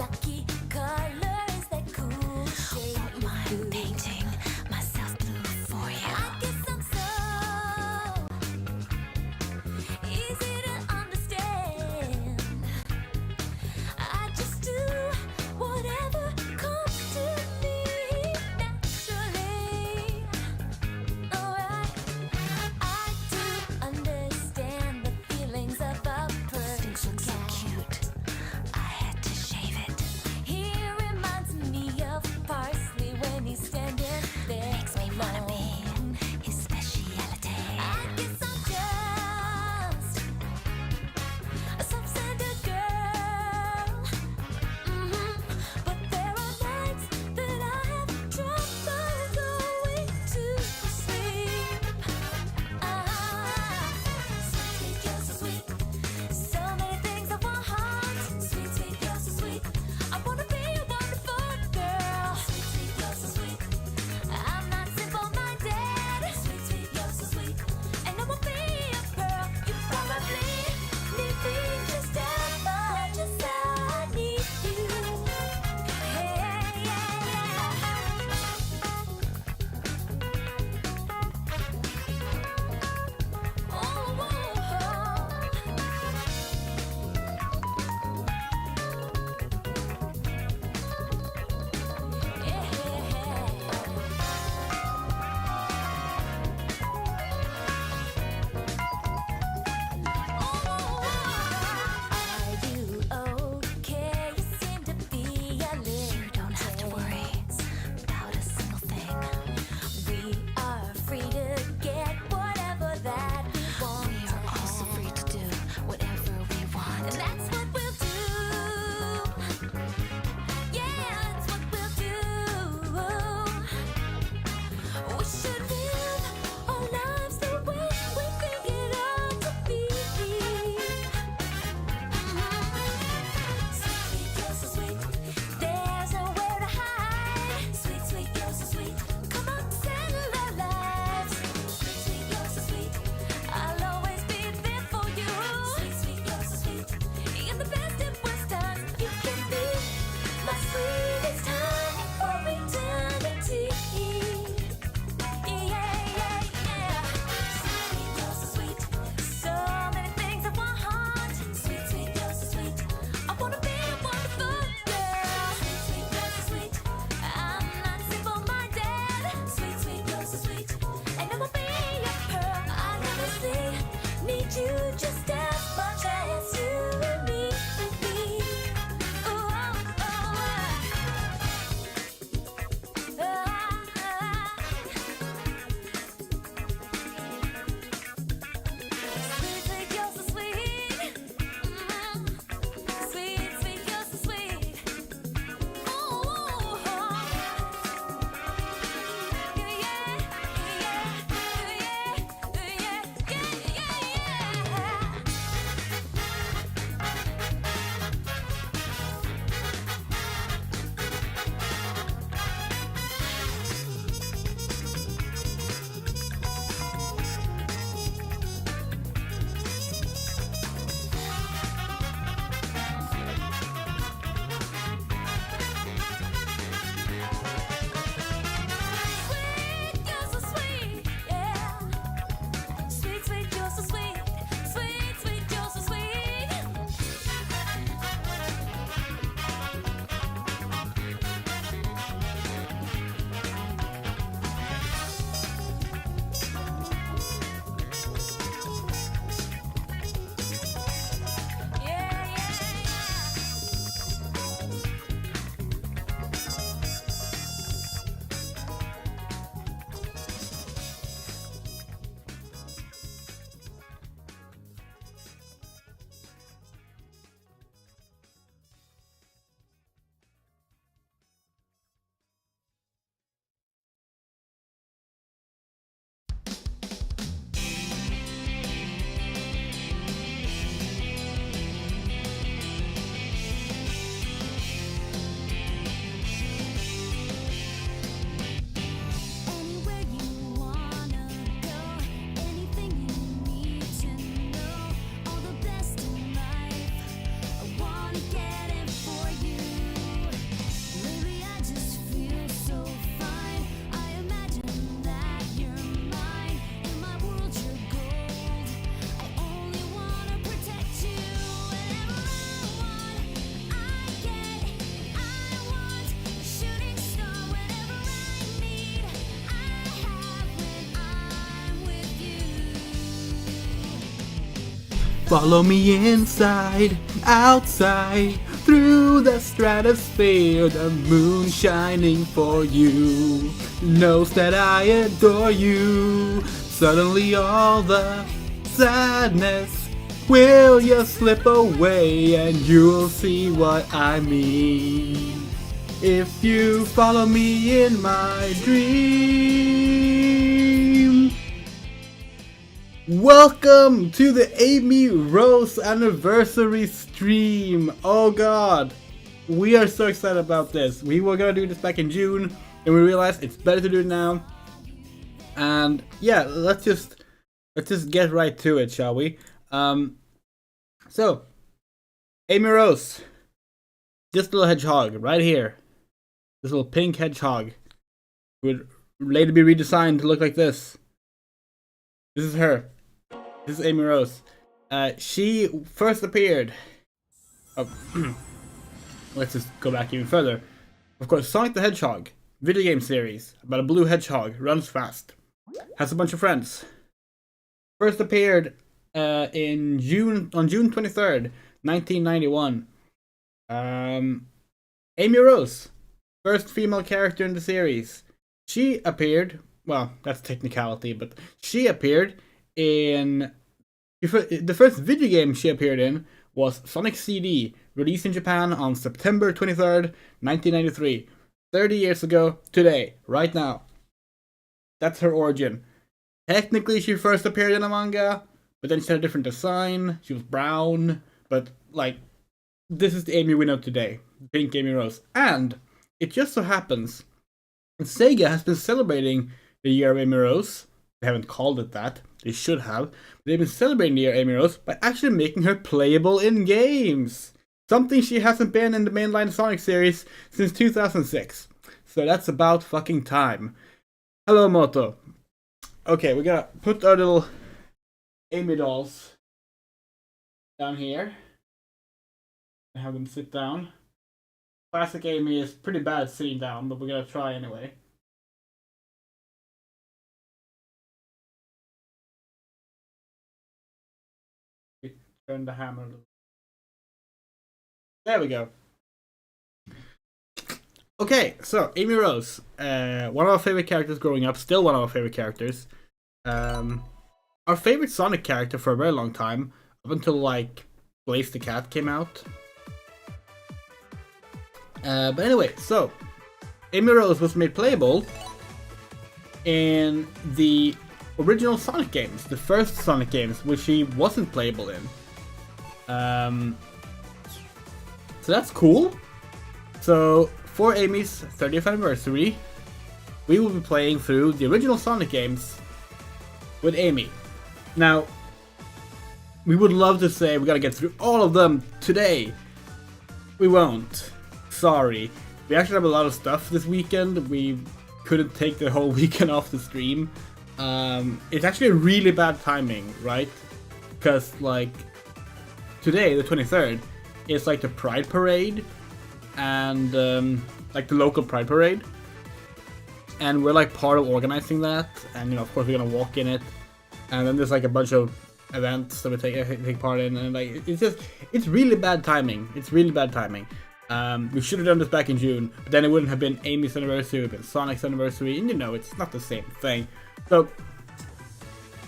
lucky colors that cool shade Won't mind blue. painting myself blue for you. I guess I'm so easy to understand. I just do whatever comes to me naturally. Alright, I do understand the feelings of a Sphinx purple looks so cat. cute. I had to shave it. Follow me inside, outside, through the stratosphere, the moon shining for you, knows that I adore you. Suddenly all the sadness will just slip away and you'll see what I mean. If you follow me in my dream. Welcome to the Amy Rose anniversary stream. Oh god, we are so excited about this. We were gonna do this back in June and we realized it's better to do it now. And yeah, let's just get right to it, shall we? So Amy Rose, this little hedgehog right here, this little pink hedgehog would later be redesigned to look like this. This is her. This is Amy Rose. She first appeared. Let's just go back even further. Of course, Sonic the Hedgehog, video game series about a blue hedgehog, runs fast, has a bunch of friends. First appeared on June 23rd, 1991. Amy Rose, first female character in the series. She appeared. Well, that's technicality, but she appeared in the first video game she appeared in was Sonic CD, released in Japan on September 23rd, 1993. 30 years ago, today, right now. That's her origin. Technically, she first appeared in a manga, but then she had a different design. She was brown, but like, this is the Amy we know today, Pink Amy Rose. And it just so happens SEGA has been celebrating the year of Amy Rose. They haven't called it that. They should have. They've been celebrating the year of Amy Rose by actually making her playable in games. Something she hasn't been in the mainline Sonic series since 2006. So that's about fucking time. Hello, Moto. Okay, we're gonna put our little Amy dolls down here and have them sit down. Classic Amy is pretty bad sitting down, but we're gonna try anyway. Turn the hammer a little. There we go. Okay, so Amy Rose, one of our favorite characters growing up, still one of our favorite characters. Our favorite Sonic character for a very long time, up until like Blaze the Cat came out. But anyway, so Amy Rose was made playable in the original Sonic games, the first Sonic games, which she wasn't playable in. So that's cool. So for Amy's 30th anniversary, we will be playing through the original Sonic games with Amy. Now, we would love to say we gotta get through all of them today. We won't. Sorry. We actually have a lot of stuff this weekend. We couldn't take the whole weekend off the stream. It's actually really bad timing, right? Because, like, today, the 23rd, is like the Pride Parade, and like the local Pride Parade, and we're like part of organizing that, and you know, of course, we're gonna walk in it, and then there's like a bunch of events that we take part in, and like it's really bad timing. It's really bad timing. We should have done this back in June, but then it wouldn't have been Amy's anniversary, it would have been Sonic's anniversary, and you know, it's not the same thing. So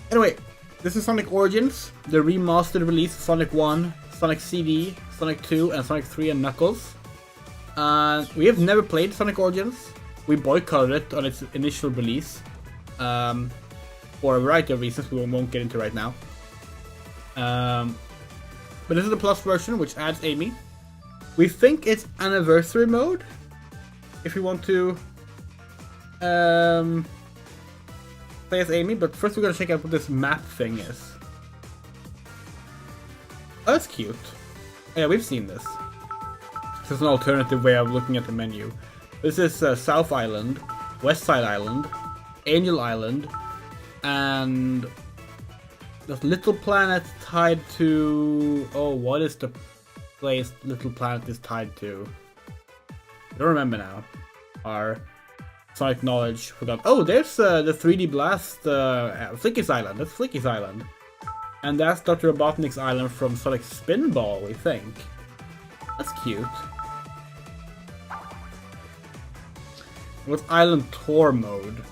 anyway, this is Sonic Origins, the remastered release of Sonic 1, Sonic CD, Sonic 2, and Sonic 3 and Knuckles. We have never played Sonic Origins. We boycotted it on its initial release for a variety of reasons we won't get into right now. But this is the Plus version, which adds Amy. We think it's Anniversary Mode, if you want to play as Amy, but first we're gonna check out what this map thing is. Oh, that's cute. Yeah, we've seen this. This is an alternative way of looking at the menu. This is South Island, West Side Island, Angel Island, and the Little Planet tied to... Oh, what is the place Little Planet is tied to? I don't remember now. Our Sonic knowledge forgot. Oh, there's the 3D Blast Flicky's Island. That's Flicky's Island. And that's Dr. Robotnik's island from Sonic Spinball, we think. That's cute. What's Island Tour mode?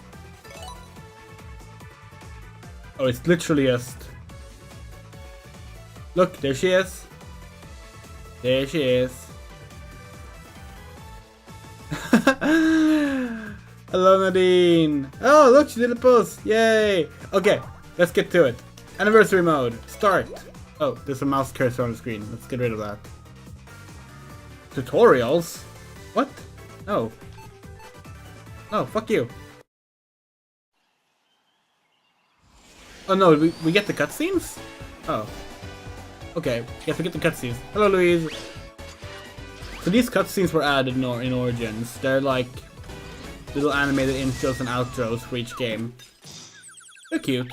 Oh, it's literally just... Look, there she is. There she is. Hello, Nadine. Oh, look, she did a post. Yay. Okay, let's get to it. Anniversary mode. Start. Oh, there's a mouse cursor on the screen. Let's get rid of that. Tutorials? What? No. No, fuck you. Oh no, we get the cutscenes? Oh. Okay, yes, we get the cutscenes. Hello, Louise. So these cutscenes were added in Origins. They're like little animated intros and outros for each game. They're cute.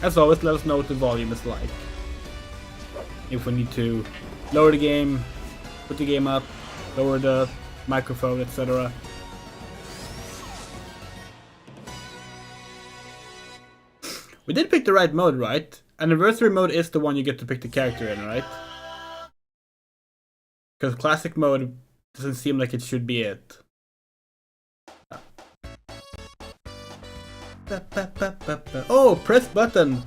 As always, let us know what the volume is like. If we need to lower the game, put the game up, lower the microphone, etc. We did pick the right mode, right? Anniversary mode is the one you get to pick the character in, right? Because classic mode doesn't seem like it should be it. Oh, press button!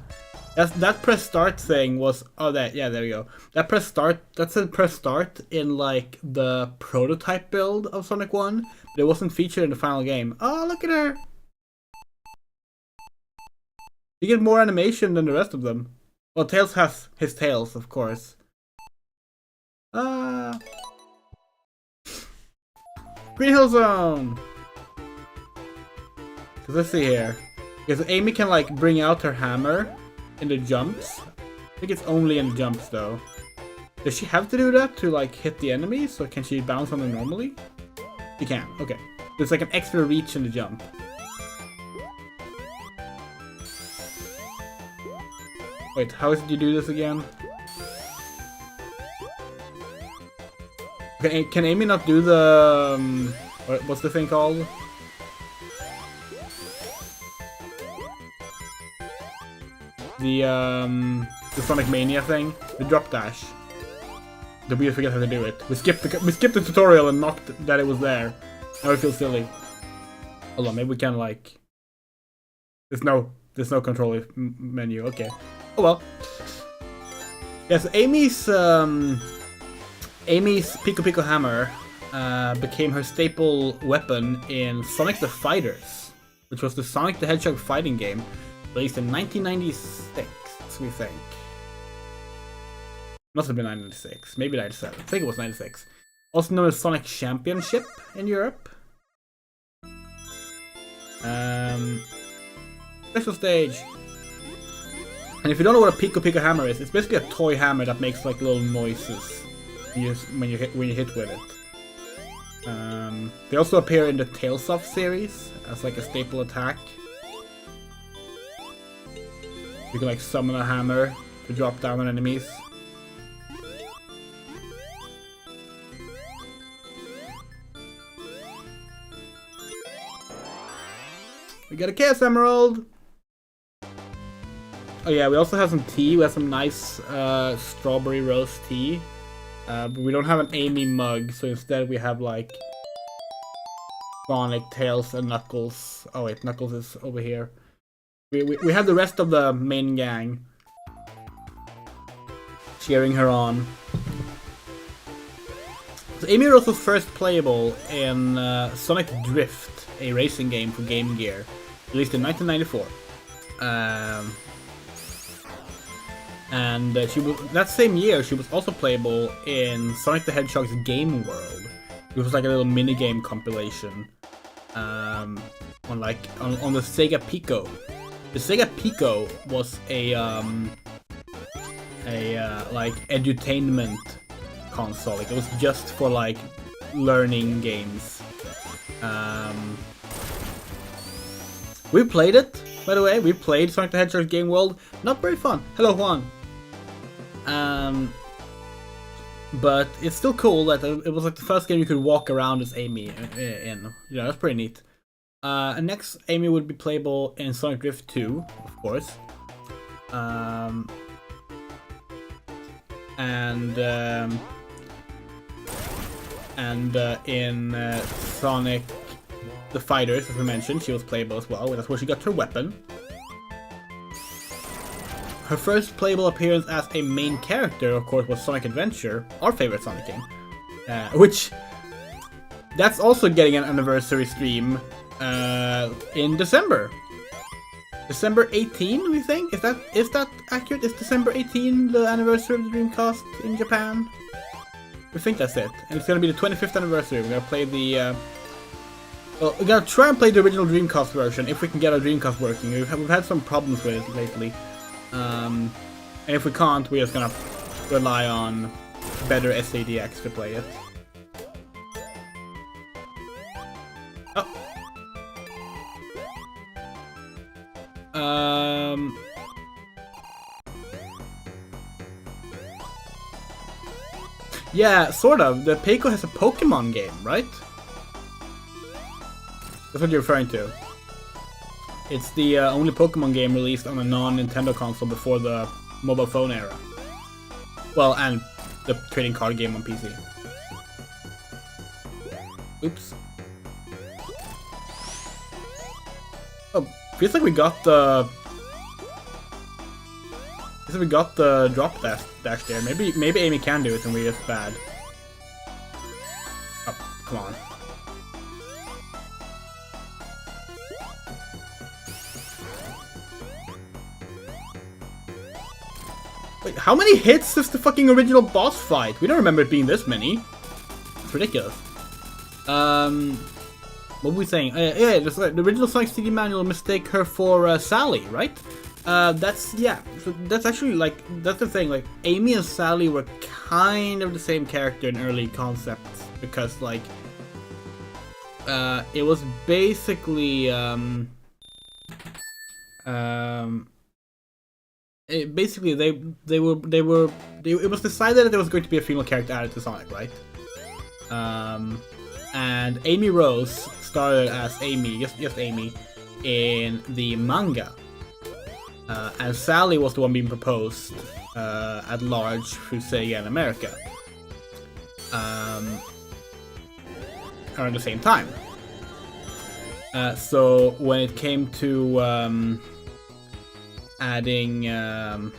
That press start thing was... Oh, yeah, there we go. That press start... That said press start in, like, the prototype build of Sonic 1. But it wasn't featured in the final game. Oh, look at her! You get more animation than the rest of them. Well, Tails has his tails, of course. Green Hill Zone! So let's see here. Because Amy can, like, bring out her hammer in the jumps. I think it's only in the jumps, though. Does she have to do that to, like, hit the enemies? Or can she bounce on them normally? She can, okay. There's, like, an extra reach in the jump. Wait, how did you do this again? Can Amy not do the... what's the thing called? The Sonic Mania thing? The drop dash. Did we forget how to do it? We skipped the tutorial and knocked that it was there. Now it feels silly. Hold on, maybe we can like... There's no control menu, okay. Oh well. Yes, Amy's Pico Pico Hammer became her staple weapon in Sonic the Fighters, which was the Sonic the Hedgehog fighting game, released in 1996, we think. Must have been 1996, maybe 97. I think it was 96. Also known as Sonic Championship in Europe. Special stage. And if you don't know what a Pico Pico hammer is, it's basically a toy hammer that makes like little noises when you hit with it. They also appear in the Tales of series as like a staple attack. You can like summon a hammer to drop down on enemies. We got a Chaos Emerald! Oh yeah, we also have some tea. We have some nice strawberry rose tea. But we don't have an Amy mug, so instead we have like Sonic, Tails, and Knuckles. Oh wait, Knuckles is over here. We have the rest of the main gang cheering her on. So Amy Rose was first playable in Sonic Drift, a racing game for Game Gear, released in 1994. And that same year, she was also playable in Sonic the Hedgehog's Game World. It was like a little mini-game compilation on the SEGA Pico. The SEGA Pico was a like edutainment console. Like, it was just for like learning games. We played it, by the way. We played Sonic the Hedgehog's Game World. Not very fun. Hello, Juan. But it's still cool that it was like the first game you could walk around as Amy in. You know, that's pretty neat. And next, Amy would be playable in Sonic Drift 2, of course. And in Sonic the Fighters, as we mentioned, she was playable as well. That's where she got her weapon. Her first playable appearance as a main character, of course, was Sonic Adventure, our favorite Sonic game. Which, that's also getting an anniversary stream in December. December 18, we think? Is that accurate? Is December 18 the anniversary of the Dreamcast in Japan? We think that's it. And it's gonna be the 25th anniversary. We're gonna play the... well, we're gonna try and play the original Dreamcast version, if we can get our Dreamcast working. We've had some problems with it lately. And if we can't, we're just gonna rely on better SADX to play it. Yeah, sort of. The Peiko has a Pokemon game, right? That's what you're referring to. It's the only Pokemon game released on a non-Nintendo console before the mobile phone era. Well, and the trading card game on PC. Oops. Oh, feels like we got the... Feels like we got the drop dash there. Maybe Amy can do it and we're just bad. Oh, come on. Wait, how many hits is the fucking original boss fight? We don't remember it being this many. It's ridiculous. What were we saying? Yeah, just like the original Sonic CD manual mistake her for Sally, right? That's actually like, that's the thing, like, Amy and Sally were kind of the same character in early concepts, because like, it was basically, it was decided that there was going to be a female character added to Sonic, right? And Amy Rose started as Amy, just Amy, in the manga. And Sally was the one being proposed at large through SEGA in America. Around the same time. So when it came to adding and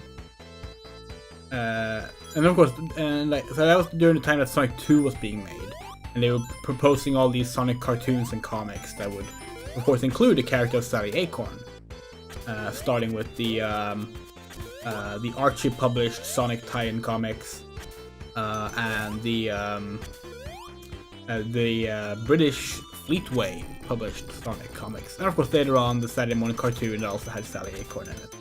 of course, and like, so that was during the time that Sonic 2 was being made, and they were proposing all these Sonic cartoons and comics that would, of course, include the character of Sally Acorn, starting with the Archie published Sonic tie-in comics, and the British Fleetway published Sonic comics, and of course later on the Saturday morning cartoon that also had Sally Acorn in it.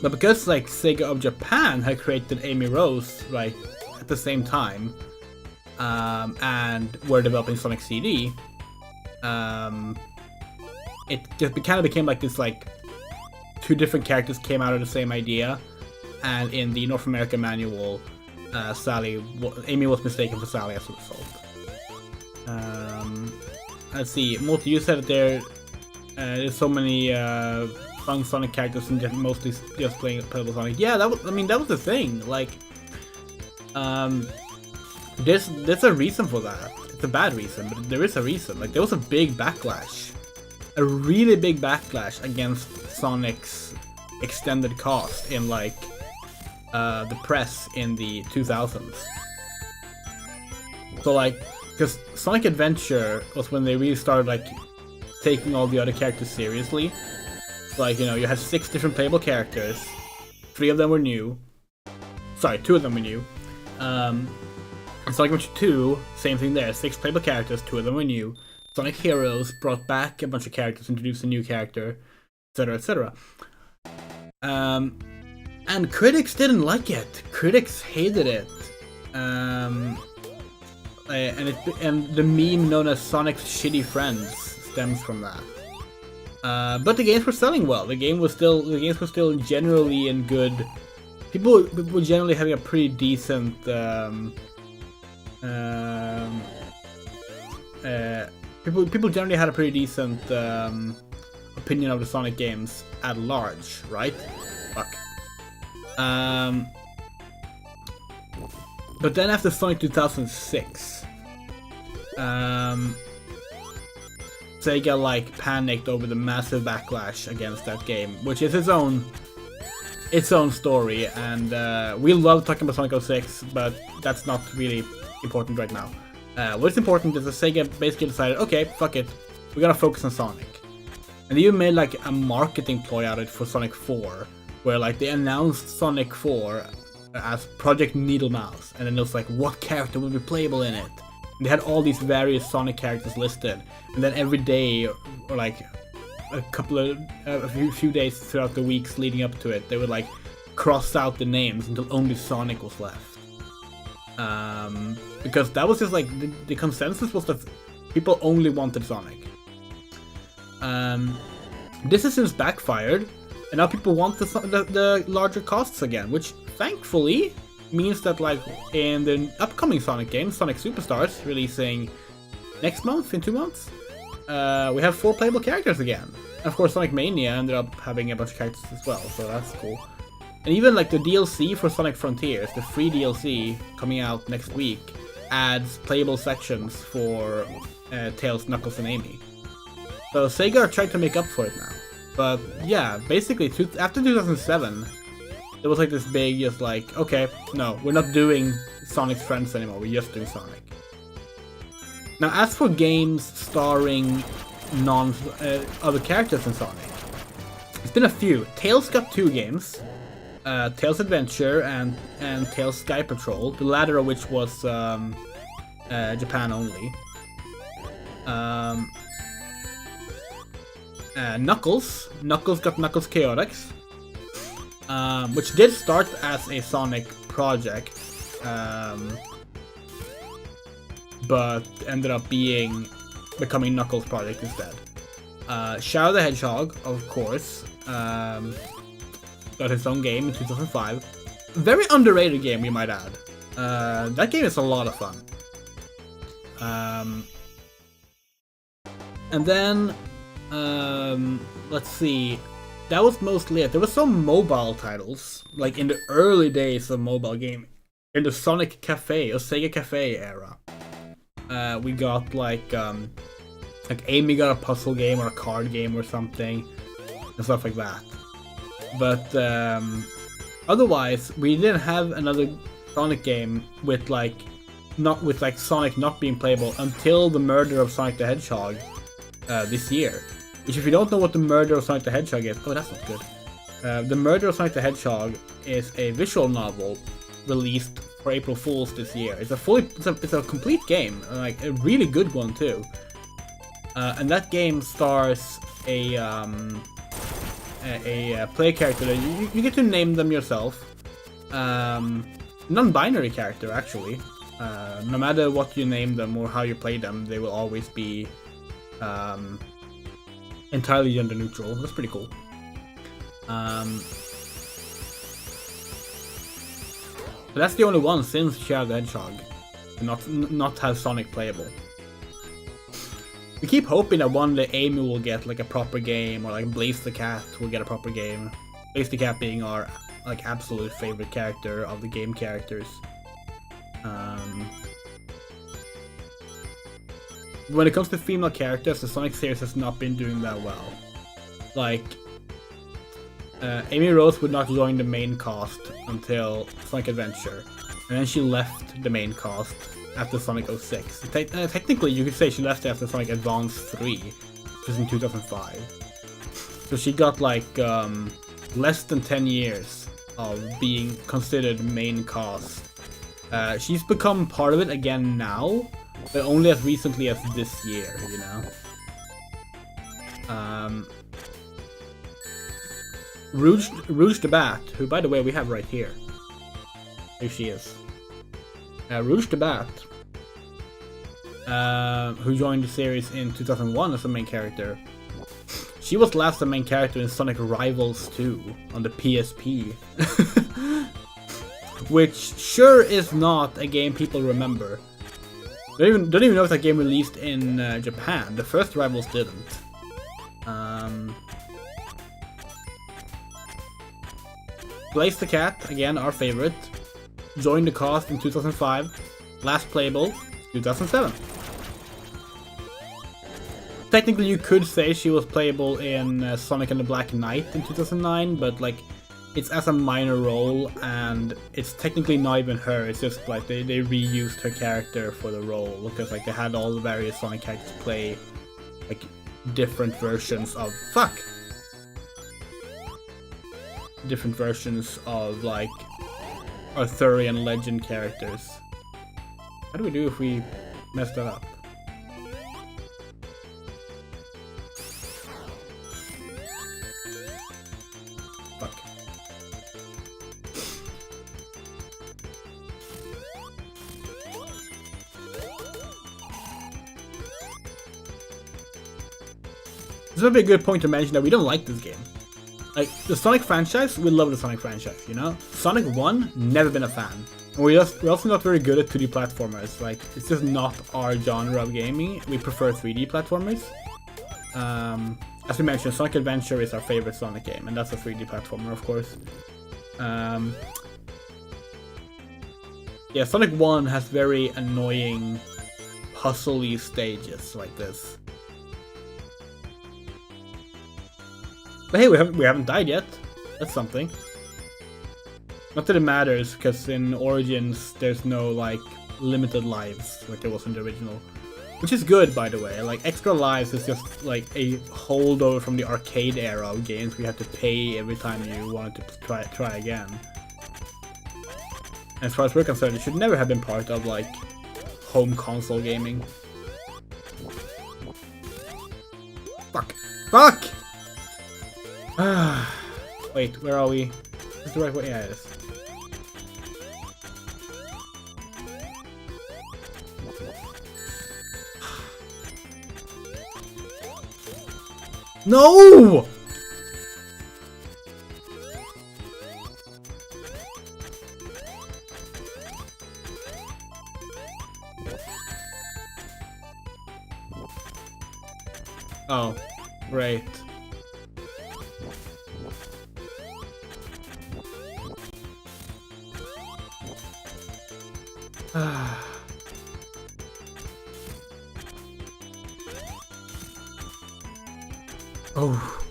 But because like SEGA of Japan had created Amy Rose right at the same time, and were developing Sonic CD, it just kind of became like this, like, two different characters came out of the same idea, and in the North American manual, Amy was mistaken for Sally as a result. Let's see, Multi, you said that there's so many fun Sonic characters and mostly just playable Sonic. Yeah, that was the thing. Like, there's a reason for that. It's a bad reason, but there is a reason. Like, there was a big backlash, a really big backlash against Sonic's extended cast in like the press in the 2000s. So like, because Sonic Adventure was when they really started like taking all the other characters seriously. Like, you know, you had 6 different playable characters, 3 of them were new. Sorry, 2 of them were new. And Sonic Adventure 2, same thing there, 6 playable characters, 2 of them were new. Sonic Heroes brought back a bunch of characters, introduced a new character, etc, etc. And critics didn't like it. Critics hated it. And the meme known as Sonic's Shitty Friends stems from that. But the games were selling well. The games were still generally in good. People were generally having a pretty decent people generally had a pretty decent opinion of the Sonic games at large, right? Fuck. But then after Sonic 2006, Sega like panicked over the massive backlash against that game, which is its own story, and we love talking about Sonic 06, but that's not really important right now. What's important is that Sega basically decided, okay, fuck it, we gotta focus on Sonic. And they even made like a marketing ploy out of it for Sonic 4, where like they announced Sonic 4 as Project Needle Mouse, and then it was like, what character will be playable in it? And they had all these various Sonic characters listed, and then every day, or like a few days throughout the weeks leading up to it, they would like cross out the names until only Sonic was left. Because that was just like the consensus was that people only wanted Sonic. This has since backfired, and now people want the larger costs again, which thankfully means that like in the upcoming Sonic game, Sonic Superstars, releasing next month, in 2 months, we have 4 playable characters again. And of course, Sonic Mania ended up having a bunch of characters as well, so that's cool. And even like the DLC for Sonic Frontiers, the free DLC coming out next week, adds playable sections for Tails, Knuckles, and Amy. So Sega are trying to make up for it now. But yeah, basically after 2007, there was like this big just like, okay, no, we're not doing Sonic's friends anymore, we're just doing Sonic. Now as for games starring other characters in Sonic, it's been a few. Tails got 2 games, Tails Adventure and Tails Sky Patrol, the latter of which was Japan only. Knuckles got Knuckles Chaotix, which did start as a Sonic project, but ended up becoming Knuckles project instead. Shadow the Hedgehog, of course, got his own game in 2005. Very underrated game, we might add. That game is a lot of fun. And then, let's see, that was mostly it. There were some mobile titles, like in the early days of mobile gaming, in the Sonic Cafe or Sega Cafe era. We got like Amy got a puzzle game or a card game or something, and stuff like that. But otherwise, we didn't have another Sonic game with like Sonic not being playable until the murder of Sonic the Hedgehog this year. Which, if you don't know what the murder of Sonic the Hedgehog is, oh, that's not good. The Murder of Sonic the Hedgehog is a visual novel released for April Fools this year. It's a complete game, like a really good one too. And that game stars a play character that you get to name them yourself. Non-binary character, actually. No matter what you name them or how you play them, they will always be entirely gender neutral. That's pretty cool. But that's the only one since Shadow the Hedgehog not have Sonic playable. We keep hoping that one day Amy will get like a proper game, or like Blaze the Cat will get a proper game. Blaze the Cat being our like absolute favorite character of the game characters. When it comes to female characters, the Sonic series has not been doing that well. Like, Amy Rose would not join the main cast until Sonic Adventure, and then she left the main cast after Sonic 06. Technically, you could say she left after Sonic Advance 3, which was in 2005. So she got like less than 10 years of being considered main cast. She's become part of it again now, but only as recently as this year, you know? Rouge the Bat, who, by the way, we have right here. Here she is. Rouge the Bat, who joined the series in 2001 as a main character. She was last a main character in Sonic Rivals 2 on the PSP. Which sure is not a game people remember. Don't even know if that game released in Japan. The first Rivals didn't. Blaze the Cat, again our favorite. Joined the cast in 2005. Last playable 2007. Technically, you could say she was playable in Sonic and the Black Knight in 2009, but like, it's as a minor role, and it's technically not even her. It's just like they reused her character for the role because like they had all the various Sonic characters play like different versions of different versions of like Arthurian legend characters. How do we do if we mess that up? Fuck. This would be a good point to mention that we don't like this game. Like, the Sonic franchise, we love the Sonic franchise, you know? Sonic 1, never been a fan. And we're also not very good at 2D platformers. Like, it's just not our genre of gaming. We prefer 3D platformers. As we mentioned, Sonic Adventure is our favorite Sonic game, and that's a 3D platformer, of course. Yeah, Sonic 1 has very annoying, puzzly stages like this. But hey, we haven't died yet. That's something. Not that it matters, because in Origins there's no like limited lives like there was in the original, which is good, by the way. Like, extra lives is just like a holdover from the arcade era of games. We had to pay every time you wanted to try again. And as far as we're concerned, it should never have been part of like home console gaming. Fuck! Wait, where are we? Is this the right way? Yeah, it is. No! Oh, great. Oh.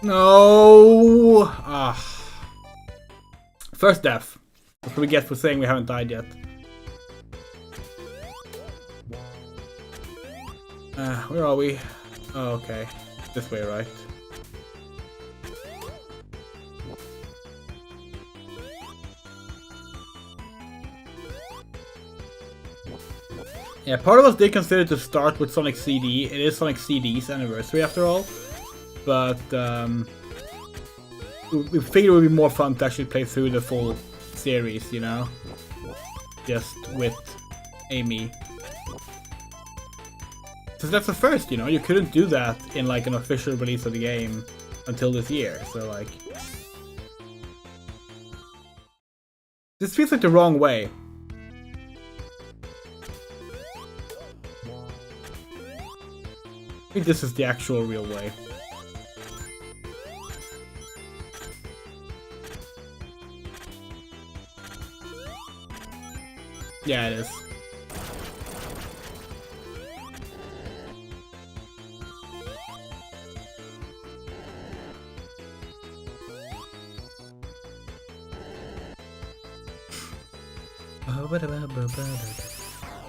No. First death. That's what we get for saying we haven't died yet. Where are we? Oh, okay. This way, right? Yeah, part of us did consider to start with Sonic CD. It is Sonic CD's anniversary after all. But we figured it would be more fun to actually play through the full series, you know? Just with Amy. Because that's the first, you know? You couldn't do that in like an official release of the game until this year, so like... This feels like the wrong way. I think this is the actual real way. Yeah, it is.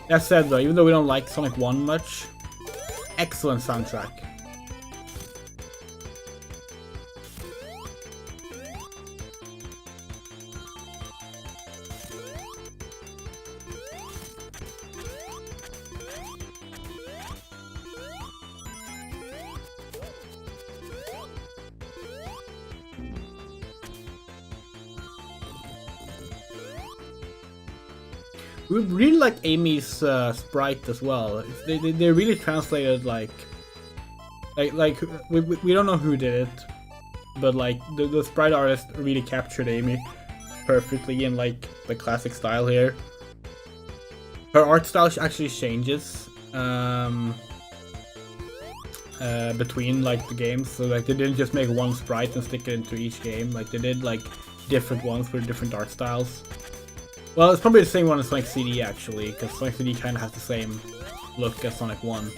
That said though, even though we don't like Sonic 1 much, excellent soundtrack. We really like Amy's sprite as well. They really translated like we don't know who did it, but like the sprite artist really captured Amy perfectly in like the classic style here. Her art style actually changes between like the games, so like they didn't just make one sprite and stick it into each game. Like they did like different ones with different art styles. Well, it's probably the same one as Sonic CD actually, because Sonic CD kind of has the same look as Sonic 1.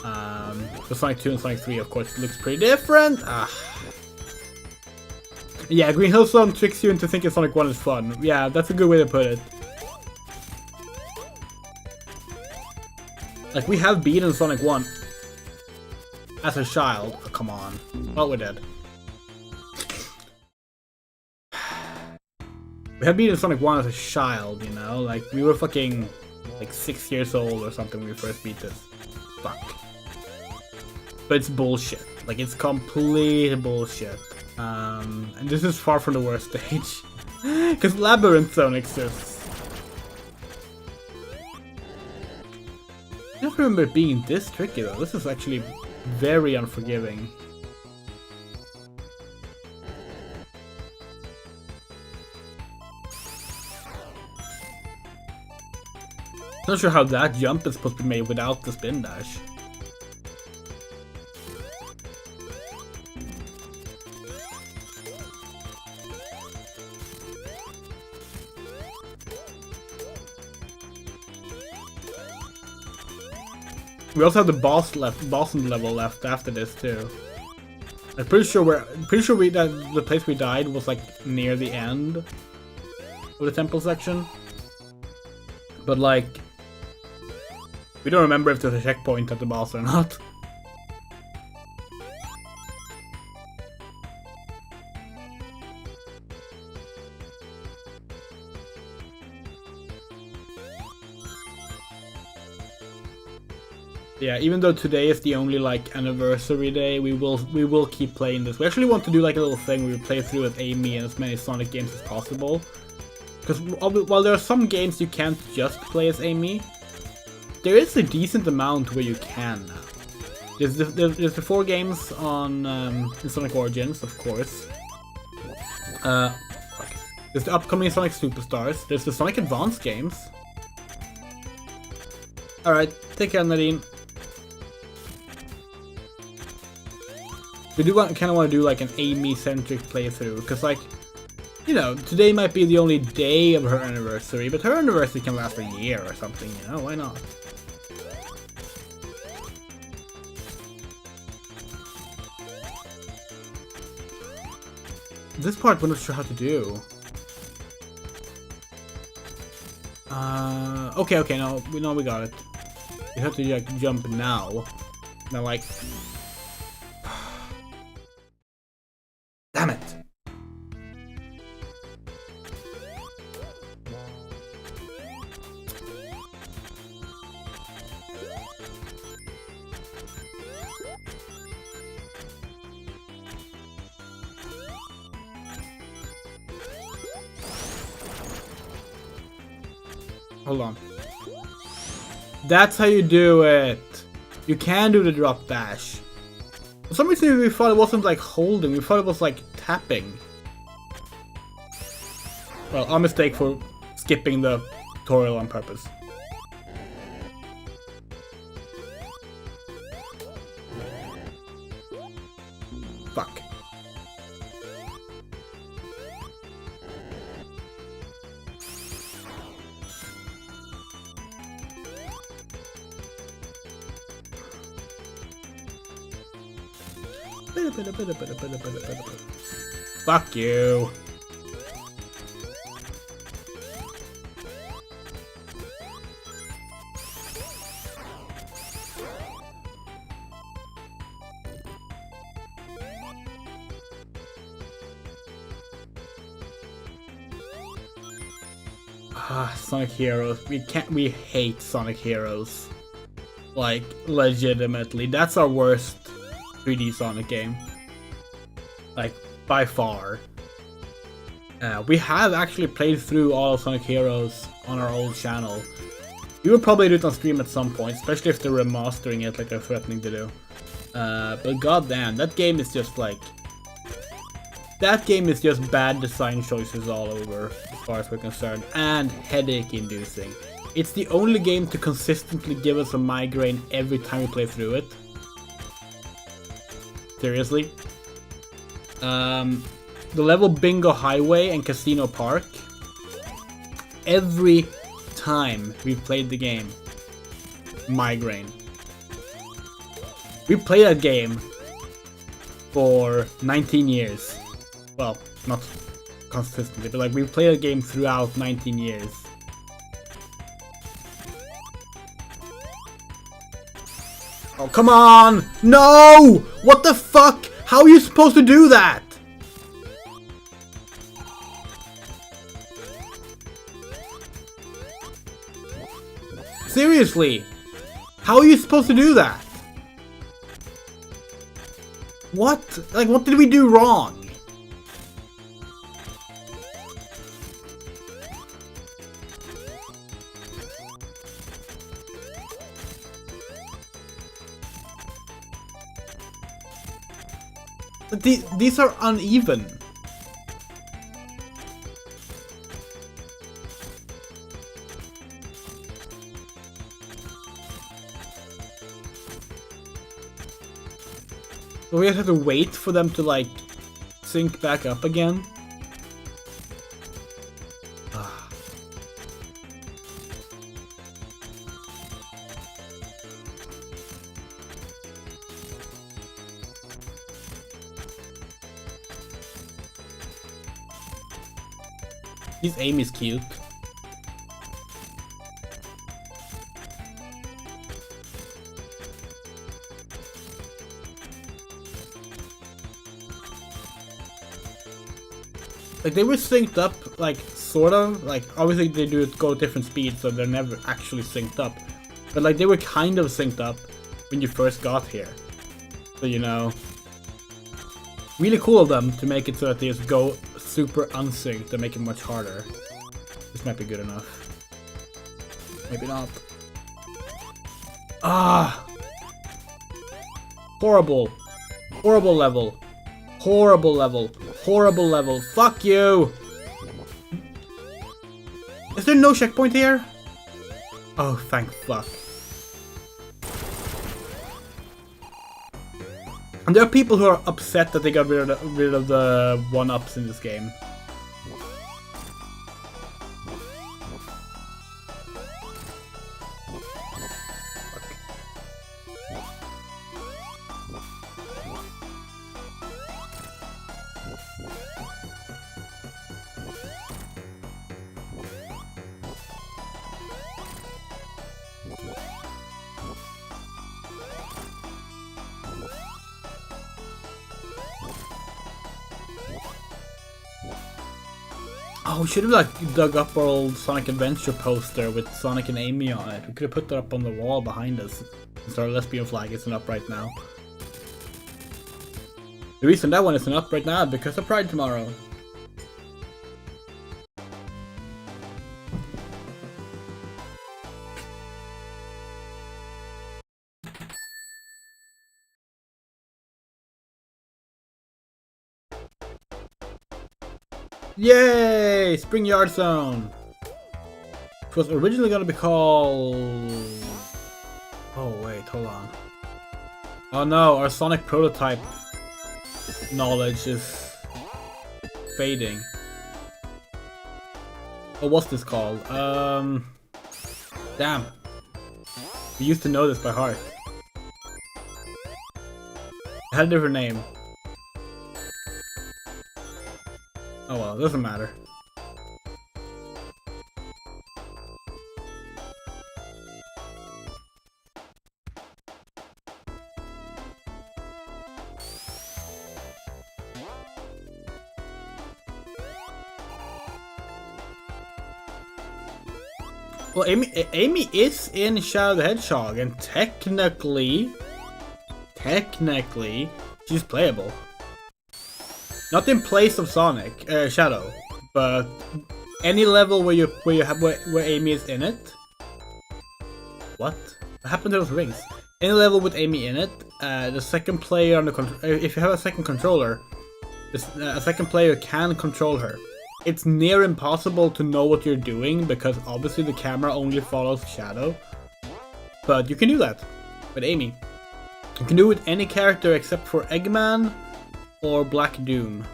The Sonic 2 and Sonic 3 of course looks pretty different. Yeah, Green Hill Zone tricks you into thinking Sonic 1 is fun. Yeah, that's a good way to put it. Like, we have beaten Sonic 1 as a child. Oh, come on. Well, we did. We have beaten Sonic 1 as a child, you know? Like, we were fucking, like, 6 years old or something when we first beat this. Fuck. But it's bullshit. Like, it's complete bullshit. And this is far from the worst stage. Because Labyrinth Zone exists. I don't remember it being this tricky though. This is actually very unforgiving. Not sure how that jump is supposed to be made without the spin dash. We also have the boss level left after this too. I'm pretty sure that the place we died was like near the end of the temple section. But like, we don't remember if there's a checkpoint at the boss or not. Yeah, even though today is the only like anniversary day, we will keep playing this. We actually want to do like a little thing where we play through with Amy and as many Sonic games as possible. Because while there are some games you can't just play as Amy, there is a decent amount where you can now. There's the 4 games on Sonic Origins, of course. There's the upcoming Sonic Superstars. There's the Sonic Advance games. Alright, take care, Nadine. We do kind of want to do like an Amy-centric playthrough, because like, you know, today might be the only day of her anniversary, but her anniversary can last a year or something, you know, why not? This part we're not sure how to do. Okay, no, we got it. You have to like jump now. Now like... Damn it! Hold on. That's how you do it! You can do the drop dash. For some reason we thought it wasn't like holding, we thought it was like tapping. Well, our mistake for skipping the tutorial on purpose. Fuck. Fuck you. Sonic Heroes. We hate Sonic Heroes. Like, legitimately. That's our worst 3D Sonic game. Like, by far. We have actually played through all of Sonic Heroes on our old channel. We will probably do it on stream at some point, especially if they're remastering it like they're threatening to do. But goddamn, that game is just like... That game is just bad design choices all over, as far as we're concerned, and headache-inducing. It's the only game to consistently give us a migraine every time we play through it. Seriously. The level Bingo Highway and Casino Park. Every time we've played the game, migraine. We played that game for 19 years. Well, not consistently, but like we've played a game throughout 19 years. Oh, come on! No! What the fuck? How are you supposed to do that? Seriously? How are you supposed to do that? What? Like, what did we do wrong? These are uneven. So we have to wait for them to like sync back up again. His aim is cute. Like they were synced up, like sort of. Like obviously they do go different speeds, so they're never actually synced up. But like they were kind of synced up when you first got here. So you know, really cool of them to make it so that they just go super unsynced and make it much harder. This might be good enough. Maybe not. Ah! Horrible. Horrible level. Horrible level. Horrible level. Fuck you! Is there no checkpoint here? Oh, thank fuck. And there are people who are upset that they got rid of the one-ups in this game. Oh, we should have like dug up our old Sonic Adventure poster with Sonic and Amy on it. We could have put that up on the wall behind us. Since our lesbian flag isn't up right now. The reason that one isn't up right now is because of Pride tomorrow. Yay! Spring Yard Zone! It was originally gonna be called... Oh wait, hold on. Oh no, our Sonic prototype knowledge is fading. Oh, what's this called? Damn. We used to know this by heart. It had a different name. Oh well, it doesn't matter. Well, Amy is in Shadow the Hedgehog, and technically, she's playable. Not in place of Sonic, Shadow, but any level where Amy is in it. What happened to those rings? Any level with Amy in it, the second player on the if you have a second controller, a second player can control her. It's near impossible to know what you're doing because obviously the camera only follows shadow. But you can do that with Amy. You can do it with any character except for Eggman or Black Doom.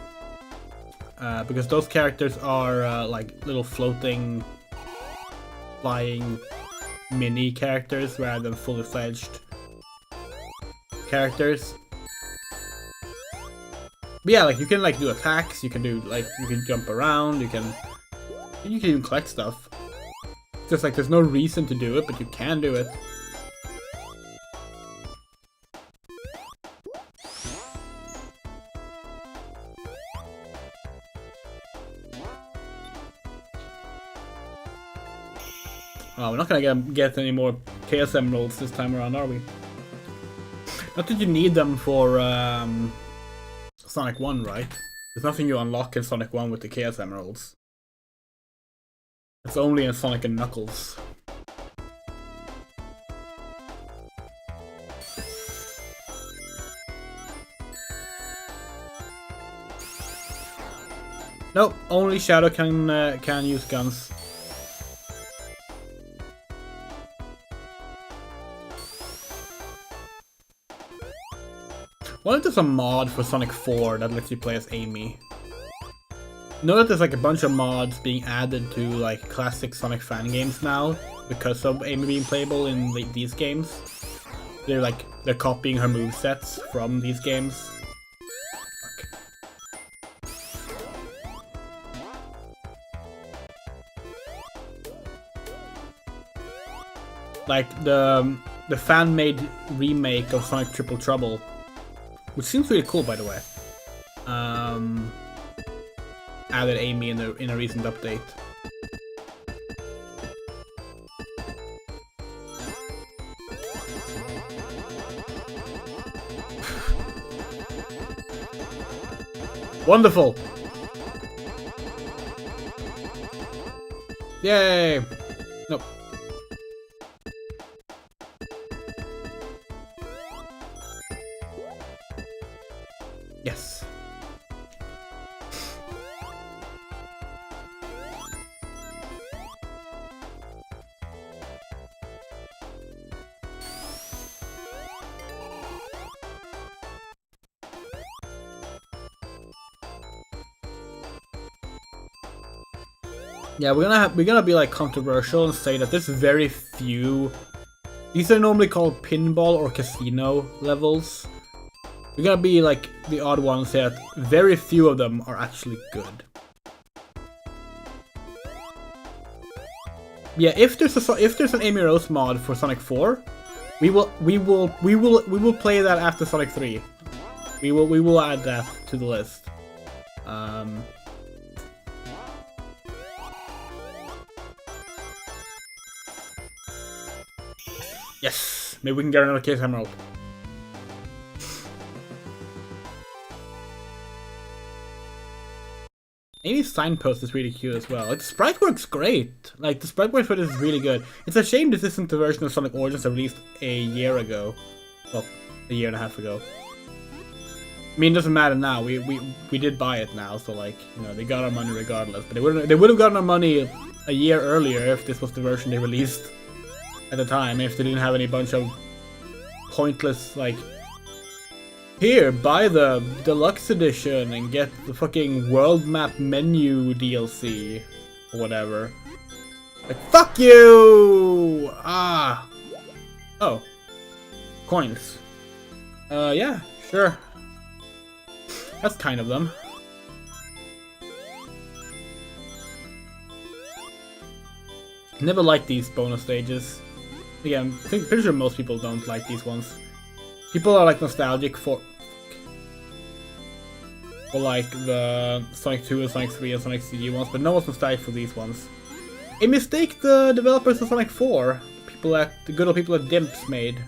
Because those characters are like little floating, flying mini characters rather than fully fledged characters. But yeah, like you can like do attacks, you can do like you can jump around, you can even collect stuff. It's just like there's no reason to do it, but you can do it. Oh, we're not gonna get any more Chaos Emeralds this time around, are we? Not that you need them for Sonic 1, right? There's nothing you unlock in Sonic 1 with the Chaos Emeralds. It's only in Sonic and Knuckles. Nope, only Shadow can use guns. What if there's a mod for Sonic 4 that lets you play as Amy? Know that there's like a bunch of mods being added to like classic Sonic fan games now because of Amy being playable in these games. They're copying her movesets from these games. Like the fan-made remake of Sonic Triple Trouble, which seems really cool, by the way. Added Amy in a recent update. Wonderful! Yay! Nope. Yes. Yeah, we're gonna be like controversial and say that there's very few. These are normally called pinball or casino levels. We're gonna be like the odd ones here. Very few of them are actually good. Yeah, if there's an Amy Rose mod for Sonic 4, we will play that after Sonic 3. We will add that to the list. Yes, maybe we can get another Chaos Emerald. Amy's signpost is really cute as well. Like, the sprite work's great. Like, the sprite work for this is really good. It's a shame this isn't the version of Sonic Origins that released a year ago. Well, a year and a half ago. I mean, it doesn't matter now. We did buy it now, so like, you know, they got our money regardless. But they would have gotten our money a year earlier if this was the version they released at the time. If they didn't have any bunch of pointless, like, here, buy the deluxe edition and get the fucking world map menu DLC or whatever. Like, fuck you! Ah. Oh. Coins. Yeah, sure. That's kind of them. Never liked these bonus stages. Again, pretty sure most people don't like these ones. People are like nostalgic for like the Sonic 2 and Sonic 3 and Sonic CD ones, but no one's nostalgic for these ones. A mistake the developers of Sonic 4, the good old people at Dimps made.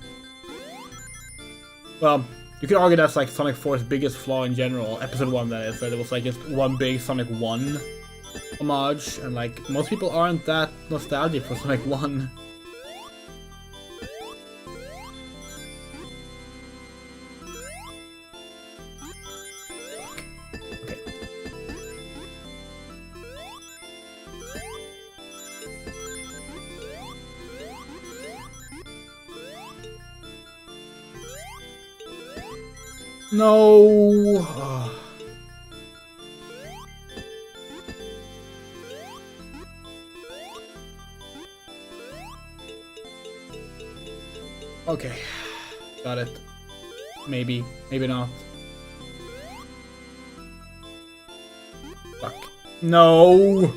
Well, you could argue that's like Sonic 4's biggest flaw in general, episode 1 that is, that it was like just one big Sonic 1 homage, and like most people aren't that nostalgic for Sonic 1. Okay. No. Oh. Okay, got it. Maybe, maybe not. Fuck. No!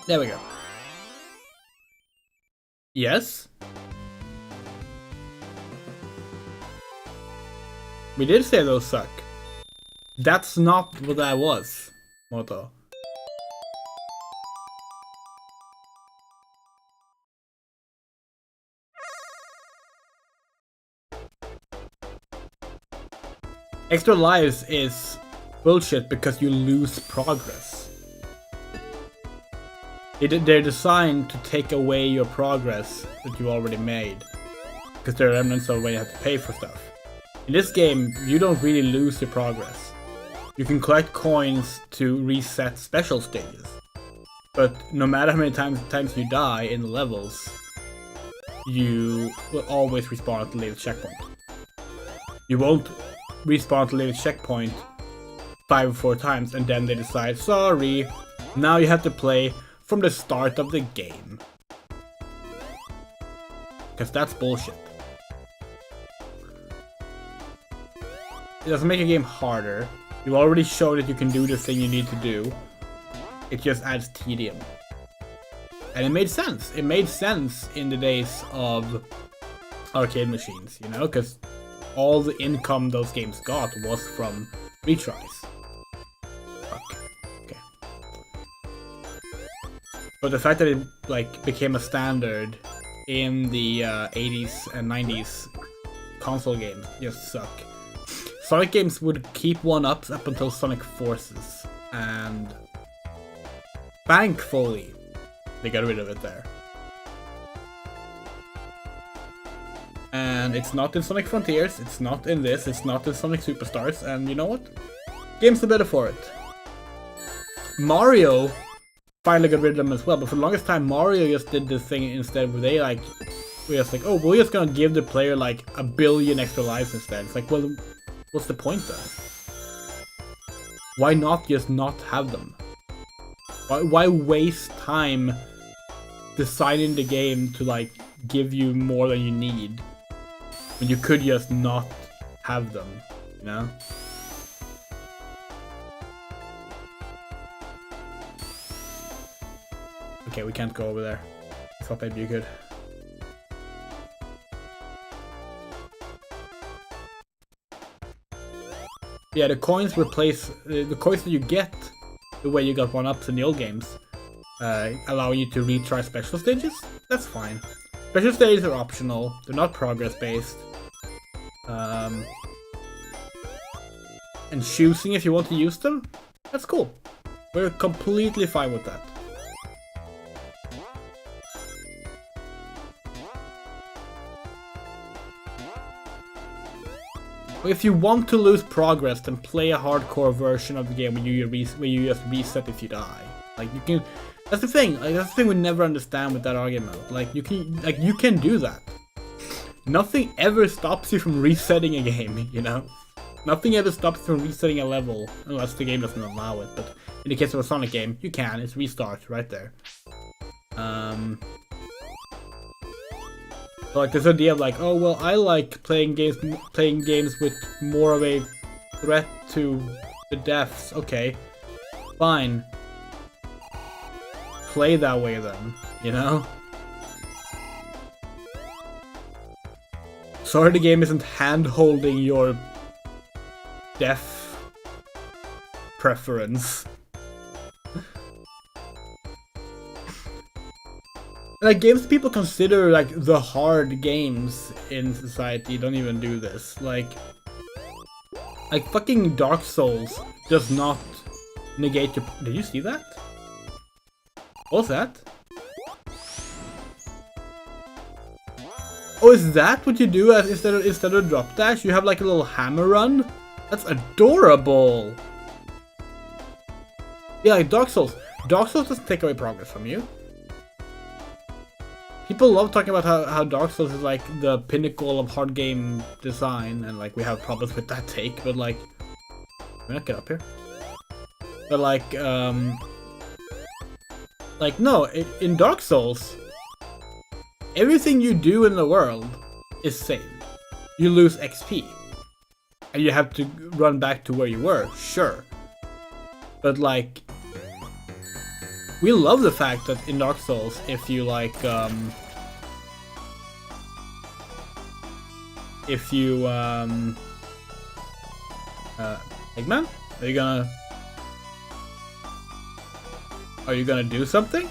There we go. Yes? We did say those suck. That's not what that was, Moto. Extra lives is bullshit because you lose progress. They're designed to take away your progress that you already made. Because they're remnants of when you have to pay for stuff. In this game, you don't really lose your progress. You can collect coins to reset special stages. But no matter how many times you die in the levels, you will always respawn at the latest checkpoint. You won't respawn at the latest checkpoint 5 or 4 times and then they decide, sorry, now you have to play from the start of the game. Because that's bullshit. It doesn't make a game harder. You already showed that you can do the thing you need to do. It just adds tedium. And it made sense. It made sense in the days of arcade machines, you know? Because all the income those games got was from retries. Fuck. Okay. But the fact that it like became a standard in the 80s and 90s console games just suck. Sonic games would keep 1-ups up until Sonic Forces, and thankfully they got rid of it there. And it's not in Sonic Frontiers, it's not in this, it's not in Sonic Superstars, and you know what? Games are better for it. Mario finally got rid of them as well, but for the longest time Mario just did this thing instead where they like, we're just like, oh, we're just gonna give the player like 1 billion extra lives instead. It's like, well, what's the point then? Why not just not have them? Why waste time designing the game to like give you more than you need when you could just not have them, you know? Okay, we can't go over there. I thought maybe you could. Yeah, the coins replace the coins that you get the way you got 1-ups in the old games, allowing you to retry special stages. That's fine. Special stages are optional. They're not progress based. And choosing if you want to use them, that's cool. We're completely fine with that. If you want to lose progress, then play a hardcore version of the game where you just reset if you die. Like you can, that's the thing. Like that's the thing we never understand with that argument. Like you can do that. Nothing ever stops you from resetting a game. You know, nothing ever stops you from resetting a level unless the game doesn't allow it. But in the case of a Sonic game, you can. It's restart right there. Like this idea of like, oh well, I like playing games with more of a threat to the deaths. Okay, fine. Play that way then, you know? Sorry the game isn't hand-holding your death Like games people consider like the hard games in society don't even do this. Like fucking Dark Souls does not negate your. Did you see that? What was that? Oh, is that what you do as instead of drop dash? You have like a little hammer run? That's adorable. Yeah, like Dark Souls. Dark Souls doesn't take away progress from you. People love talking about how Dark Souls is like the pinnacle of hard game design, and like we have problems with that take, but like, can we not get up here? But like no, in Dark Souls, everything you do in the world is saved. You lose XP, and you have to run back to where you were, sure. But like, we love the fact that in Dark Souls, if you like, Eggman? Are you gonna do something?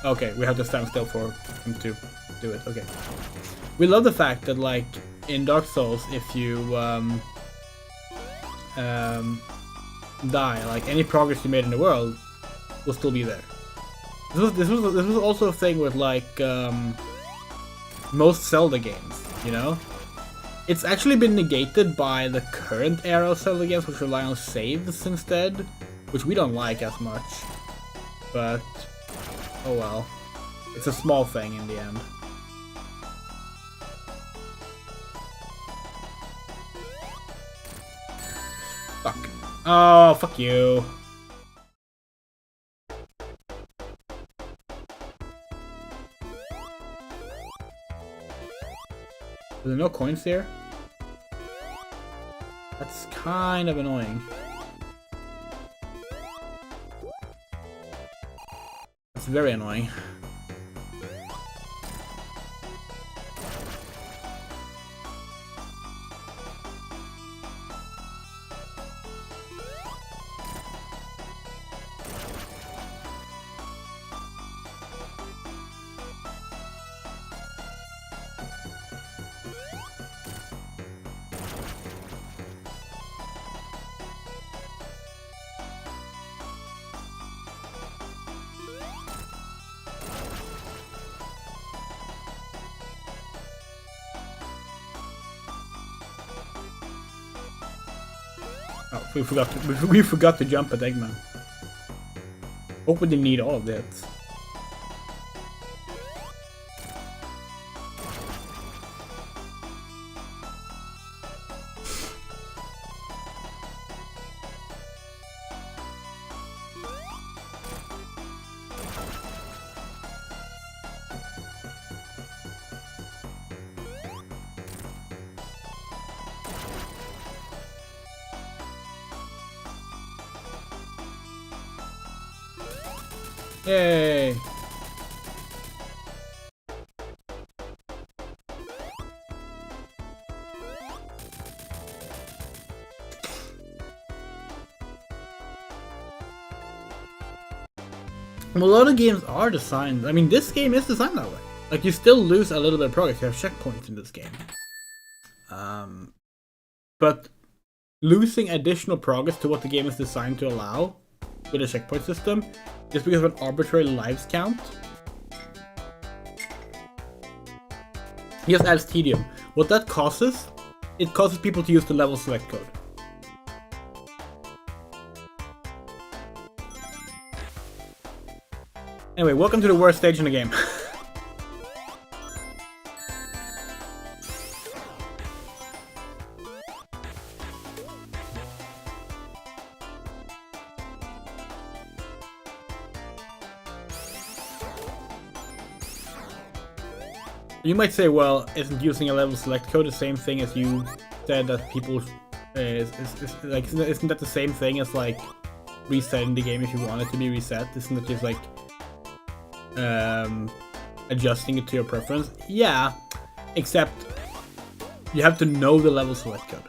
Okay, we have to stand still for him to do it, okay. We love the fact that like, in Dark Souls, if you, die, like any progress you made in the world will still be there. This was also a thing with like most Zelda games, you know? It's actually been negated by the current era of Zelda games, which rely on saves instead, which we don't like as much. But oh well, it's a small thing in the end. Fuck. Oh, fuck you. Are there no coins here? That's kind of annoying. That's very annoying. Oh, we forgot to jump at Eggman. Hope we didn't need all of that. Yay! A lot of games are designed. I mean, this game is designed that way. Like, you still lose a little bit of progress. You have checkpoints in this game. But losing additional progress to what the game is designed to allow with a checkpoint system just because of an arbitrary lives count just adds tedium. What that causes, it causes people to use the level select code. Anyway, welcome to the worst stage in the game. You might say, well, isn't using a level select code the same thing as you said that people like, isn't that the same thing as like resetting the game if you want it to be reset? Isn't it just like adjusting it to your preference? Yeah, except you have to know the level select code.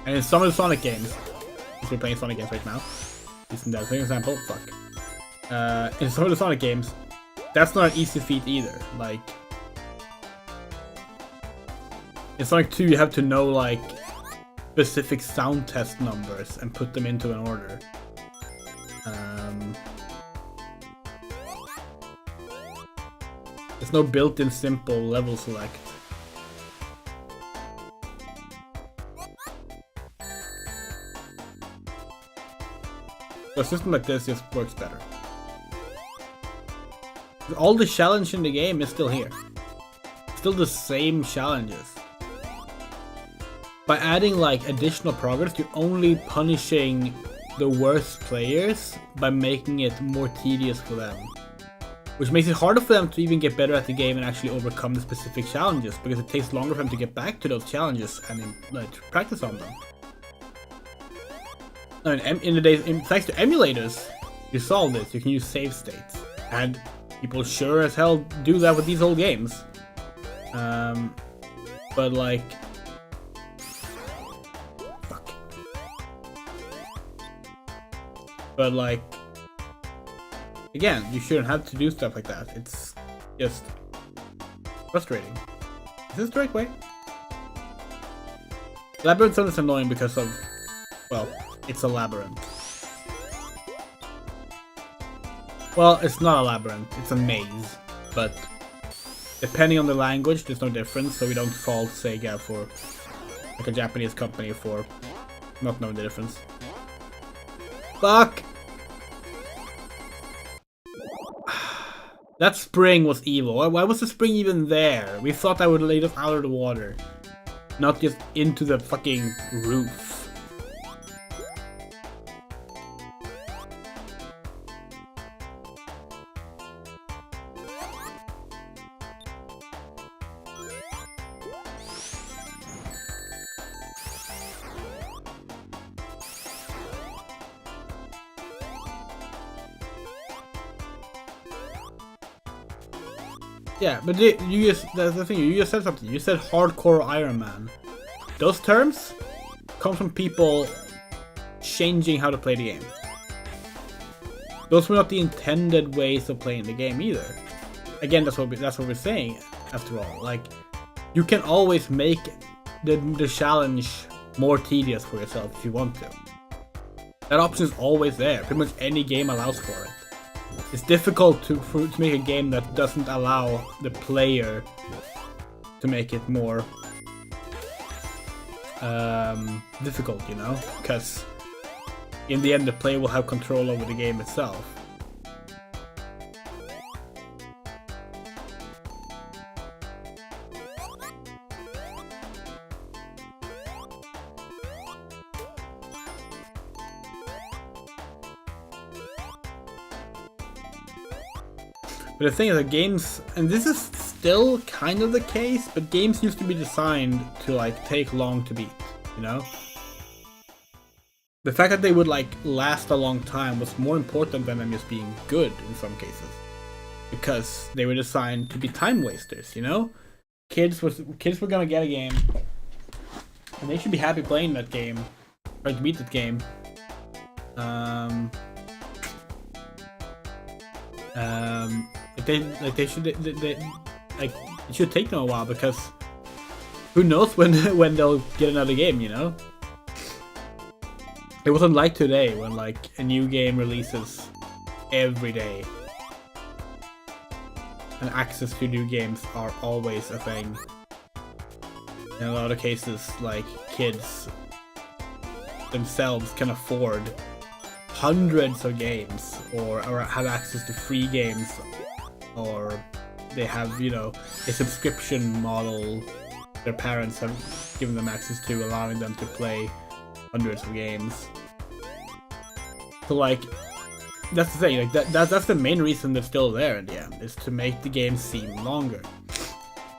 And in some of the Sonic games, if you're playing Sonic games right now, isn't that an example? Fuck. In some of the Sonic games, that's not an easy feat either. Like, in Sonic 2, you have to know like specific sound test numbers and put them into an order. There's no built-in simple level select. So a system like this just works better. All the challenge in the game is still here. Still the same challenges. By adding like additional progress, you're only punishing the worst players by making it more tedious for them. Which makes it harder for them to even get better at the game and actually overcome the specific challenges, because it takes longer for them to get back to those challenges and like practice on them. Now, thanks to emulators, you solve this. You can use save states, and people sure as hell do that with these old games. But like, fuck. But like, again, you shouldn't have to do stuff like that. It's just frustrating. Is this the right way? Labyrinth is annoying because of, well, it's a labyrinth. Well, it's not a labyrinth, it's a maze, but depending on the language, there's no difference, so we don't fault SEGA for, like a Japanese company, for not knowing the difference. Fuck! That spring was evil. Why was the spring even there? We thought that would lead us out of the water, not just into the fucking roof. Yeah, but that's the thing, you just said something. You said hardcore Iron Man. Those terms come from people changing how to play the game. Those were not the intended ways of playing the game either. Again, that's what we're saying, after all. Like, you can always make the challenge more tedious for yourself if you want to. That option is always there. Pretty much any game allows for it. It's difficult to make a game that doesn't allow the player to make it more difficult, you know? Because in the end the player will have control over the game itself. But the thing is that games, and this is still kind of the case, but games used to be designed to like take long to beat, you know? The fact that they would like last a long time was more important than them just being good in some cases. Because they were designed to be time wasters, you know? Kids were gonna get a game, and they should be happy playing that game, trying to beat that game. It should take them a while, because who knows when they'll get another game, you know? It wasn't like today when like a new game releases every day, and access to new games are always a thing. In a lot of cases, like, kids themselves can afford hundreds of games, or have access to free games, or they have, you know, a subscription model their parents have given them access to, allowing them to play hundreds of games. So like, that's the thing, like that's the main reason they're still there in the end, is to make the game seem longer.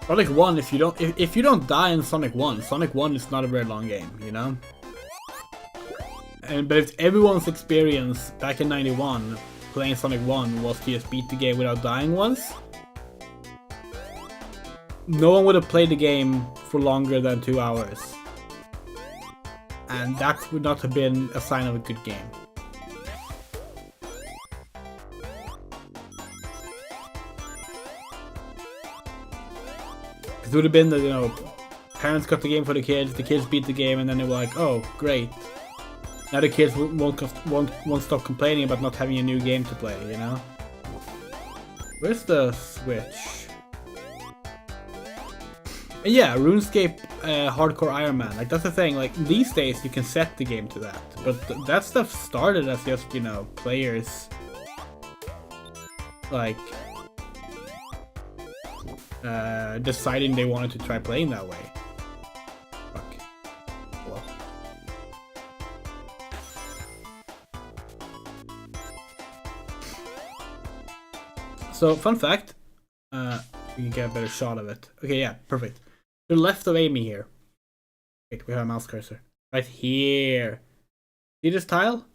Sonic 1, if you don't die in Sonic 1, Sonic 1 is not a very long game, you know? But if everyone's experience back in 91 playing Sonic 1 was to just beat the game without dying once, no one would have played the game for longer than 2 hours. And that would not have been a sign of a good game. It would have been that, you know, parents got the game for the kids beat the game, and then they were like, oh, great. Now the kids won't stop complaining about not having a new game to play, you know? Where's the Switch? And yeah, RuneScape Hardcore Iron Man. Like, that's the thing. Like, these days you can set the game to that. But that stuff started as just, you know, players... like... deciding they wanted to try playing that way. Fuck. Well. So, fun fact. We can get a better shot of it. Okay, yeah, perfect. To the left of Amy here. Wait, we have a mouse cursor. Right here. See this tile?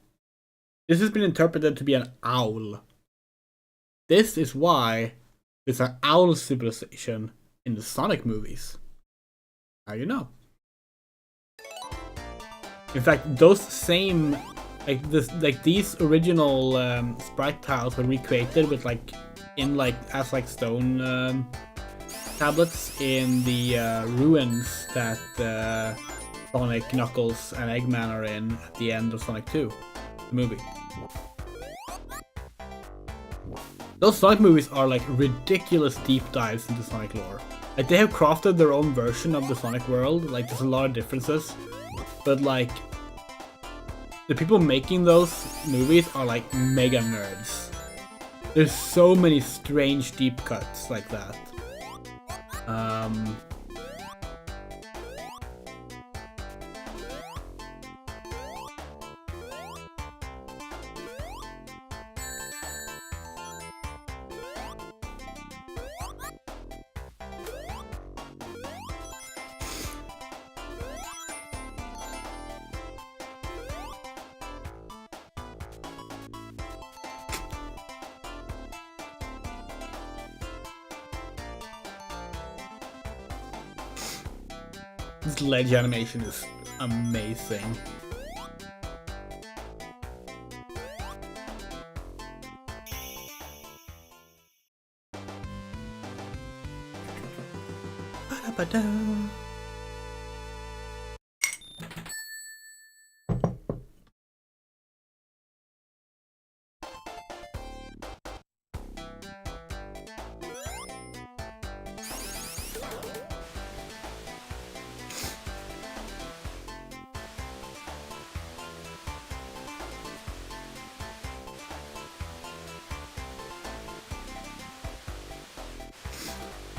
This has been interpreted to be an owl. This is why there's an owl civilization in the Sonic movies. Now you know. In fact, those same, these original sprite tiles were recreated with as stone tablets in the ruins that Sonic, Knuckles, and Eggman are in at the end of Sonic 2, the movie. Those Sonic movies are like ridiculous deep dives into Sonic lore. Like, they have crafted their own version of the Sonic world. Like, there's a lot of differences, but like the people making those movies are like mega nerds. There's so many strange deep cuts like that. This ledge animation is amazing. Ba-da-ba-da.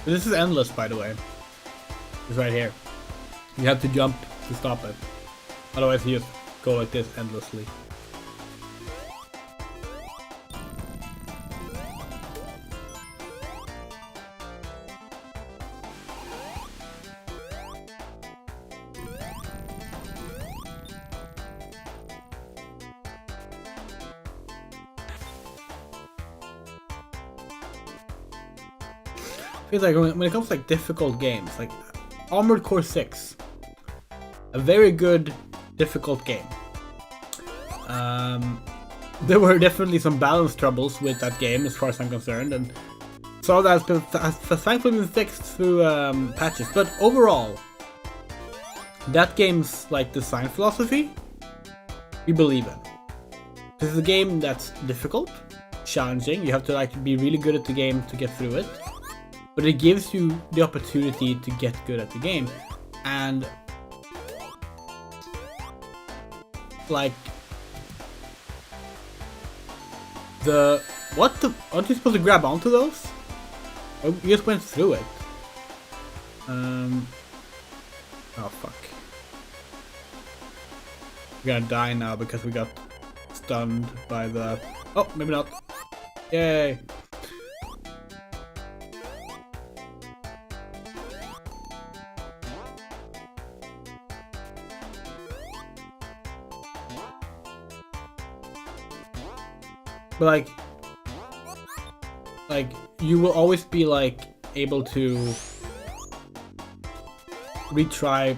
This is endless, by the way. It's right here. You have to jump to stop it. Otherwise you just go like this endlessly. Feels like when it comes to like difficult games, like Armored Core 6, a very good difficult game. There were definitely some balance troubles with that game, as far as I'm concerned, and so that's been thankfully been fixed through patches. But overall, that game's like design philosophy, we believe in. This is a game that's difficult, challenging. You have to like be really good at the game to get through it. But it gives you the opportunity to get good at the game. And like aren't you supposed to grab onto those? Oh, you just went through it. Oh fuck. We're gonna die now because we got stunned by the... Oh, maybe not. Yay. But like you will always be like able to retry.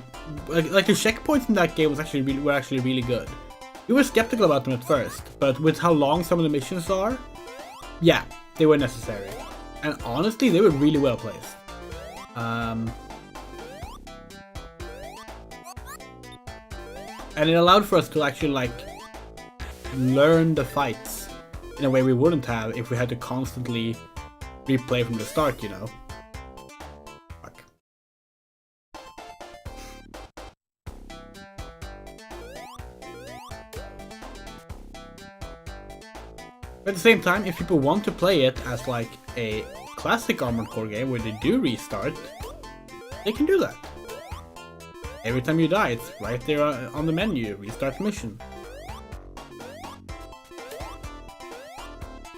Like the checkpoints in that game were actually really good. We were skeptical about them at first, but with how long some of the missions are, yeah, they were necessary. And honestly, they were really well placed. And it allowed for us to actually like learn the fights in a way we wouldn't have if we had to constantly replay from the start, you know. Fuck. But at the same time, if people want to play it as like a classic Armored Core game where they do restart, they can do that. Every time you die, it's right there on the menu, restart mission.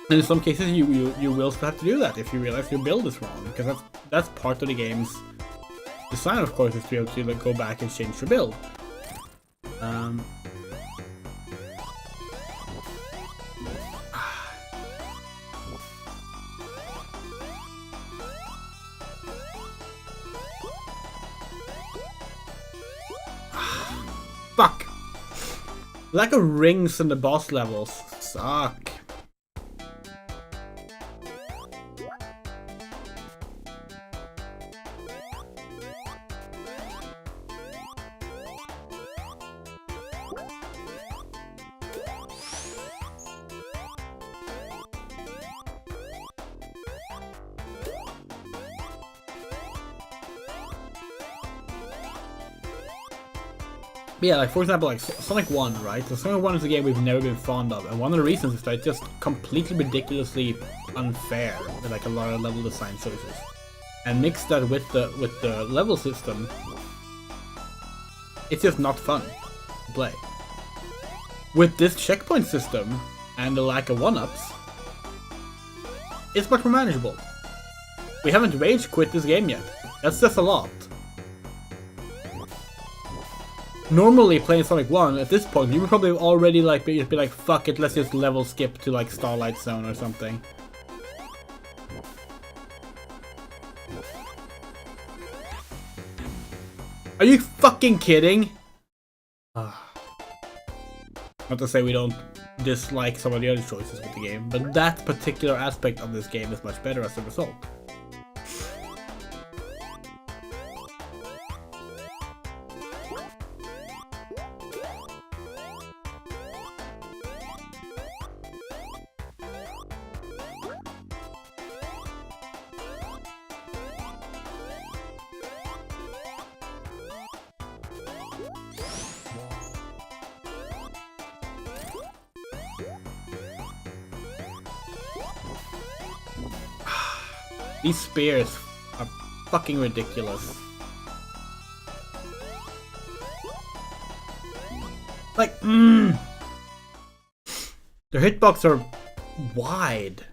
And in some cases, you will still have to do that if you realize your build is wrong, because that's part of the game's design, of course, is to be able to like, go back and change your build. Fuck! Lack of rings in the boss levels suck. But yeah, like for example, like Sonic 1, right? So Sonic 1 is a game we've never been fond of, and one of the reasons is that it's just completely ridiculously unfair with like a lot of level design choices. And mix that with the level system, it's just not fun to play. With this checkpoint system and the lack of one-ups, it's much more manageable. We haven't rage quit this game yet. That's just a lot. Normally playing Sonic 1 at this point, you would probably already like be like, fuck it, let's just level skip to like Starlight Zone or something. Are you fucking kidding? Not to say we don't dislike some of the other choices with the game, but that particular aspect of this game is much better as a result. These spears are fucking ridiculous. Like, their hitbox are wide.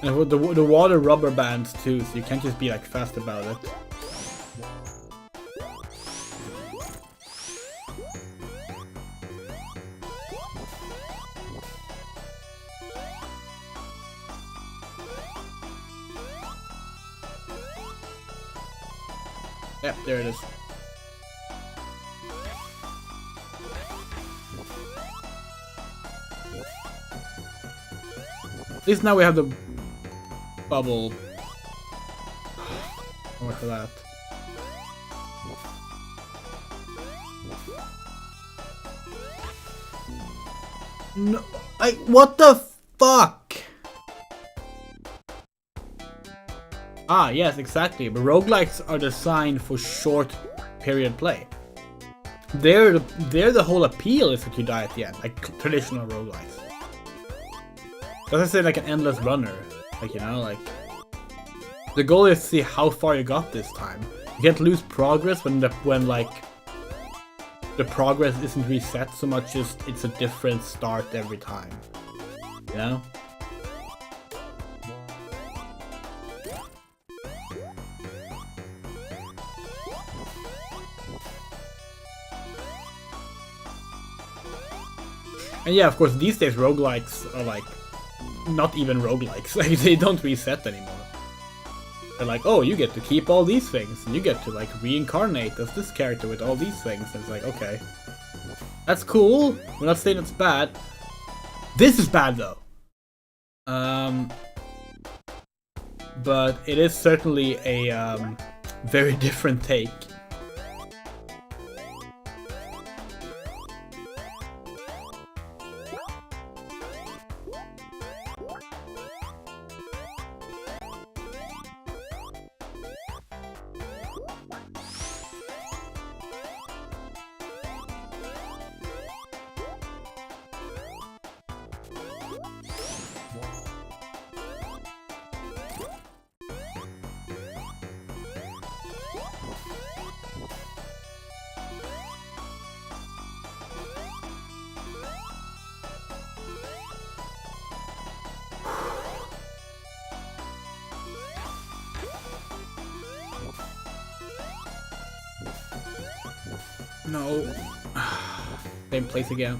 And with the water rubber bands too, so you can't just be like fast about it. Yep, there it is. At least now we have the bubble. How much for that? No, like what the fuck? Ah, yes, exactly. But roguelikes are designed for short period play. They're the whole appeal is that you die at the end, like traditional roguelikes. Doesn't say like an endless runner. Like, you know, like the goal is to see how far you got this time. You can't lose progress when like the progress isn't reset so much as it's a different start every time. You know? And yeah, of course, these days roguelikes are like not even roguelikes. Like, they don't reset anymore. They're like, oh, you get to keep all these things, and you get to like reincarnate as this character with all these things. And it's like, okay, that's cool. We're not saying it's bad. This is bad though. But it is certainly a very different take. No. Same place again.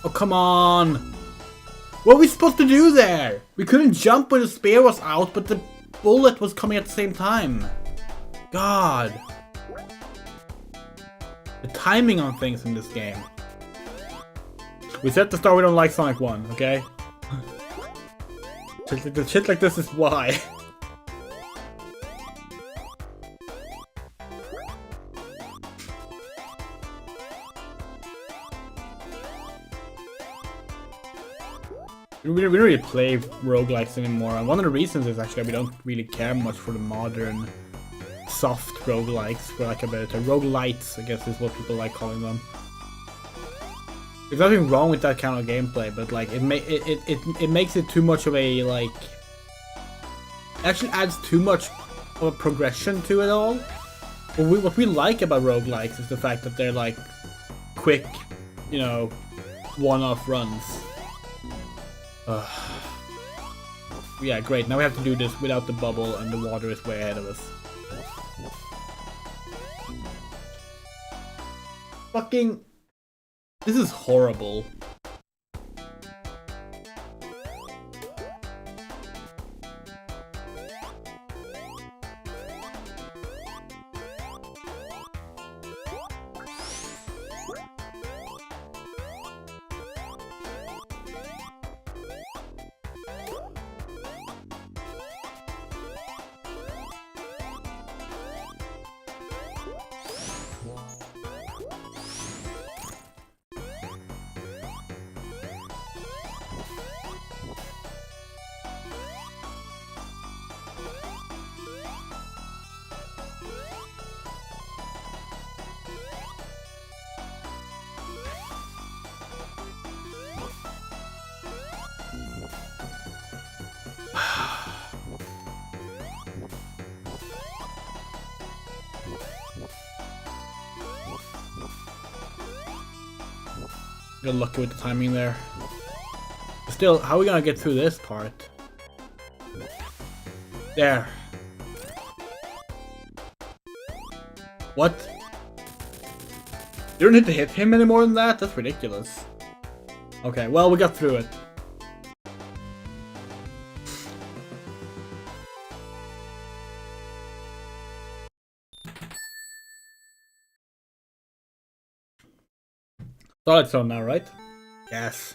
Oh, come on! What were we supposed to do there? We couldn't jump when the spear was out, but the bullet was coming at the same time. God. The timing on things in this game. We said at the start we don't like Sonic 1, okay? Shit like this is why. We don't really play roguelikes anymore, and one of the reasons is actually we don't really care much for the modern soft roguelikes, for like a better roguelites, I guess is what people like calling them. There's nothing wrong with that kind of gameplay, but like it makes it too much of a like. It actually adds too much of a progression to it all. What we like about roguelikes is the fact that they're like quick, you know, one-off runs. Yeah, great. Now we have to do this without the bubble, and the water is way ahead of us. Fucking. This is horrible. Got lucky with the timing there. Still, how are we gonna get through this part? There. What? You don't need to hit him any more than that? That's ridiculous. Okay, well, we got through it. Solid Zone now, right? Yes.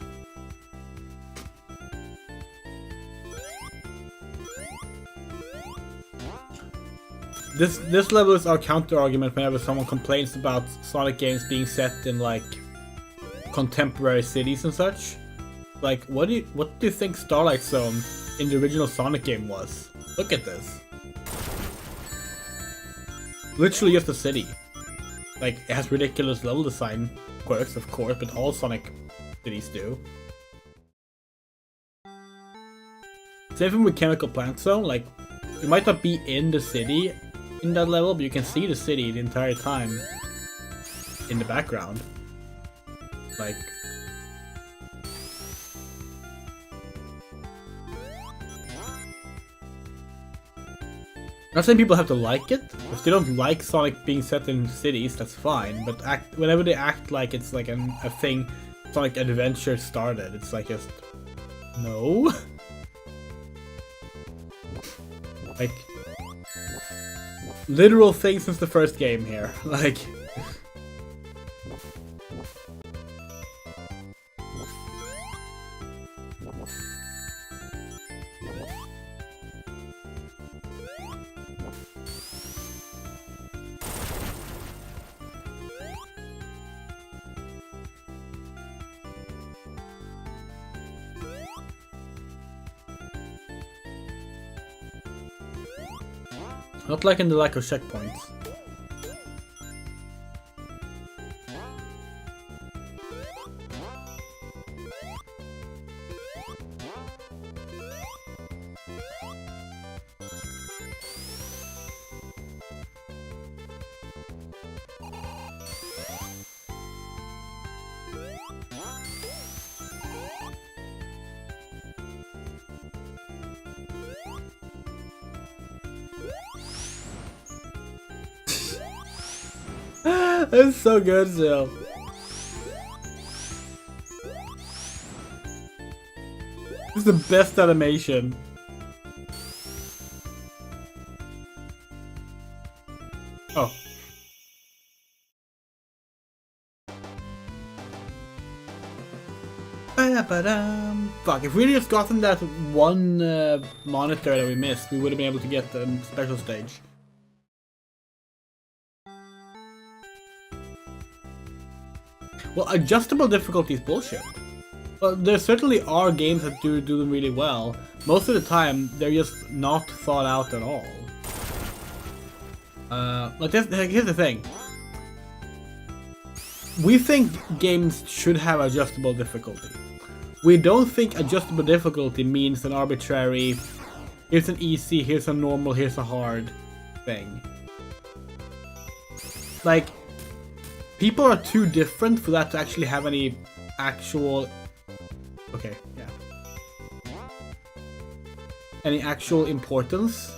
This level is our counter argument whenever someone complains about Sonic games being set in like contemporary cities and such. Like, what do you think Starlight Zone in the original Sonic game was? Look at this. Literally just a city. Like, it has ridiculous level design quirks, of course, but all Sonic cities do. Same thing with Chemical Plant Zone. Like, you might not be in the city in that level, but you can see the city the entire time in the background. Like, not saying people have to like it. If they don't like Sonic being set in cities, that's fine. But whenever they act like it's like a thing Sonic Adventure started. It's like just no. Like literal things since the first game here. Like not like in the lack of checkpoints. That's so good still. This is the best animation. Oh. Fuck, if we just gotten that one monitor that we missed, we would have been able to get the special stage. Well, adjustable difficulty is bullshit. Well, there certainly are games that do them really well. Most of the time, they're just not thought out at all. Here's the thing. We think games should have adjustable difficulty. We don't think adjustable difficulty means an arbitrary, here's an easy, here's a normal, here's a hard thing. Like, people are too different for that to actually have any actual... Okay, yeah. Any actual importance.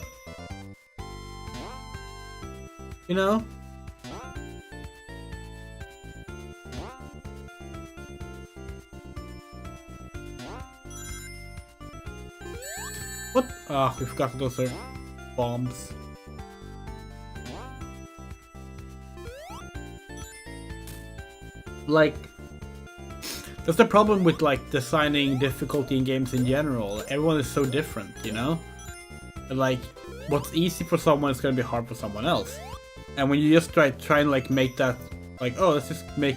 You know? What? Ah, we forgot that those are bombs. Like, that's the problem with like designing difficulty in games in general. Everyone is so different, you know? And like, what's easy for someone is gonna be hard for someone else. And when you just try and like make that like, oh, let's just make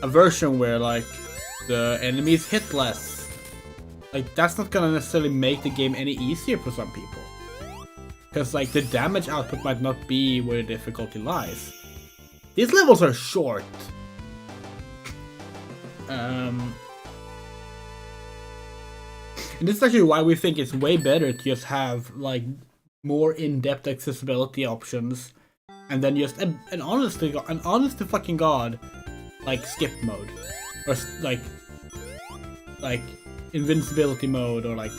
a version where like the enemies hit less. Like, that's not gonna necessarily make the game any easier for some people. Because like the damage output might not be where the difficulty lies. These levels are short. And this is actually why we think it's way better to just have like more in-depth accessibility options, and then just an honest to fucking god, like skip mode, or like invincibility mode, or like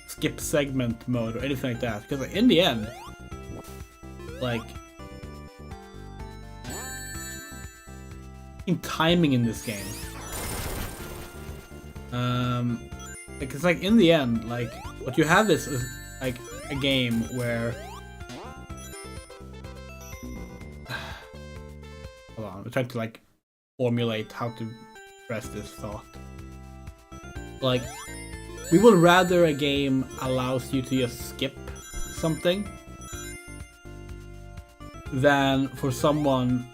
skip segment mode, or anything like that. Because like, in the end, like timing in this game. Like, it's like in the end, like what you have is like a game where hold on, I'm trying to like formulate how to express this thought. Like, we would rather a game allows you to just skip something than for someone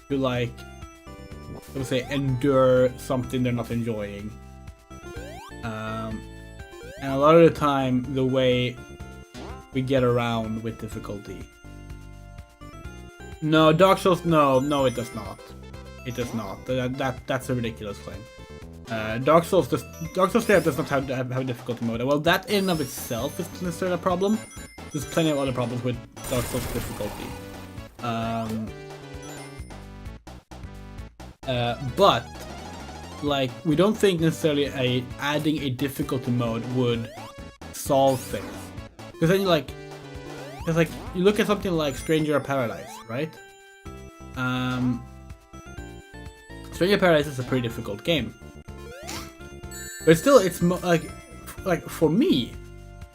to like, let's say, endure something they're not enjoying. And a lot of the time, the way we get around with difficulty. No, Dark Souls, no, it does not. It does not. That's a ridiculous claim. Dark Souls does not have a difficulty mode. Well, that in and of itself is necessarily a problem. There's plenty of other problems with Dark Souls difficulty. But like, we don't think necessarily adding a difficulty mode would solve things. Because then you look at something like Stranger of Paradise, right? Stranger Paradise is a pretty difficult game, but still, it's like for me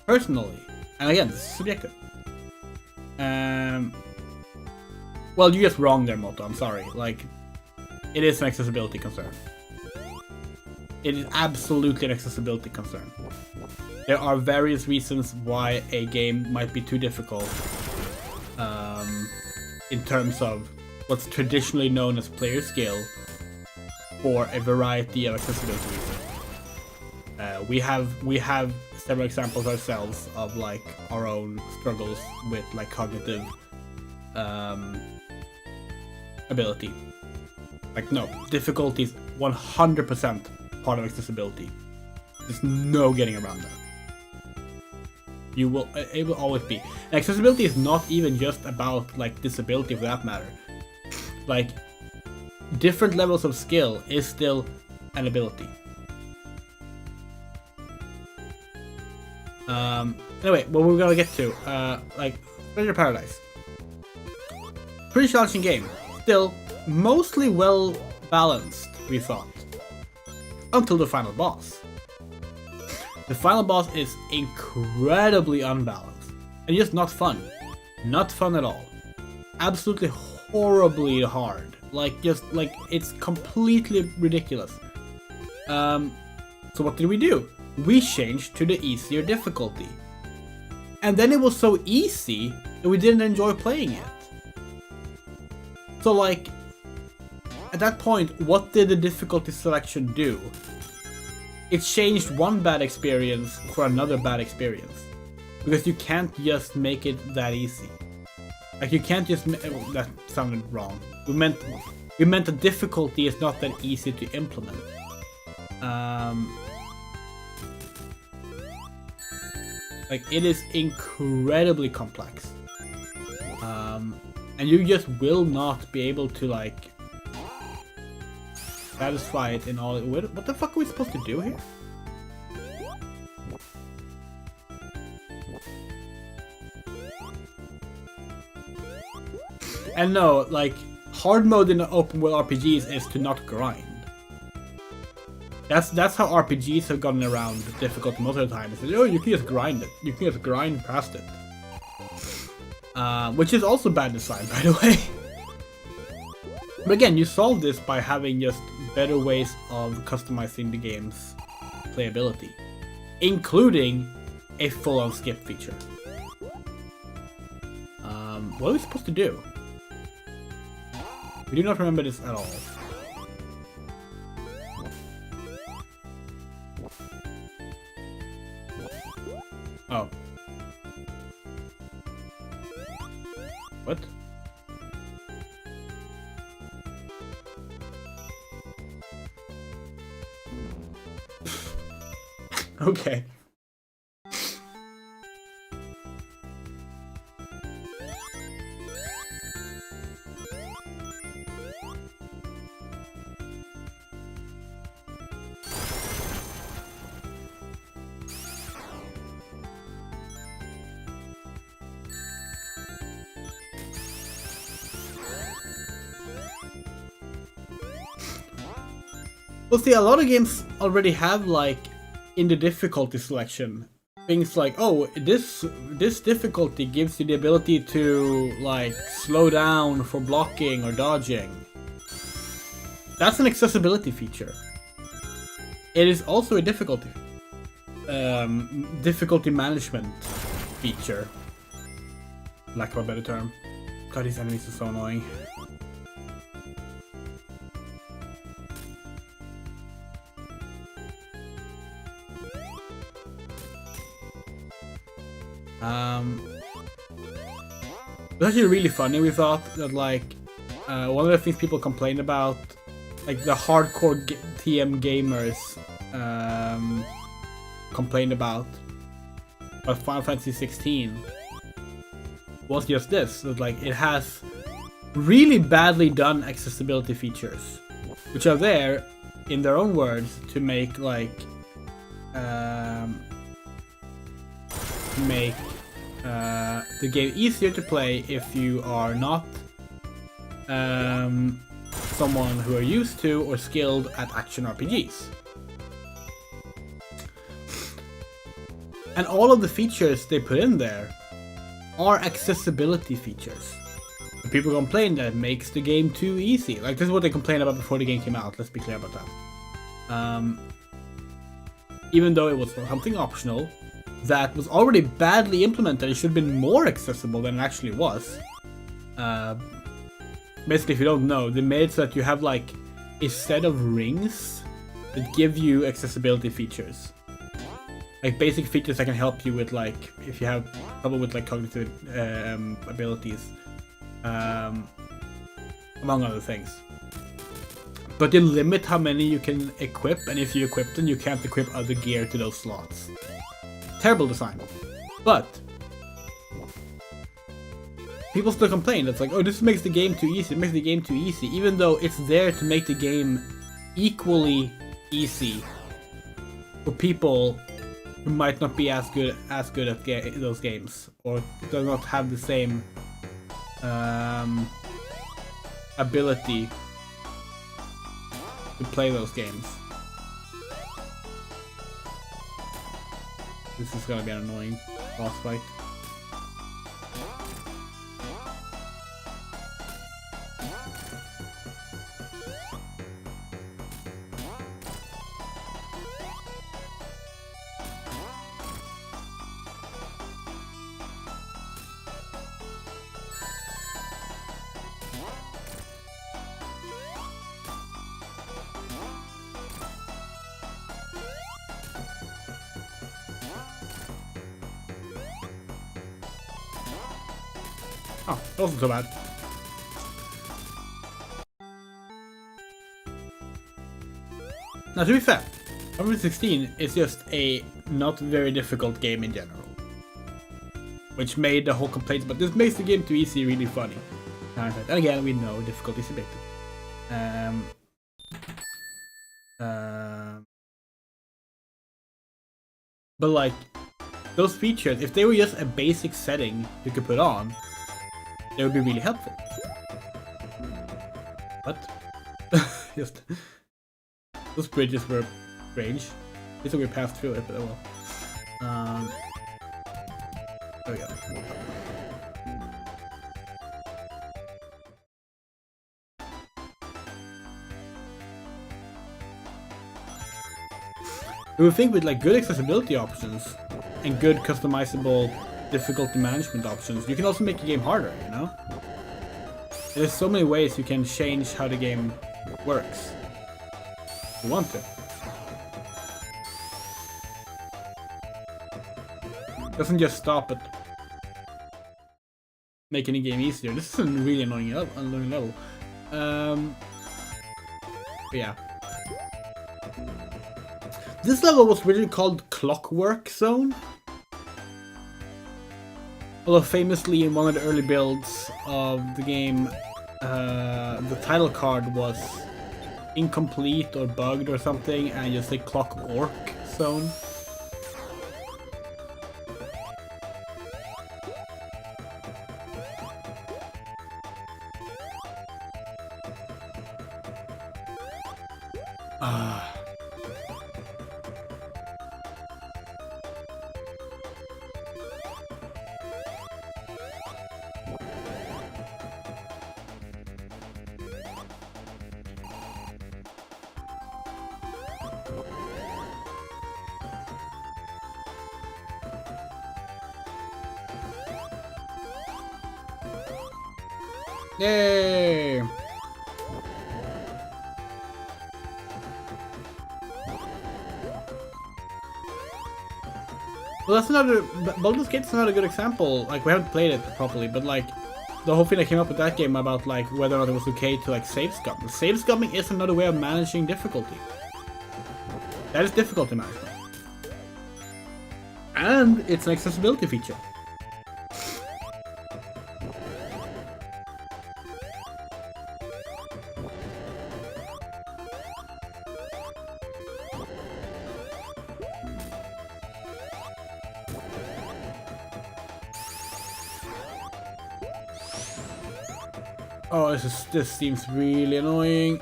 personally, and again, this is subjective. Well, you just wrong there, Moto. I'm sorry. Like, it is an accessibility concern. It is absolutely an accessibility concern. There are various reasons why a game might be too difficult in terms of what's traditionally known as player skill for a variety of accessibility reasons. We have several examples ourselves of like our own struggles with like cognitive ability. Like, no, difficulty is 100% part of accessibility. There's no getting around that. It will always be. And accessibility is not even just about like disability for that matter. Like, different levels of skill is still an ability. Anyway, what we're gonna get to, like, Stranger Paradise. Pretty challenging game. Still, mostly well balanced, we thought. Until the final boss. The final boss is incredibly unbalanced. And just not fun. Not fun at all. Absolutely horribly hard. Like, just, like, it's completely ridiculous. So what did we do? We changed to the easier difficulty. And then it was so easy that we didn't enjoy playing it. So like, at that point, what did the difficulty selection do? It changed one bad experience for another bad experience. Because you can't just make it that easy. Like, you can't just... that sounded wrong. We meant the difficulty is not that easy to implement. Like, it is incredibly complex. And you just will not be able to, like, satisfy it in all... What the fuck are we supposed to do here? And no, like, hard mode in the open world RPGs is to not grind. That's how RPGs have gotten around difficult most of the time. It's like, oh, you can just grind it. You can just grind past it. Which is also bad design, by the way. But again, you solve this by having just better ways of customizing the game's playability. Including a full-on skip feature. What are we supposed to do? We do not remember this at all. Oh. What? Okay. Well, see, a lot of games already have, like, in the difficulty selection, things like, oh, this difficulty gives you the ability to, like, slow down for blocking or dodging. That's an accessibility feature. It is also a difficulty management feature. Lack of a better term. God, these enemies are so annoying. It was actually really funny. We thought that, like, one of the things people complain about, like the hardcore TM gamers complained about Final Fantasy 16 was just this, that, like, it has really badly done accessibility features, which are there in their own words to make, like, the game easier to play if you are not someone who are used to or skilled at action RPGs. And all of the features they put in there are accessibility features. People complain that it makes the game too easy. Like, this is what they complained about before the game came out, let's be clear about that. Even though it was something optional that was already badly implemented, it should have been more accessible than it actually was. Basically, if you don't know, they made it so that you have like a set of rings that give you accessibility features. Like basic features that can help you with, like, if you have trouble with like cognitive abilities, among other things. But they limit how many you can equip, and if you equip them, you can't equip other gear to those slots. Terrible design. But people still complain. It's like, oh, this makes the game too easy. It makes the game too easy, even though it's there to make the game equally easy for people who might not be as good at those games, or do not have the same ability to play those games. This is gonna be an annoying boss fight. Oh, that wasn't so bad. Now, to be fair, Labyrinth 16 is just a not very difficult game in general, which made the whole complaint, but this makes the game too easy really funny. And again, we know difficulty is subjective. But like, those features, if they were just a basic setting you could put on, they would be really helpful. But just those bridges were strange. At least we passed through it, but oh well. There we go. You would think with like good accessibility options and good customizable difficulty management options, you can also make the game harder, you know? There's so many ways you can change how the game works. If you want to. It doesn't just stop at making the game easier. This is a really annoying level. But yeah. This level was really called Clockwork Zone. Although famously in one of the early builds of the game, the title card was incomplete or bugged or something, and just say Clockwork Zone. Yay! Well, that's another. Baldur's Gate is not a good example. Like, we haven't played it properly, but like, the whole thing that came up with that game about like whether or not it was okay to like save scum. Save scumming is another way of managing difficulty. That is difficulty management, and it's an accessibility feature. Oh, this seems really annoying.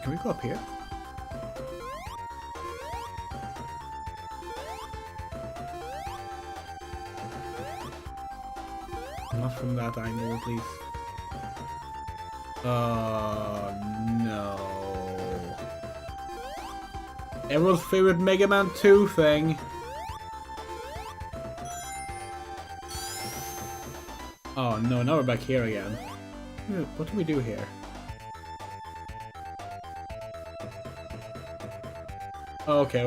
Can we go up here? Not from that angle, at least. No. Everyone's favorite Mega Man 2 thing. Oh no, now we're back here again. What do we do here? Oh, okay.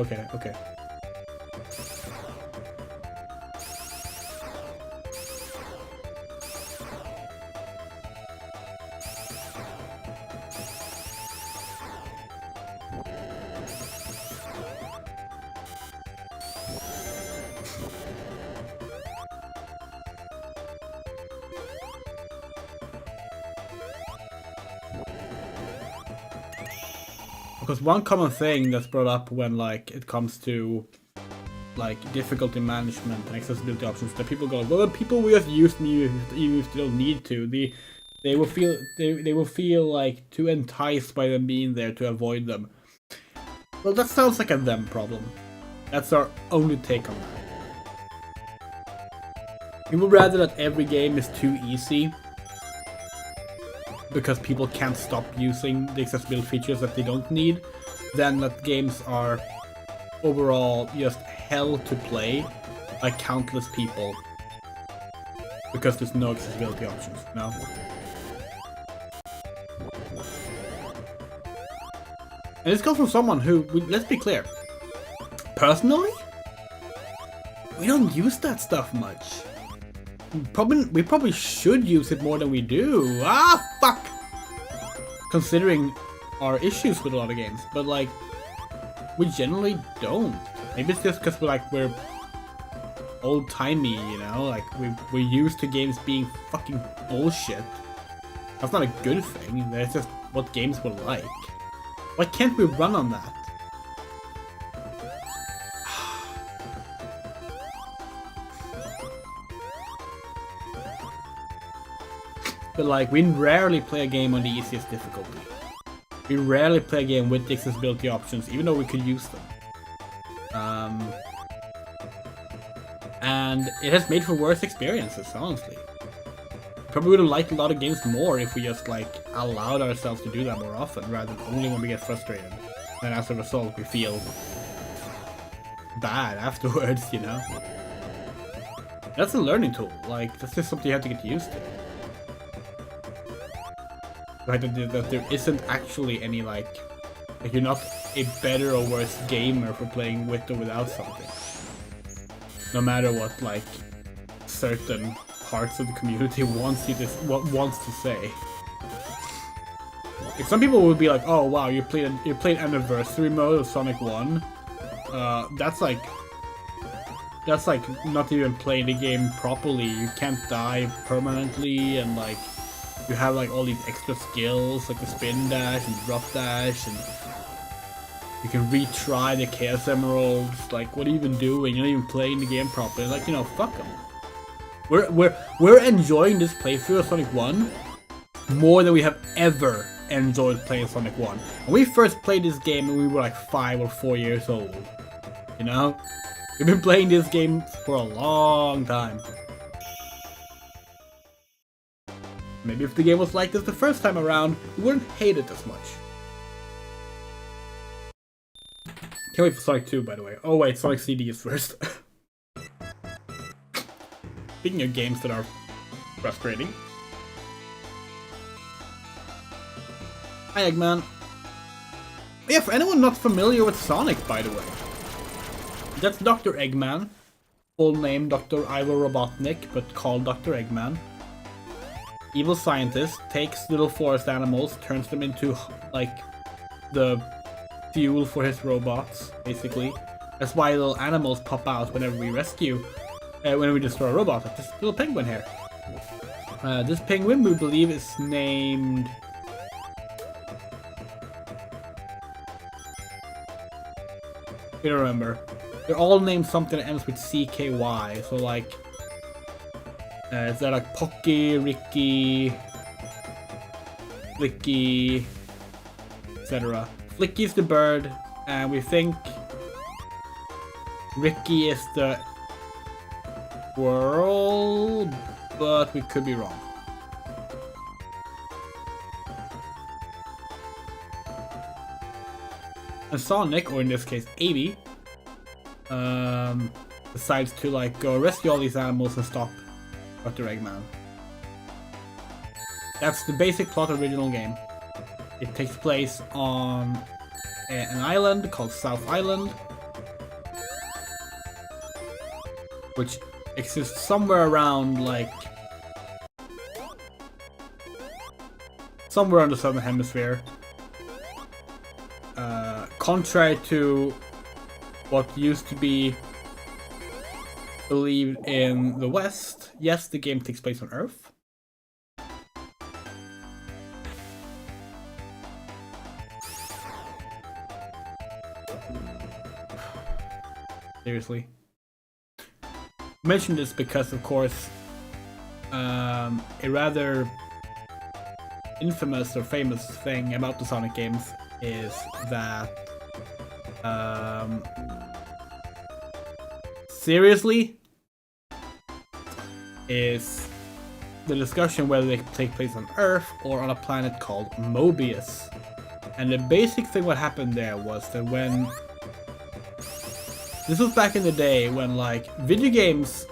Because one common thing that's brought up when like it comes to like difficulty management and accessibility options, that people go, well, people will just use me even if they don't need to. They will feel like too enticed by them being there to avoid them. Well, that sounds like a them problem. That's our only take on that. We would rather that every game is too easy because people can't stop using the accessibility features that they don't need, then that games are overall just hell to play by countless people because there's no accessibility options, no? And this comes from someone who, let's be clear, personally, we don't use that stuff much. We probably should use it more than we do. Ah, fuck! Considering our issues with a lot of games, but like, we generally don't. Maybe it's just because we're old-timey, you know? Like, we're used to games being fucking bullshit. That's not a good thing. That's just what games were like. Why can't we run on that? But like, we rarely play a game on the easiest difficulty. We rarely play a game with the accessibility options, even though we could use them. And it has made for worse experiences, honestly. Probably would have liked a lot of games more if we just like allowed ourselves to do that more often, rather than only when we get frustrated. And as a result, we feel bad afterwards, you know? That's a learning tool. Like, that's just something you have to get used to. Like, that there isn't actually any, like, you're not a better or worse gamer for playing with or without something. No matter what, like, certain parts of the community wants to say. Like, some people would be like, oh wow, you played anniversary mode of Sonic 1. That's like not even playing the game properly. You can't die permanently, and like you have like all these extra skills like the spin dash and drop dash, and you can retry the Chaos Emeralds. Like, what are you even doing? You're not even playing the game properly. Like, you know, fuck them. We're enjoying this playthrough of Sonic 1 more than we have ever enjoyed playing Sonic 1. When we first played this game when we were like 5 or 4 years old, you know? We've been playing this game for a long time. Maybe if the game was like this the first time around, we wouldn't hate it as much. Can't wait for Sonic 2, by the way. Oh wait, Sonic CD is first. Speaking of games that are frustrating. Hi, Eggman. Yeah, for anyone not familiar with Sonic, by the way, that's Dr. Eggman. Full name Dr. Ivor Robotnik, but called Dr. Eggman. Evil scientist, takes little forest animals, turns them into, like, the fuel for his robots, basically. That's why little animals pop out whenever we rescue, when we destroy a robot, like this little penguin here. This penguin, we believe, is named... I don't remember. They're all named something that ends with CKY, so like... is that like Pocky, Ricky, Flicky, etc. Flicky's the bird, and we think Ricky is the squirrel, but we could be wrong. And Sonic, or in this case Amy, decides to like go rescue all these animals and stop Dr. Eggman. That's the basic plot of the original game. It takes place on an island called South Island, which exists somewhere around like somewhere on the southern hemisphere. Contrary to what used to be believed in the West, yes, the game takes place on Earth. Seriously. I mention this because, of course, a rather infamous or famous thing about the Sonic games is that seriously is the discussion whether they take place on Earth or on a planet called Mobius. And the basic thing what happened there was that when this was back in the day when like video games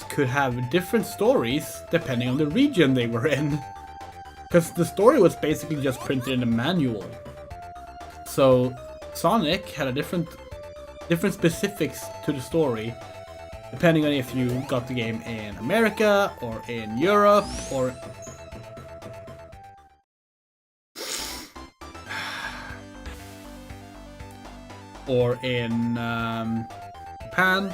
could have different stories depending on the region they were in. Because the story was basically just printed in a manual. So Sonic had a different specifics to the story depending on if you got the game in America or in Europe or in Japan.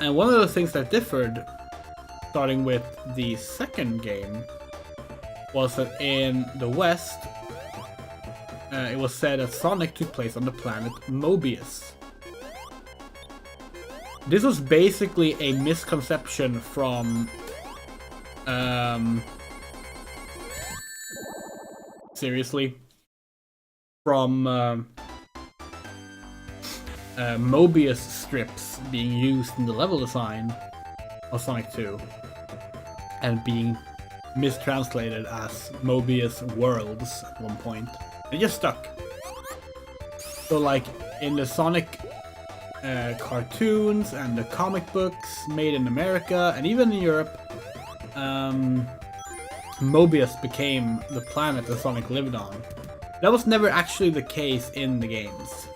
And one of the things that differed, starting with the second game, was that in the West, it was said that Sonic took place on the planet Mobius. This was basically a misconception from Mobius strips being used in the level design of Sonic 2 and being mistranslated as Mobius Worlds at one point. It just stuck. So like in the Sonic cartoons and the comic books made in America and even in Europe, Mobius became the planet that Sonic lived on. That was never actually the case in the games.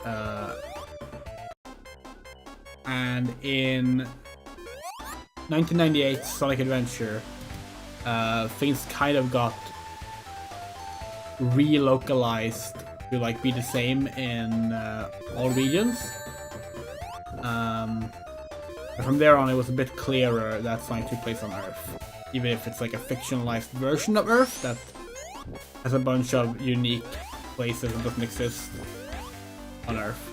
And in 1998 Sonic Adventure, things kind of got relocalized to like be the same in all regions. From there on, it was a bit clearer that Sonic took place on Earth, even if it's like a fictionalized version of Earth that has a bunch of unique places that doesn't exist on Earth.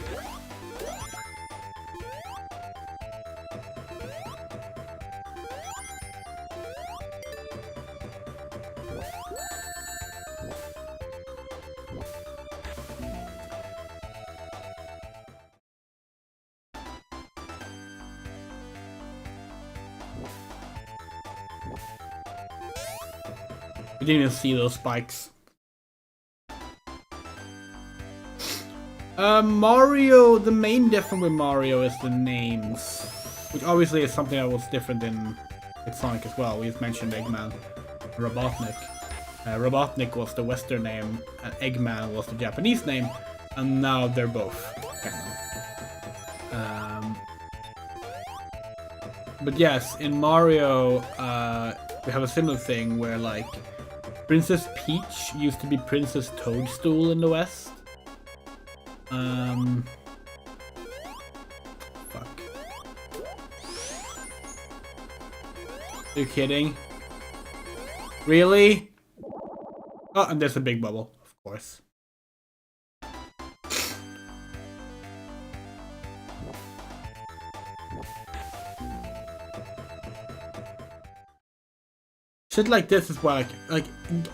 We didn't even see those spikes. Mario, the main difference with Mario is the names, which obviously is something that was different in Sonic as well. We just mentioned Eggman, Robotnik. Robotnik was the Western name, and Eggman was the Japanese name, and now they're both canon. But yes, in Mario, we have a similar thing where like Princess Peach used to be Princess Toadstool in the West. Fuck. Are you kidding? Really? Oh, and there's a big bubble, of course. Shit like this is why, like,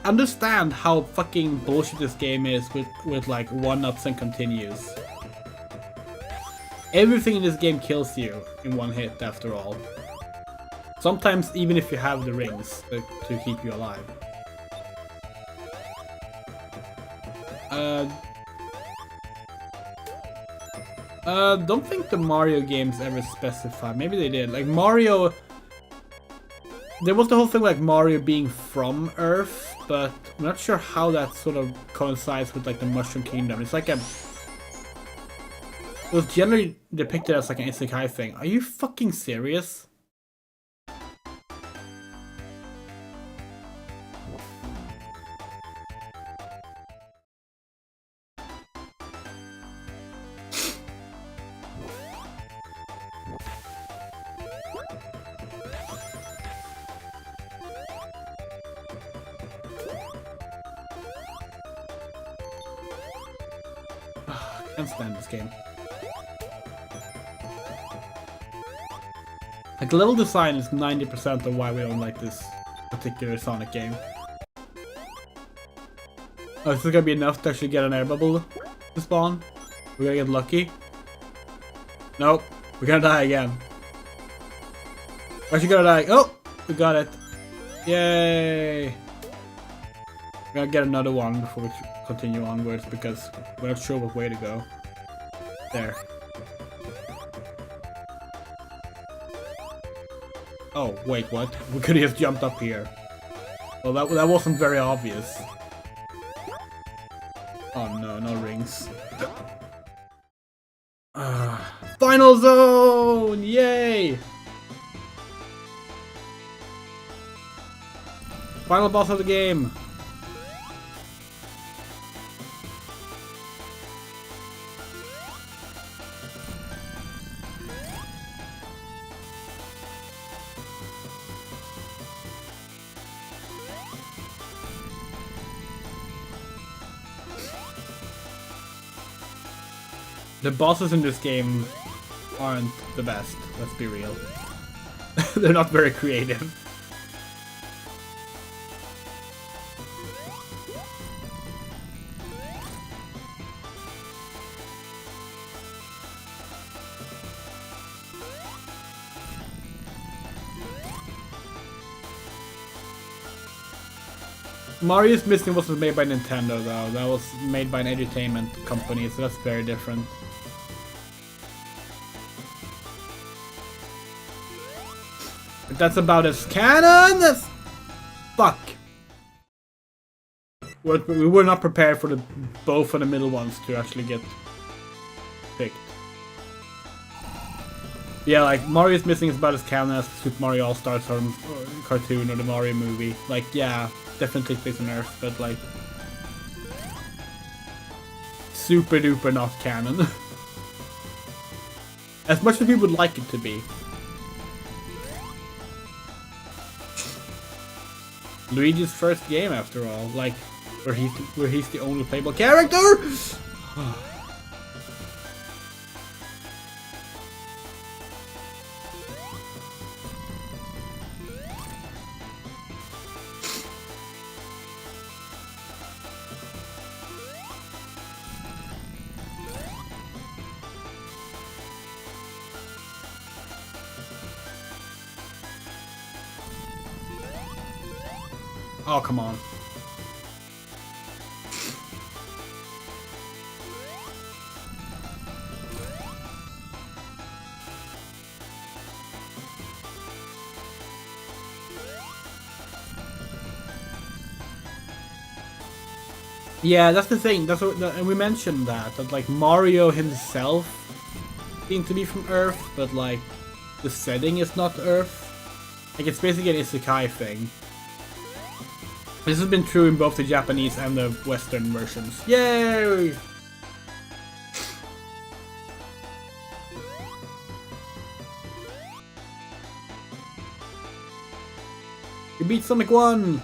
understand how fucking bullshit this game is with like one-ups and continues. Everything in this game kills you in one hit, after all. Sometimes even if you have the rings to keep you alive. Don't think the Mario games ever specify. Maybe they did. Like Mario, there was the whole thing like Mario being from Earth, but I'm not sure how that sort of coincides with like the Mushroom Kingdom. It's like a, it was generally depicted as like an isekai thing. Are you fucking serious? I can't stand this game. Like level design is 90% of why we don't like this particular Sonic game. Oh, is this gonna be enough to actually get an air bubble to spawn? We're gonna get lucky? Nope, we're gonna die again. We're actually gonna die. Oh, we got it. Yay! We're gonna get another one before we continue onwards because we're not sure what way to go. There. Oh, wait, what? We could have just jumped up here. Well, that wasn't very obvious. Oh no, no rings. Final zone! Yay! Final boss of the game. The bosses in this game aren't the best, let's be real. They're not very creative. Mario's Missing wasn't made by Nintendo though, that was made by an entertainment company, so that's very different. But that's about as canon as fuck. We were not prepared for both of the middle ones to actually get picked. Yeah, like Mario's Missing is about as canon as Super Mario All-Stars cartoon or the Mario movie. Like, yeah, definitely takes place on Earth, but like super duper not canon. As much as we would like it to be. Luigi's first game, after all, like where he's the only playable character. Oh, come on. Yeah, that's the thing. That's what, and we mentioned that like Mario himself seemed to be from Earth, but like the setting is not Earth. Like it's basically an isekai thing. This has been true in both the Japanese and the Western versions. Yay! We beat Sonic 1!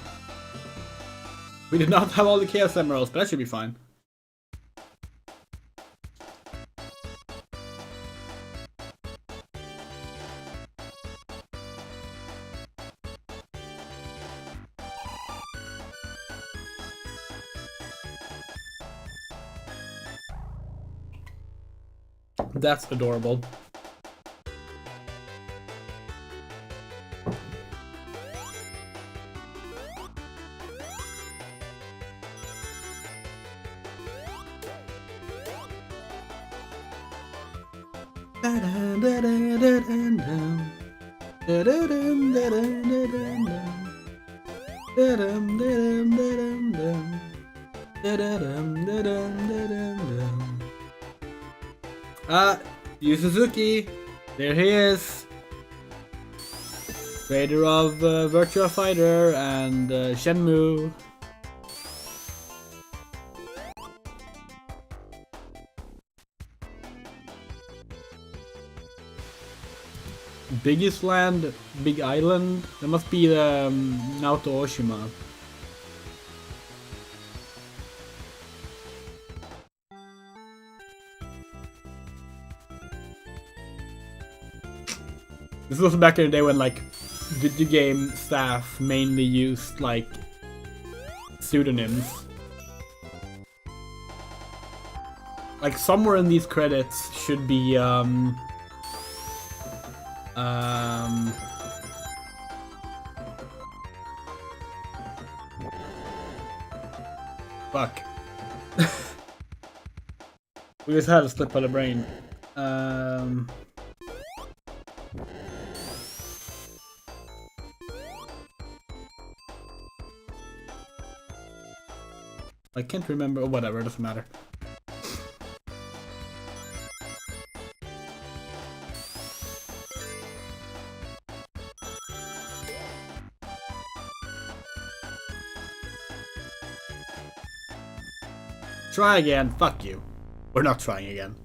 We did not have all the Chaos Emeralds, but that should be fine. That's adorable. Yu Suzuki, there he is, creator of Virtua Fighter and Shenmue. Biggest land, big island. That must be the Naoto Oshima. This was back in the day when like video game staff mainly used like pseudonyms. Like somewhere in these credits should be fuck. We just had a slip of the brain. I can't remember. Oh, whatever, it doesn't matter. Try again. Fuck you. We're not trying again.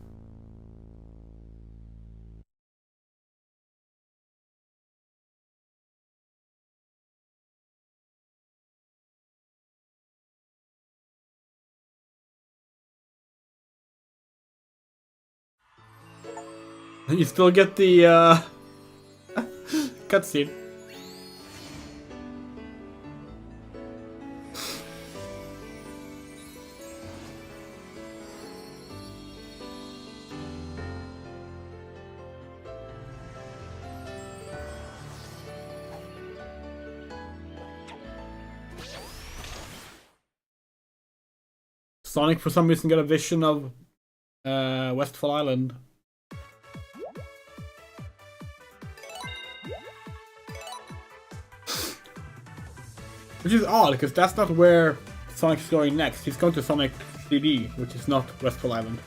You still get the cutscene. Sonic for some reason got a vision of Westfall Island. Which is odd, because that's not where Sonic's going next. He's going to Sonic CD, which is not Westfall Island.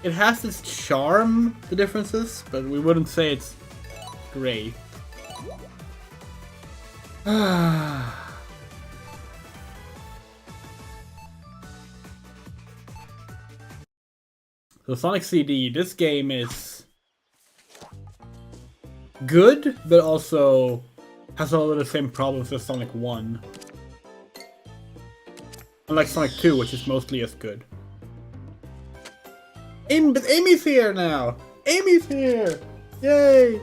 It has its charm, the differences, but we wouldn't say it's great. So Sonic CD, this game is good, but also has all of the same problems as Sonic 1. Unlike Sonic 2, which is mostly as good. But Amy's here now! Amy's here! Yay!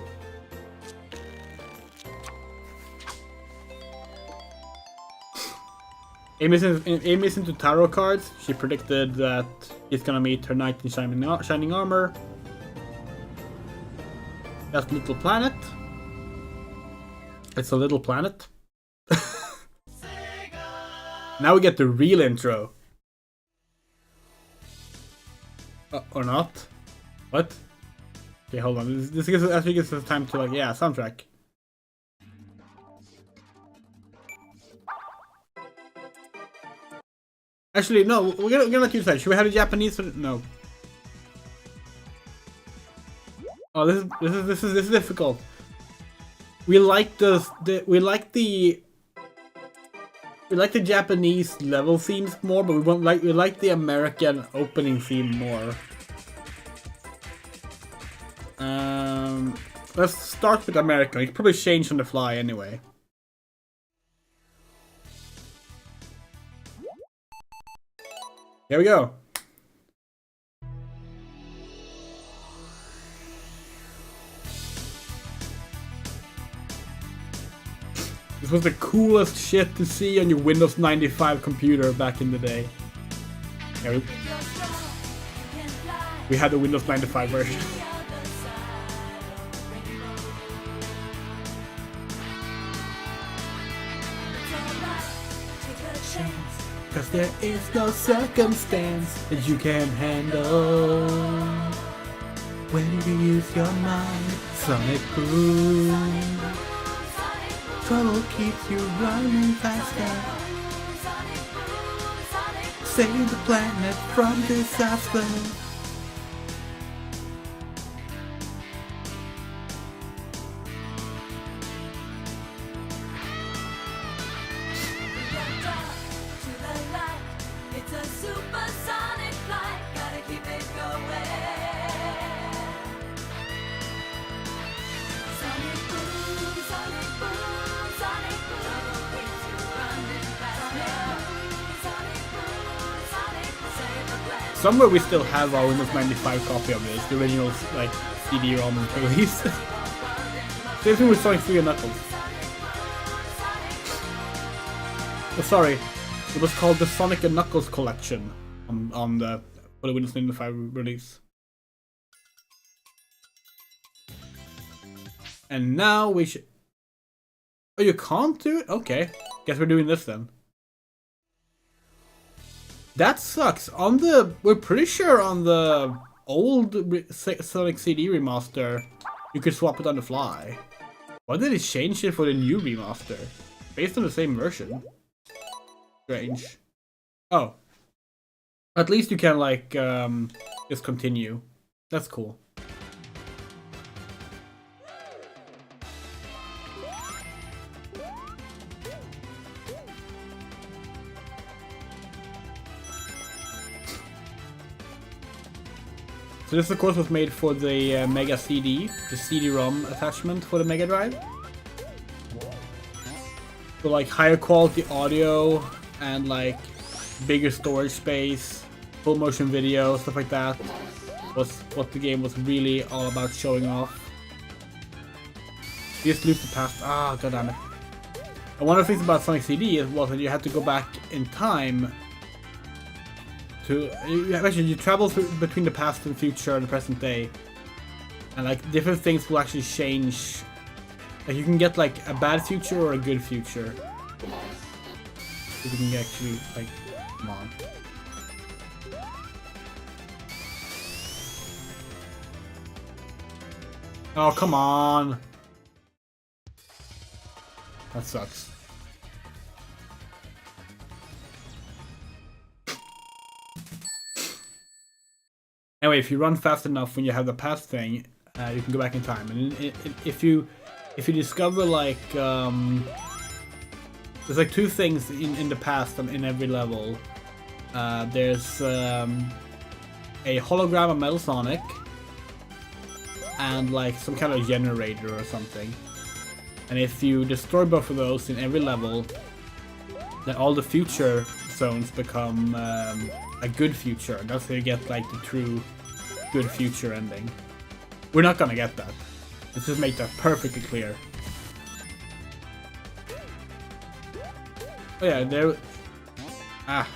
Amy's into tarot cards. She predicted that he's gonna meet her knight in shining armor. That's Little Planet. It's a little planet. Now we get the real intro. Or not? What? Okay, hold on. This gives us time to like, yeah, soundtrack. Actually, no. We're gonna let you decide. Should we have the Japanese? Or no. Oh, this is difficult. We like we like the Japanese level themes more, but we like the American opening theme more. Let's start with American. You can probably change on the fly anyway. Here we go. This was the coolest shit to see on your Windows 95 computer back in the day. Yeah, we had the Windows 95 version. Cause there is no circumstance that you can handle when you use your mind. Sonic Boom. Trouble keeps you running faster. Save the planet from disaster. Somewhere we still have our Windows 95 copy of this, the original like CD-ROM release. Same thing with Sonic 3 and Knuckles. Oh, sorry, it was called the Sonic and Knuckles collection on the for the Windows 95 release. And now we should. Oh, you can't do it? Okay, guess we're doing this then. That sucks. We're pretty sure on the old Sonic CD remaster, you could swap it on the fly. Why did it change it for the new remaster? Based on the same version. Strange. Oh. At least you can like just continue. That's cool. So this of course was made for the Mega CD, the CD-ROM attachment for the Mega Drive. So like higher quality audio and like bigger storage space, full motion video, stuff like that was what the game was really all about showing off. You just lose the past. Ah, goddammit. And one of the things about Sonic CD was that you had to go back in time you travel between the past and future and the present day, and like different things will actually change. Like you can get like a bad future or a good future. So you can actually like, come on. Oh, come on. That sucks. Anyway, if you run fast enough when you have the past thing, you can go back in time. And if you discover like there's like two things in the past in every level. There's a hologram of Metal Sonic and like some kind of generator or something. And if you destroy both of those in every level, then all the future zones become a good future. That's how you get like the true good future ending. We're not gonna get that. Let's just make that perfectly clear. Oh yeah, there. Ah.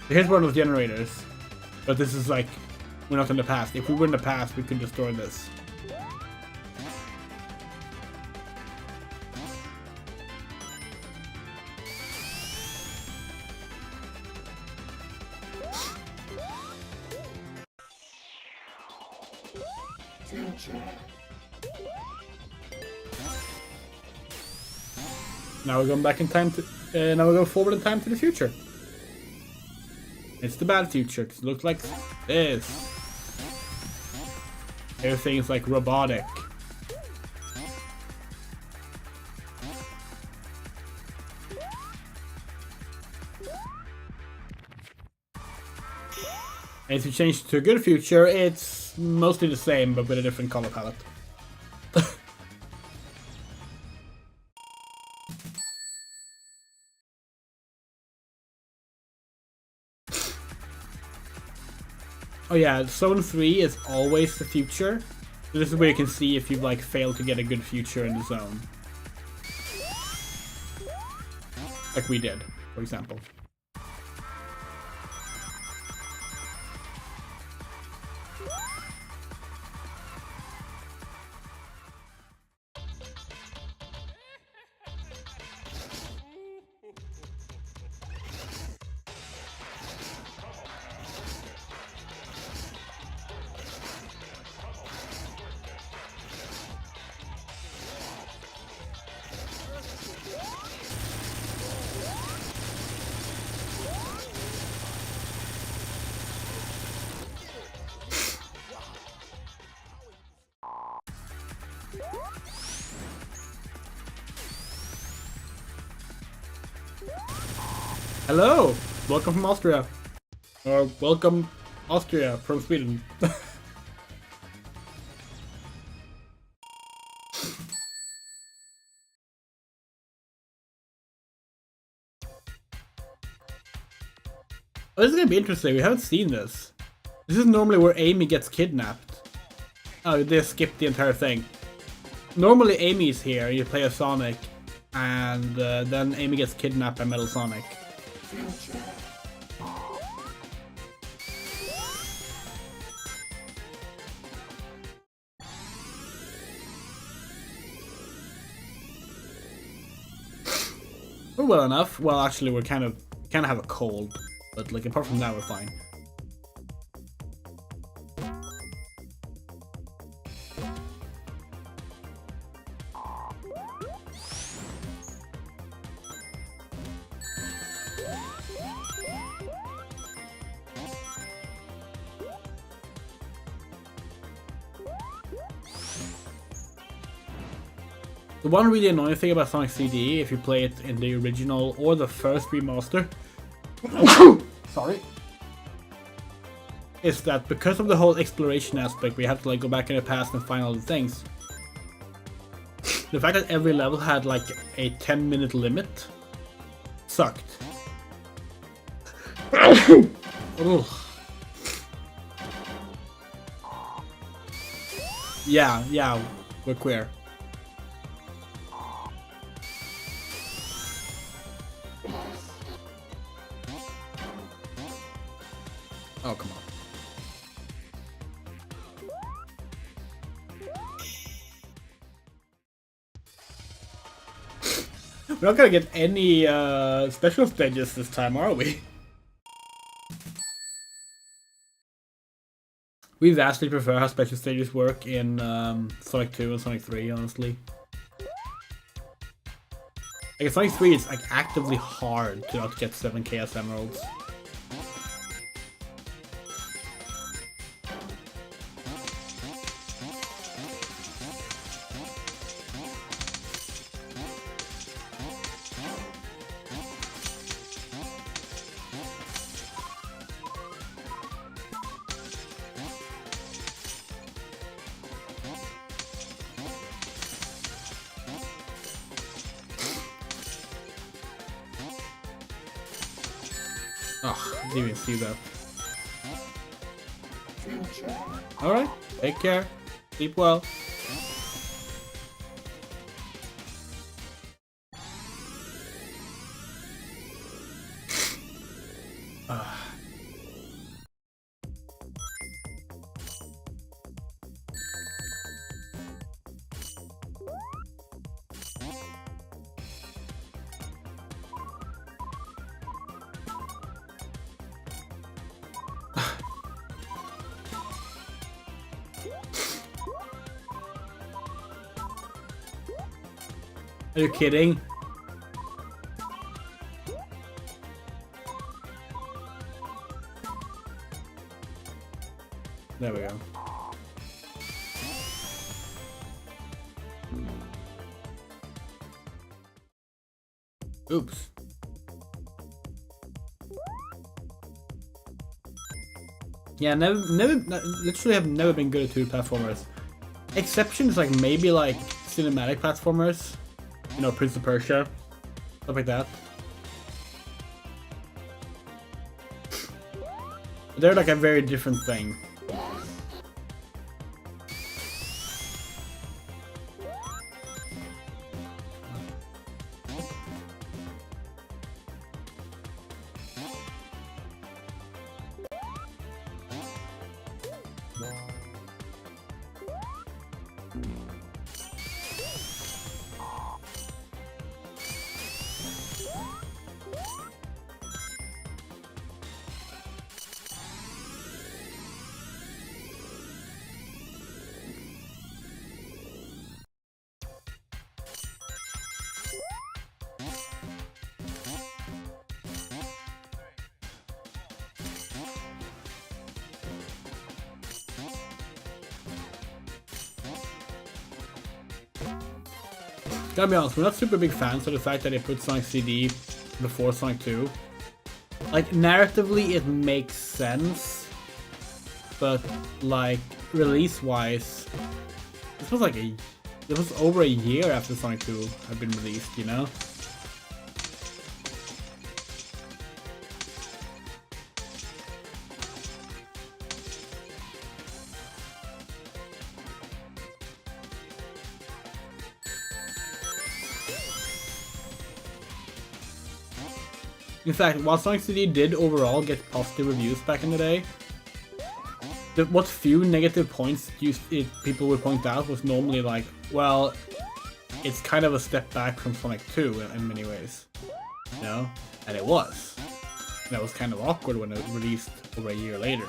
Here's one of those generators. But this is like, we're not in the past. If we were in the past, we could destroy this. Now we're going back in time to And now we'll go forward in time to the future. It's the bad future, 'cause it looks like this. Everything's like robotic. And if you change to a good future, it's mostly the same, but with a different color palette. Oh yeah, Zone 3 is always the future. So this is where you can see if you've like failed to get a good future in the zone. Like we did, for example. Hello! Welcome from Austria. Or welcome Austria from Sweden. Oh, this is gonna be interesting. We haven't seen this. This is normally where Amy gets kidnapped. Oh, they skipped the entire thing. Normally Amy's here, you play a Sonic, and then Amy gets kidnapped by Metal Sonic. We're well enough. Well, actually, we're kind of have a cold, but like apart from that, we're fine. The one really annoying thing about Sonic CD, if you play it in the original or the first remaster, sorry, is that because of the whole exploration aspect, we have to like go back in the past and find all the things. The fact that every level had like a 10-minute limit sucked. Yeah, we're queer. Oh, come on. We're not gonna get any special stages this time, are we? We vastly prefer how special stages work in Sonic 2 and Sonic 3, honestly. Like in Sonic 3, it's like actively hard to not get 7 Chaos Emeralds. Oh, didn't even see that. Alright, take care. Sleep well. Are you kidding? There we go. Oops. Yeah, literally have never been good at 2D platformers. Exceptions like maybe like cinematic platformers, you know, Prince of Persia, stuff like that. They're like a very different thing. Gotta be honest, we're not super big fans of the fact that they put Sonic CD before Sonic 2. Like, narratively it makes sense, but like, release-wise, this was over a year after Sonic 2 had been released, you know? In fact, while Sonic CD did overall get positive reviews back in the day, what few negative points people would point out was normally like, well, it's kind of a step back from Sonic 2 in many ways, you know? And it was. And that was kind of awkward when it released over a year later.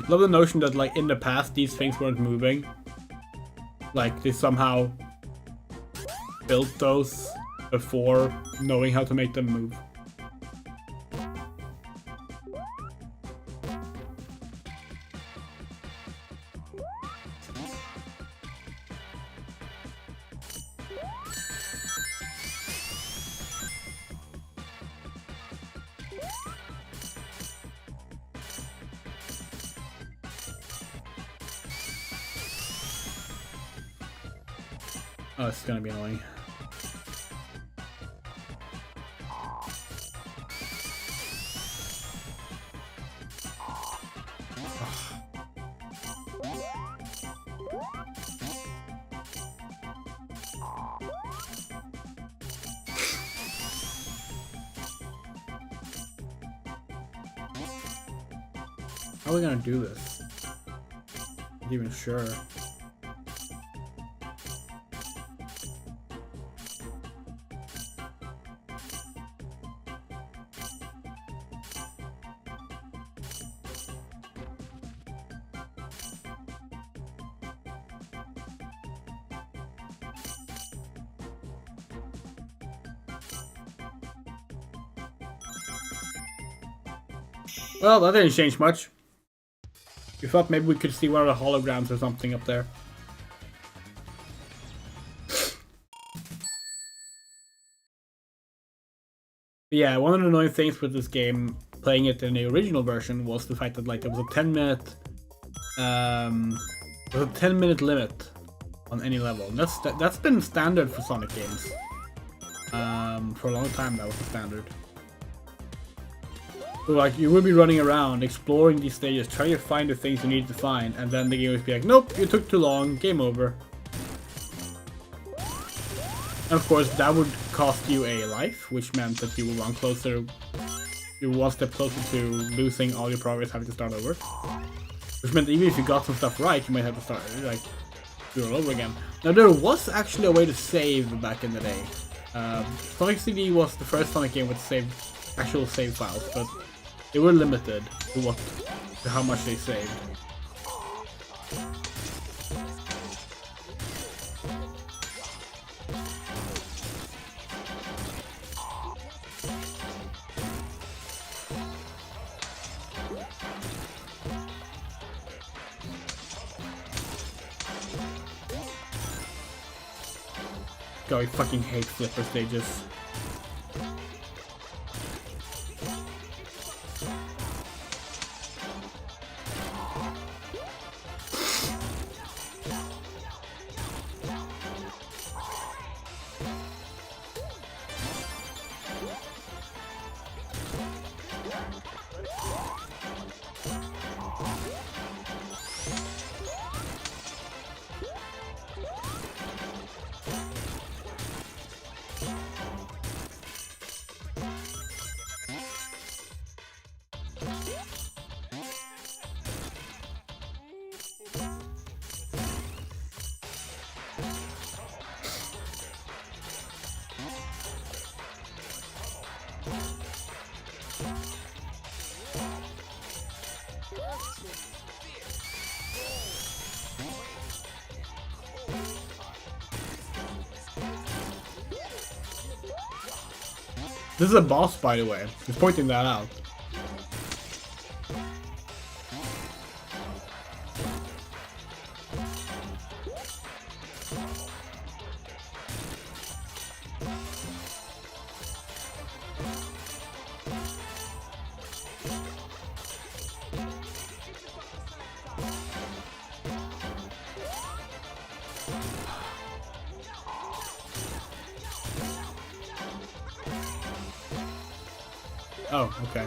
Love the notion that like in the past these things weren't moving. Like they somehow built those before knowing how to make them move. Oh, it's gonna be annoying. How are we gonna do this? Not even sure. Well, that didn't change much. We thought maybe we could see one of the holograms or something up there. Yeah, one of the annoying things with this game, playing it in the original version, was the fact that like there was a 10-minute, limit on any level. And that's been standard for Sonic games. For a long time, that was the standard. So like you will be running around, exploring these stages, trying to find the things you need to find, and then the game will be like, nope, you took too long, game over. And of course, that would cost you a life, which meant that you will run closer, you were one step closer to losing all your progress, having to start over. Which meant that even if you got some stuff right, you might have to start, like, do it all over again. Now, there was actually a way to save back in the day. Sonic CD was the first Sonic game with actual save files, but they were limited to how much they saved. God, I fucking hate flipper stages. This is a boss, by the way. Just pointing that out. Oh, okay.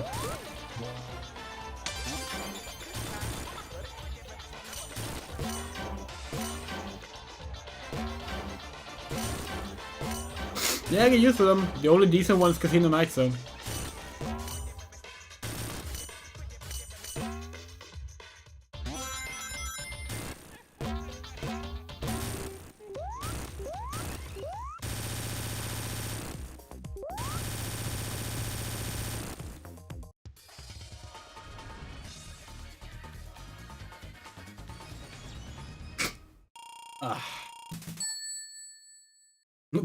Yeah, I get used to them. The only decent one's Casino Night Zone.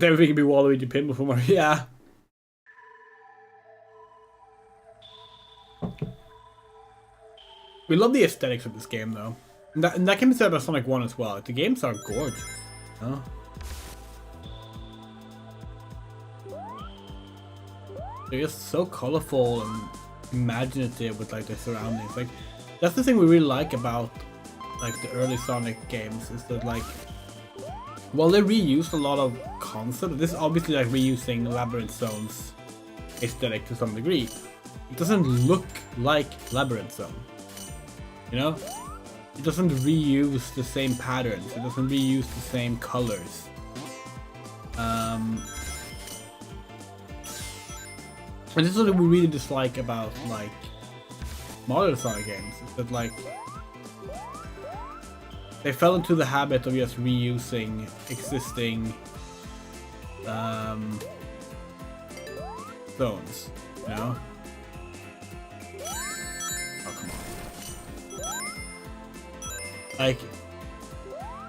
Everything can be Waluigi pinball for Mario. Yeah. We love the aesthetics of this game, though. And that can be said about Sonic 1 as well. The games are gorgeous. Oh. They're just so colorful and imaginative with like their surroundings. Like that's the thing we really like about like the early Sonic games is that like while they reused a lot of concept, this is obviously like reusing Labyrinth Zone's aesthetic to some degree. It doesn't look like Labyrinth Zone. You know? It doesn't reuse the same patterns, it doesn't reuse the same colors. And this is what we really dislike about like modern Sonic games, is that like they fell into the habit of just reusing existing zones, you know? Oh, come on. Like,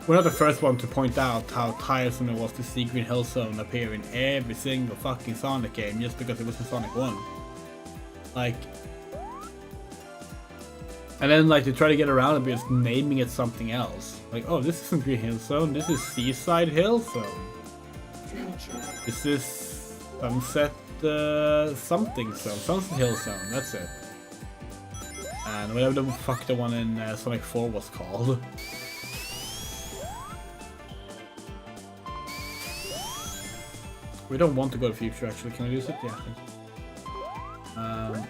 we're not the first one to point out how tiresome it was to see Green Hill Zone appear in every single fucking Sonic game just because it was in Sonic 1. Like, and then like they try to get around it by just naming it something else. Like, oh, this isn't Green Hill Zone, this is Seaside Hill Zone. This is Sunset something zone, Sunset Hill Zone, that's it. And whatever the fuck the one in Sonic 4 was called. We don't want to go to future actually, can I use it? Yeah, I think.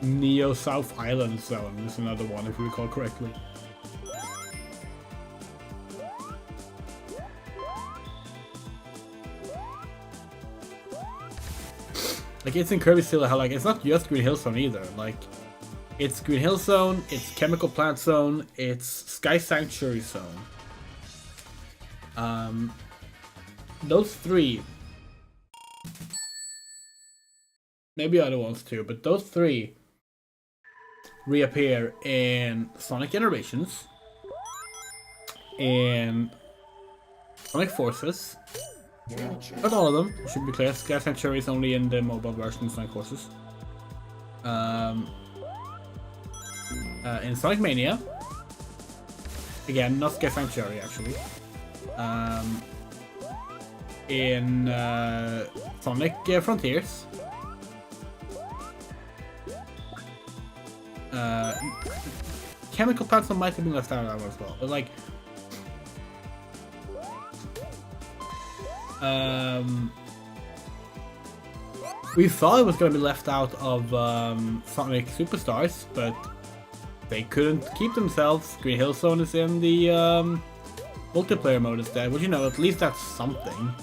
Neo South Island Zone is another one if we recall correctly. Like, it's in Kirby still how, like, it's not just Green Hill Zone either. Like, it's Green Hill Zone, it's Chemical Plant Zone, it's Sky Sanctuary Zone. Those three, maybe other ones too, but those three reappear in Sonic Generations, in Sonic Forces. Not all of them, should be clear. Sky Sanctuary is only in the mobile version of Sonic Forces. In Sonic Mania. Again, not Sky Sanctuary actually. In Sonic Frontiers. Chemical Plants might have been left out of that one as well, but like we thought it was going to be left out of Sonic Superstars, but they couldn't keep themselves. Green Hill Zone is in the multiplayer mode instead, which, you know, at least that's something.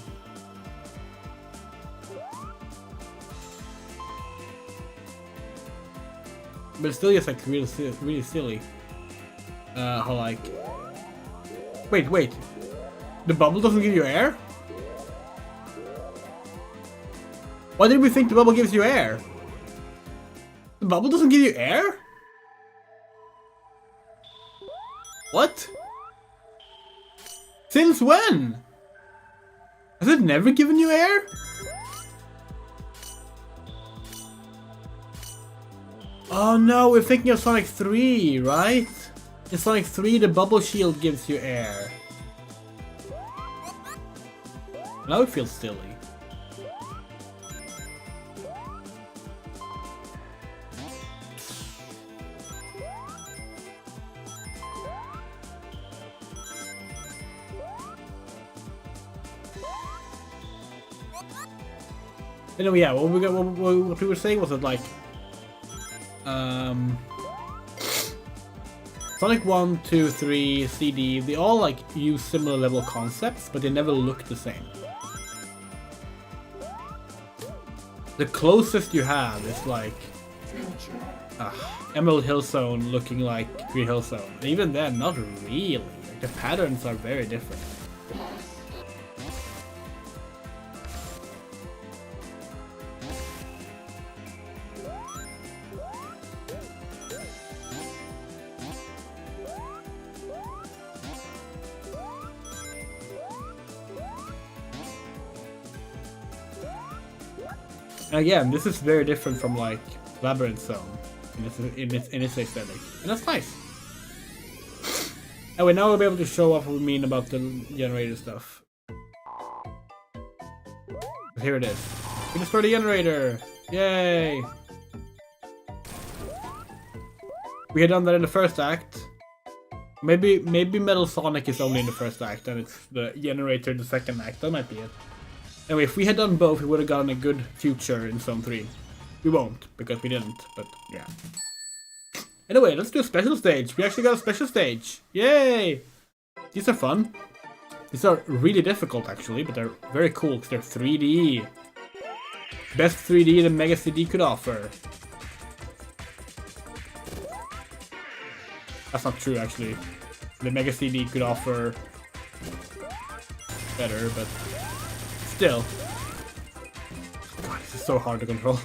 But it's still just like really silly. How like... Wait. The bubble doesn't give you air? Why did we think the bubble gives you air? The bubble doesn't give you air? What? Since when? Has it never given you air? Oh no, we're thinking of Sonic 3, right? In Sonic 3, the bubble shield gives you air. Now it feels silly. Anyway, yeah, what we were saying was that, like, Sonic 1, 2, 3, CD, they all like use similar level concepts, but they never look the same. The closest you have is like Emerald Hill Zone looking like Green Hill Zone. And even then, not really. Like, the patterns are very different. Again, this is very different from like Labyrinth Zone in its aesthetic, and that's nice. Anyway, now we'll be able to show off what we mean about the generator stuff. Here it is. We can start a generator! Yay! We had done that in the first act. Maybe Metal Sonic is only in the first act, and it's the generator in the second act. That might be it. Anyway, if we had done both, we would have gotten a good future in Zone 3. We won't, because we didn't, but yeah. Anyway, let's do a special stage. We actually got a special stage. Yay! These are fun. These are really difficult, actually, but they're very cool, because they're 3D. Best 3D the Mega CD could offer. That's not true, actually. The Mega CD could offer better, but still. God, this is so hard to control.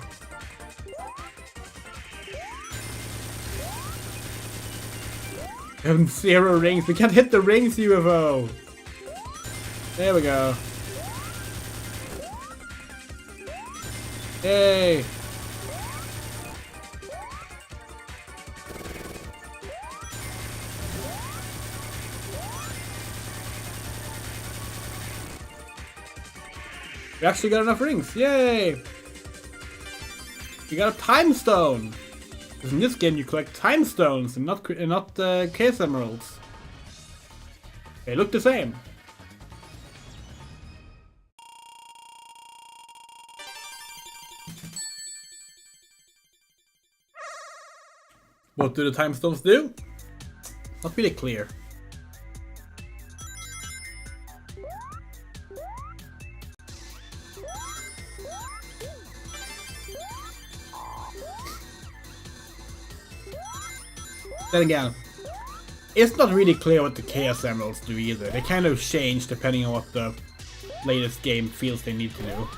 We have 0 rings. We can't hit the rings, UFO. There we go. Yay. We actually got enough rings. Yay. We got a time stone. Because in this game you collect time stones and not case emeralds. They look the same. What do the time stones do? Not really clear. Then again, it's not really clear what the Chaos Emeralds do either. They kind of change depending on what the latest game feels they need to do.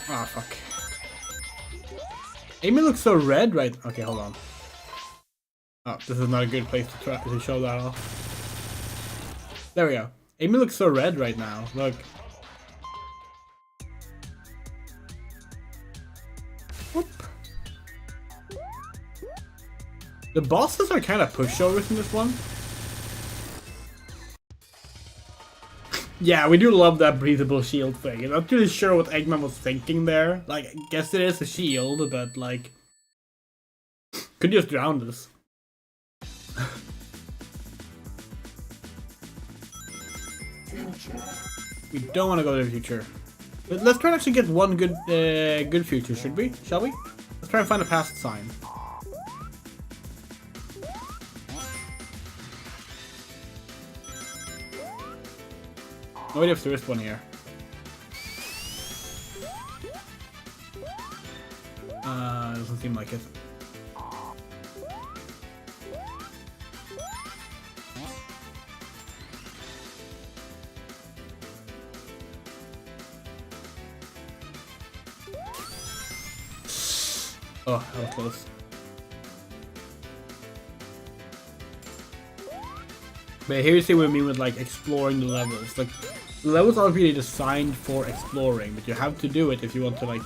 Ah, fuck. Amy looks so red right. Okay, hold on. Oh, this is not a good place to try to show that off. There we go. Amy looks so red right now. Look. Whoop. The bosses are kind of pushovers in this one. Yeah, we do love that breathable shield thing. I'm not really sure what Eggman was thinking there. Like, I guess it is a shield, but like... could just drown us. We don't want to go to the future. But let's try to actually get one good good future, should we? Shall we? Let's try and find a past sign. No idea if there is one here. Doesn't seem like it. Oh, that was close. But here you see what I mean with like exploring the levels. Like, the levels aren't really designed for exploring, but you have to do it if you want to like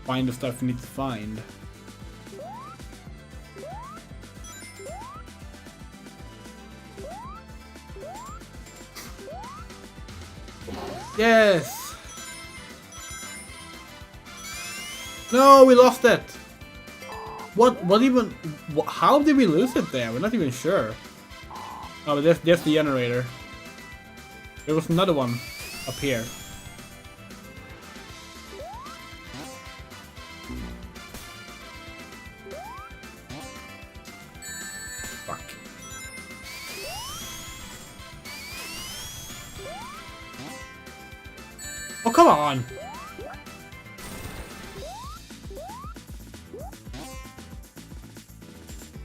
find the stuff you need to find. Yes! No, we lost it! What even... how did we lose it there? We're not even sure. Oh, but there's the generator. There was another one up here. Fuck. Oh, come on!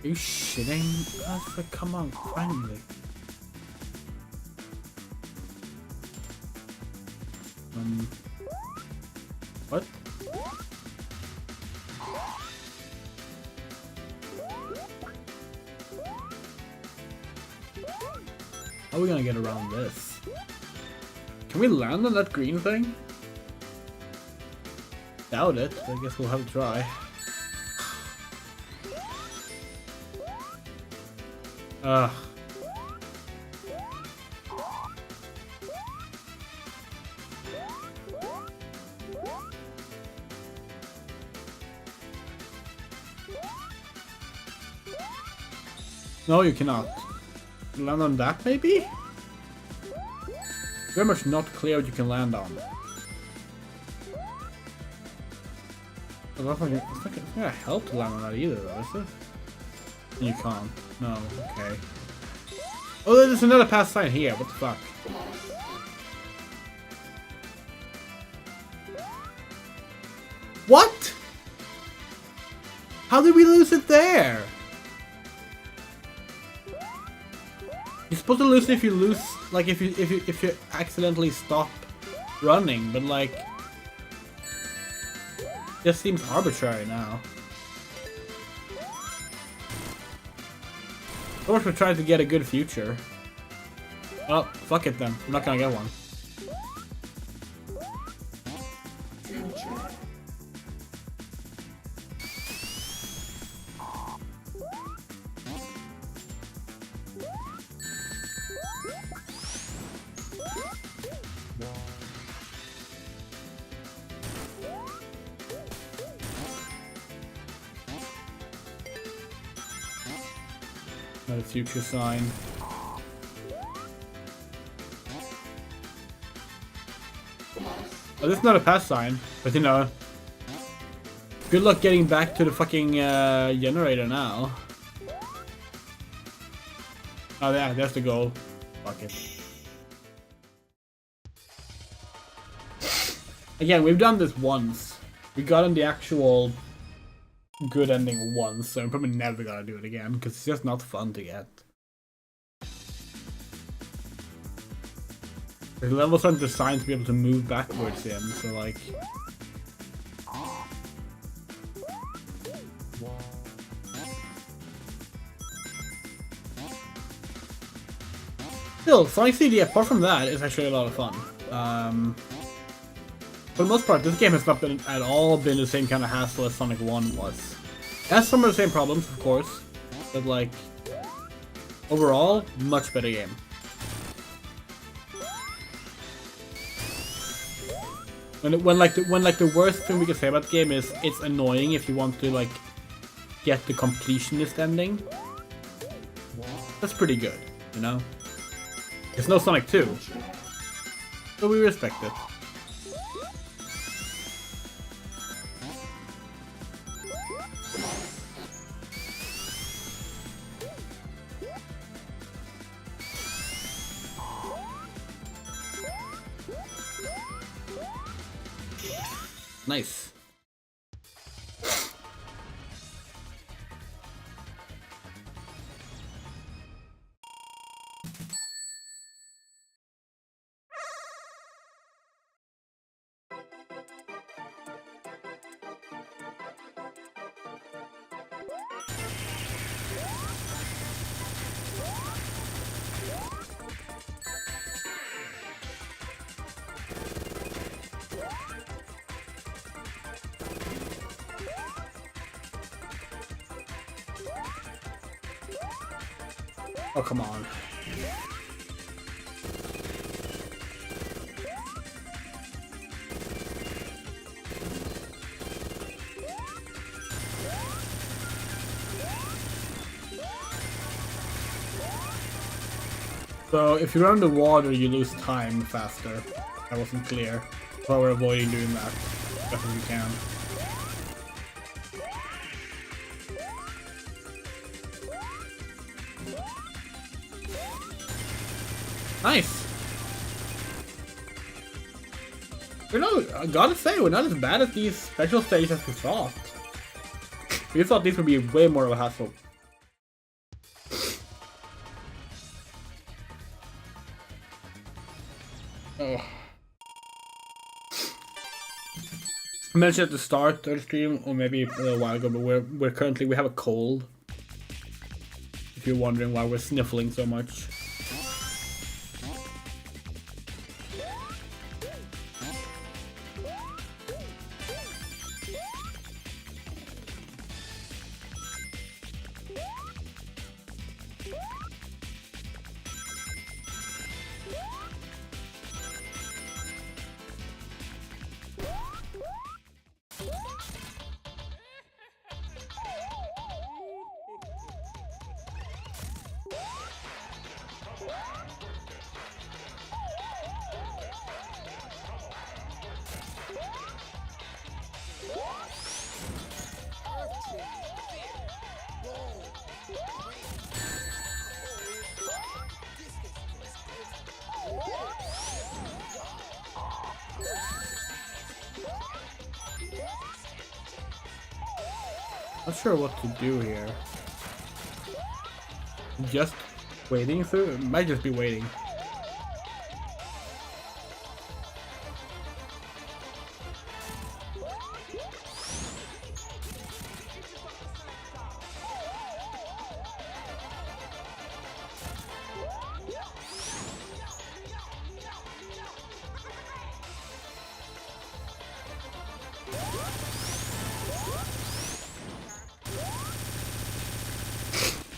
Are you shitting us? Like, come on, finally. What? How are we gonna get around this? Can we land on that green thing? Doubt it, but I guess we'll have to try. Ugh. No, you cannot. Land on that, maybe? Very much not clear what you can land on. It's not gonna help to land on that either, though, is it? You can't. No, okay. Oh, there's another pass sign here. What the fuck? What? How did we lose it there? You're supposed to lose it if you lose, like if you accidentally stop running, but like, just seems arbitrary now. Of course, we're trying to get a good future. Oh, fuck it then. I'm not gonna get one. Not a future sign. Oh, this is not a past sign, but you know. Good luck getting back to the fucking generator now. Oh yeah, that's the goal. Fuck it. Again, we've done this once. We got on the actual good ending once, so I'm probably never gonna do it again, because it's just not fun to get. The levels aren't designed to be able to move backwards in, so like... Still, Sonic CD, apart from that, is actually a lot of fun. For the most part, this game has not been at all been the same kind of hassle as Sonic 1 was. It has some of the same problems, of course, but like, overall, much better game. When the worst thing we can say about the game is it's annoying if you want to like get the completionist ending. That's pretty good, you know? It's no Sonic 2, so we respect it. Nice. Oh, come on. So, if you run the water, you lose time faster. That wasn't clear. So we're avoiding doing that as best as we can. Nice! We're not, I gotta say, we're not as bad as these special stages as we thought. We thought these would be way more of a hassle. Oh. I mentioned at the start of the stream, or maybe a little while ago, but we have a cold. If you're wondering why we're sniffling so much. Not sure what to do here. Just waiting through? It might just be waiting.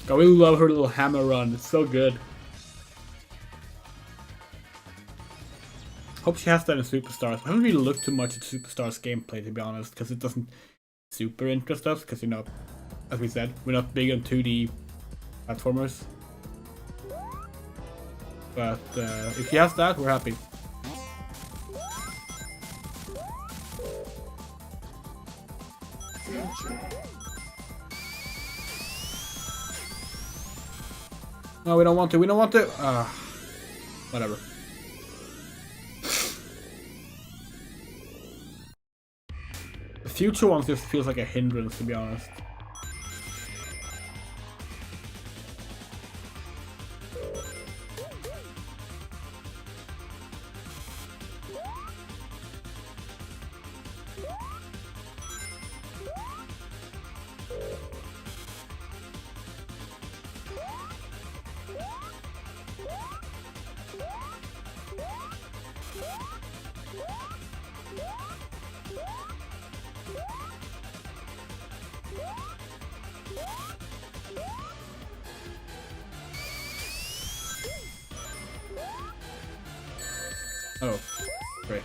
I really love her little hammer run, it's so good. Hope she has that in Superstars. I haven't really looked too much at Superstars gameplay, to be honest, because it doesn't super interest us, because, you know, as we said, we're not big on 2D platformers. But if he has that, we're happy. No, we don't want to. We don't want to. Whatever. The future one just feels like a hindrance, to be honest. Oh, great.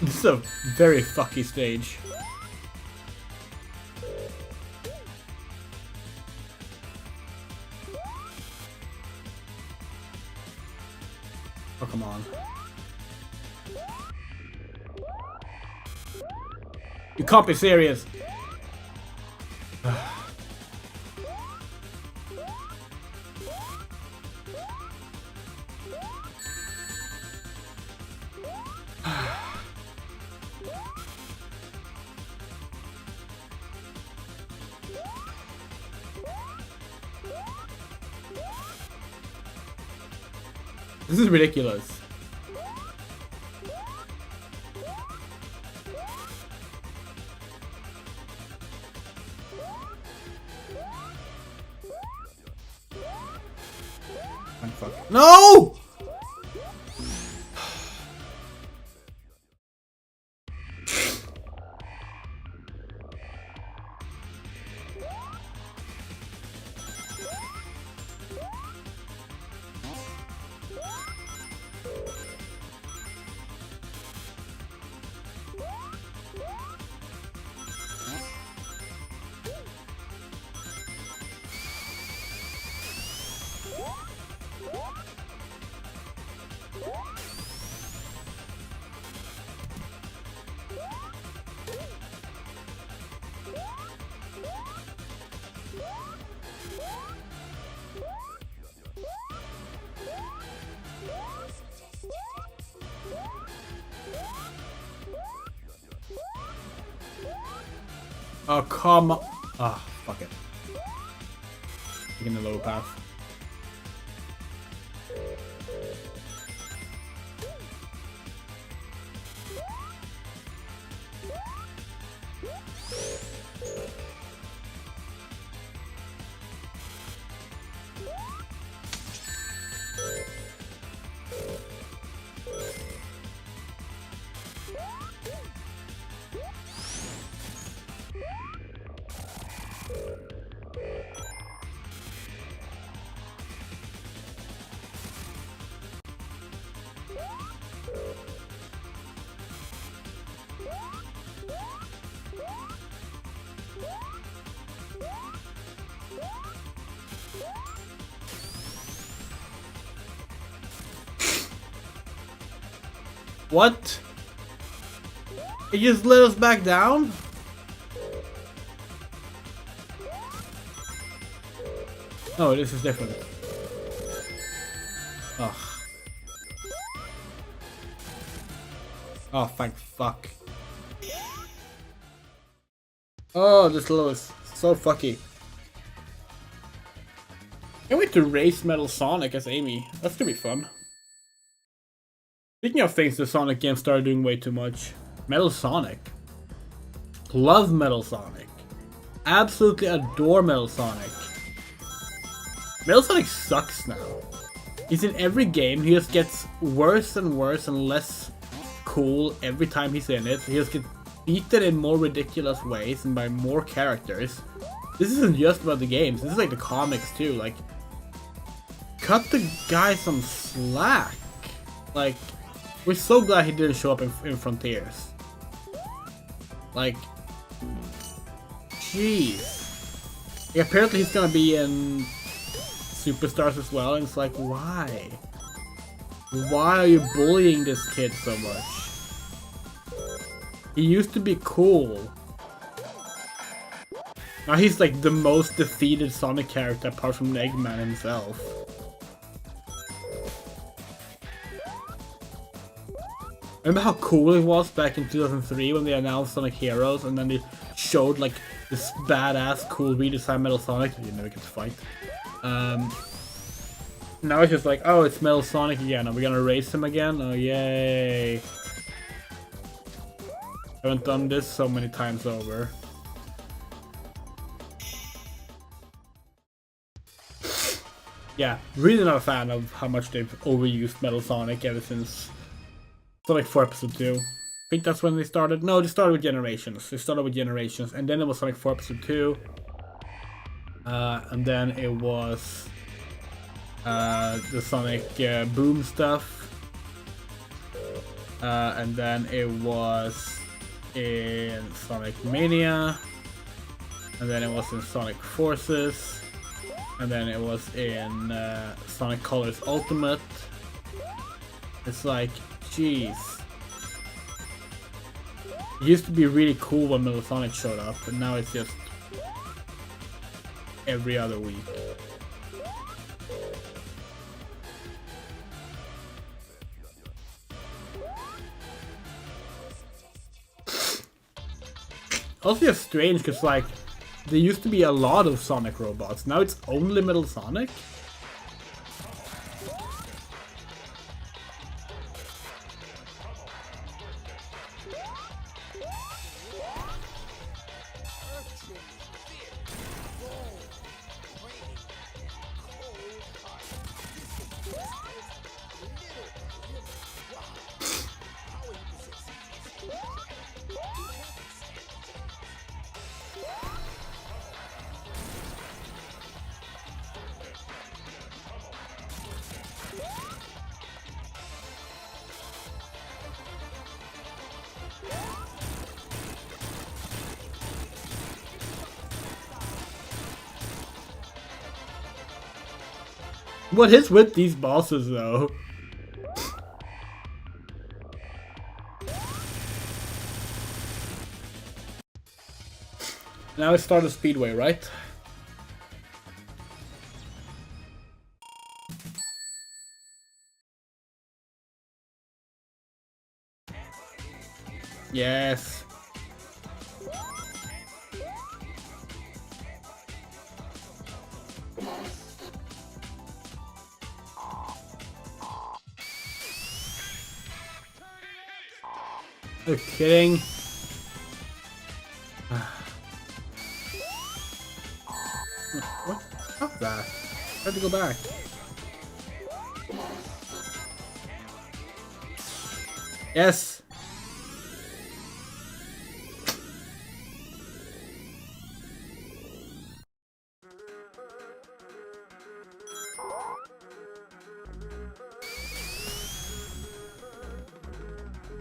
This is a very fucky stage. Oh, come on. You can't be serious. This is ridiculous. I'm fucked. No! Oh, come on. Ah, fuck it. Taking the low path. What? It just let us back down? Oh, this is different. Ugh. Oh, thank fuck. Oh, this level is so fucky. Can't wait to race Metal Sonic as Amy. That's gonna be fun. Speaking of things the Sonic games started doing way too much. Metal Sonic. Love Metal Sonic. Absolutely adore Metal Sonic. Metal Sonic sucks now. He's in every game, he just gets worse and worse and less cool every time he's in it. He beaten in more ridiculous ways and by more characters. This isn't just about the games, this is like the comics too, like cut the guy some slack. Like, we're so glad he didn't show up in Frontiers. Like, jeez. Yeah, apparently he's gonna be in Superstars as well, and it's like, why? Why are you bullying this kid so much? He used to be cool. Now he's like the most defeated Sonic character apart from Eggman himself. Remember how cool it was back in 2003 when they announced Sonic Heroes and then they showed like this badass cool redesigned Metal Sonic that you never get to fight. Now it's just like, oh, it's Metal Sonic again. Are we gonna race him again? Oh, yay. I haven't done this so many times over. Yeah, really not a fan of how much they've overused Metal Sonic ever since Sonic 4 Episode 2. I think that's when they started. No, they started with Generations. They started with Generations, and then it was Sonic 4 Episode 2. And then it was the Sonic Boom stuff. And then it was in Sonic Mania. And then it was in Sonic Forces. And then it was in Sonic Colors Ultimate. It's like, jeez. It used to be really cool when Metal Sonic showed up, and now it's just every other week. Also just strange because like there used to be a lot of Sonic robots, now it's only Metal Sonic? What is with these bosses though? Now it's Stardust Speedway, right? Yes. You're kidding. What? Stop that. I have to go back. Yes.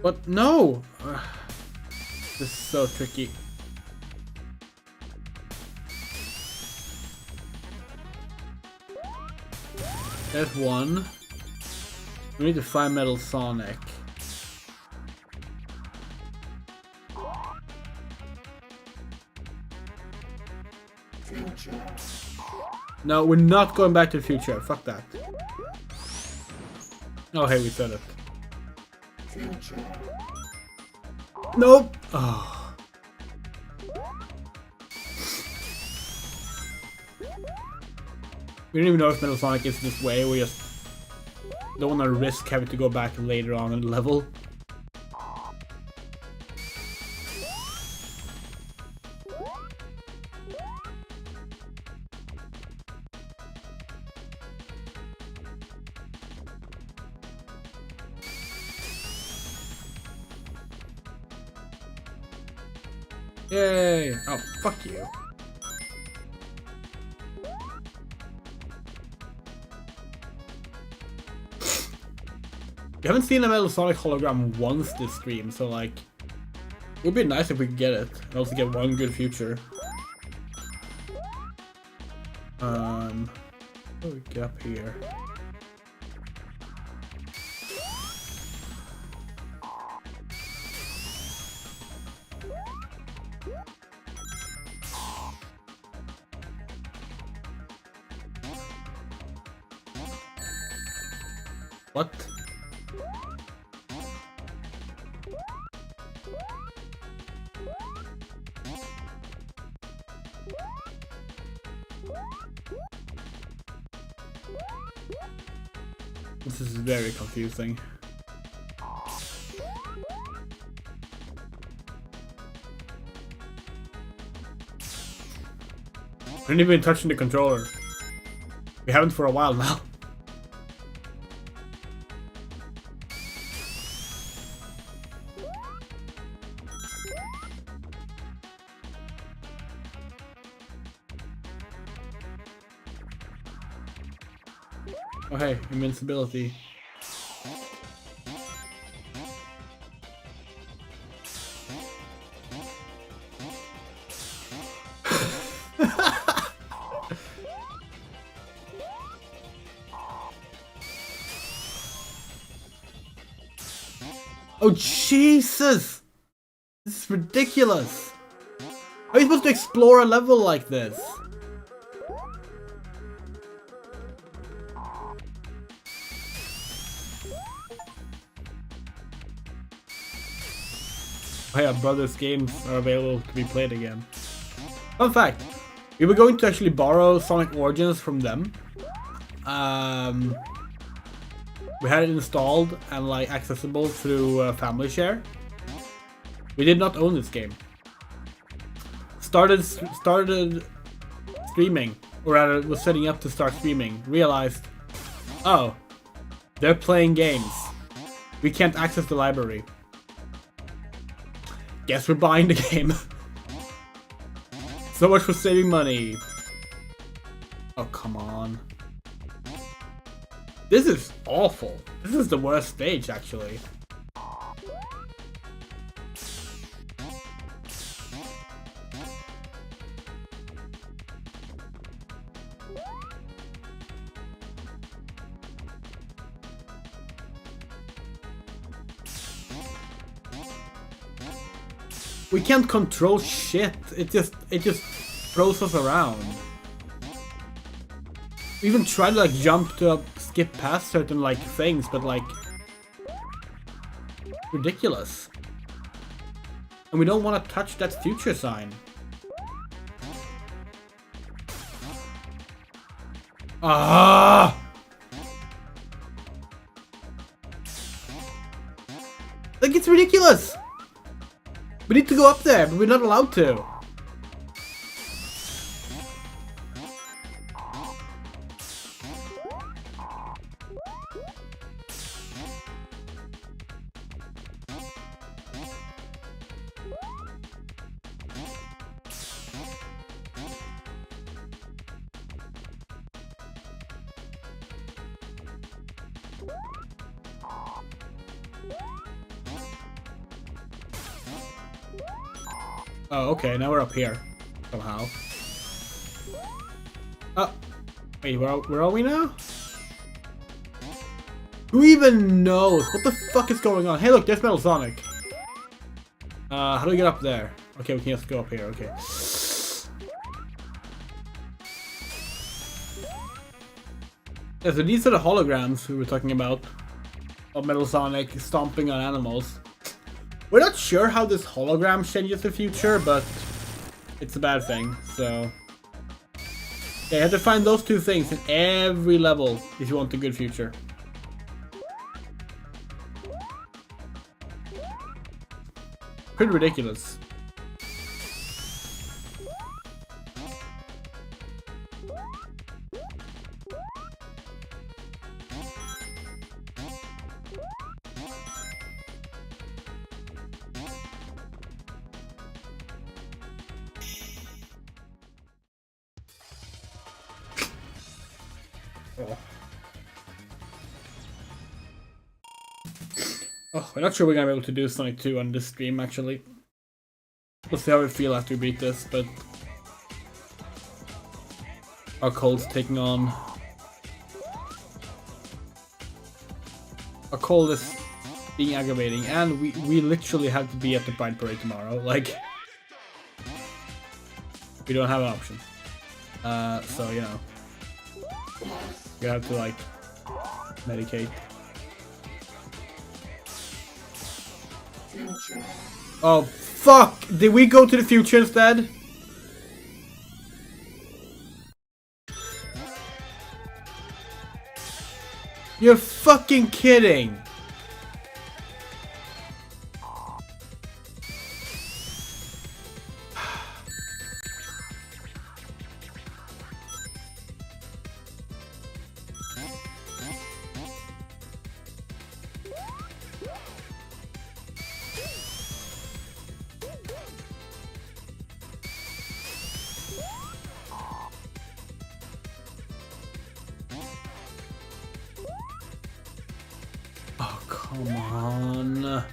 What? No! This is so tricky. There's one. We need to find Metal Sonic. No, we're not going back to the future. Fuck that. Oh, hey, we said it. Nope. Oh. We don't even know if Metal Sonic is this way. We just don't want to risk having to go back later on in the level. Yay! Oh, fuck you. We haven't seen a Metal Sonic hologram once this stream, so like, it would be nice if we could get it and also get one good future. How do we get up here? What? This is very confusing. We haven't even touching the controller. We haven't for a while now. Oh hey, invincibility. Oh Jesus! This is ridiculous! How are you supposed to explore a level like this? Oh yeah, Brothers games are available to be played again. Fun fact, we were going to actually borrow Sonic Origins from them. We had it installed and like accessible through Family Share. We did not own this game. Started streaming, or rather was setting up to start streaming. Realized, oh, they're playing games. We can't access the library. Guess we're buying the game. So much for saving money. Oh, come on. This is awful. This is the worst stage, actually. We can't control shit. It just throws us around. We even tried to like jump to skip past certain like things, but like ridiculous. And we don't want to touch that future sign. Ah! Like it's ridiculous. We need to go up there, but we're not allowed to. Oh, okay, now we're up here. Somehow. Oh. Wait, where are we now? Who even knows? What the fuck is going on? Hey look, there's Metal Sonic. How do we get up there? Okay, we can just go up here, okay. Yeah, so these are the holograms we were talking about. Of Metal Sonic stomping on animals. We're not sure how this hologram changes the future, but it's a bad thing, so... Yeah, you have to find those two things in every level if you want a good future. Pretty ridiculous. Oh, I'm not sure we're gonna be able to do Sonic 2 on this stream, actually. We'll see how we feel after we beat this, but... Our cold's taking on... Our cold is being aggravating, and we literally have to be at the Pride Parade tomorrow, like... We don't have an option. So, you know... You have to, like... Medicate. Oh, fuck! Did we go to the future instead? You're fucking kidding! Oh, come on.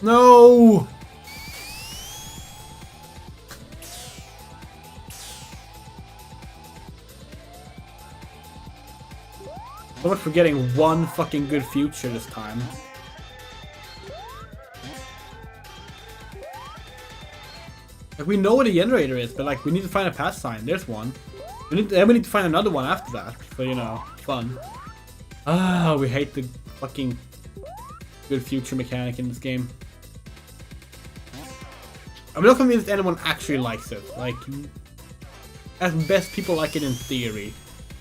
No! So much for getting one fucking good future this time. Like, we know what a generator is, but like, we need to find a pass sign. There's one. Then we need to find another one after that. So, you know, fun. Ah, we hate the fucking good future mechanic in this game. I'm not convinced anyone actually likes it. Like, at best, people like it in theory.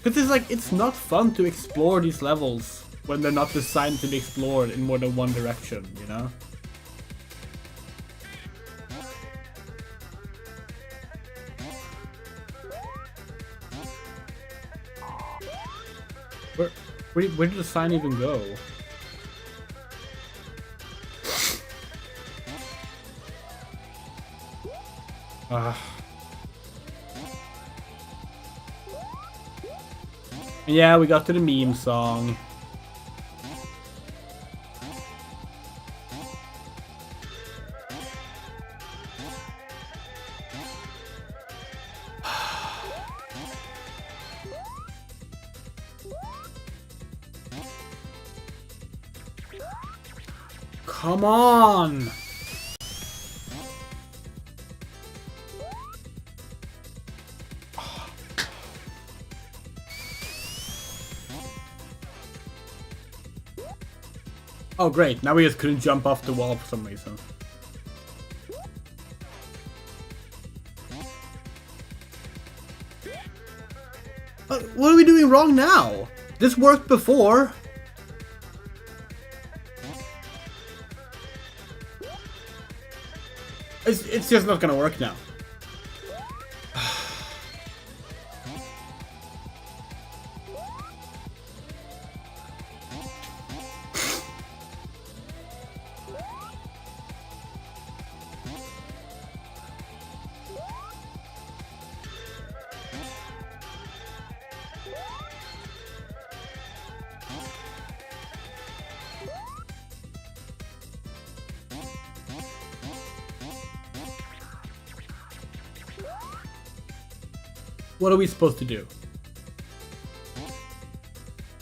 Because it's like, it's not fun to explore these levels when they're not designed to be explored in more than one direction, you know? Where did the sign even go? Yeah, we got to the meme song. Come on! Oh great, now we just couldn't jump off the wall for some reason. What are we doing wrong now? This worked before. It's just not gonna work now. What are we supposed to do?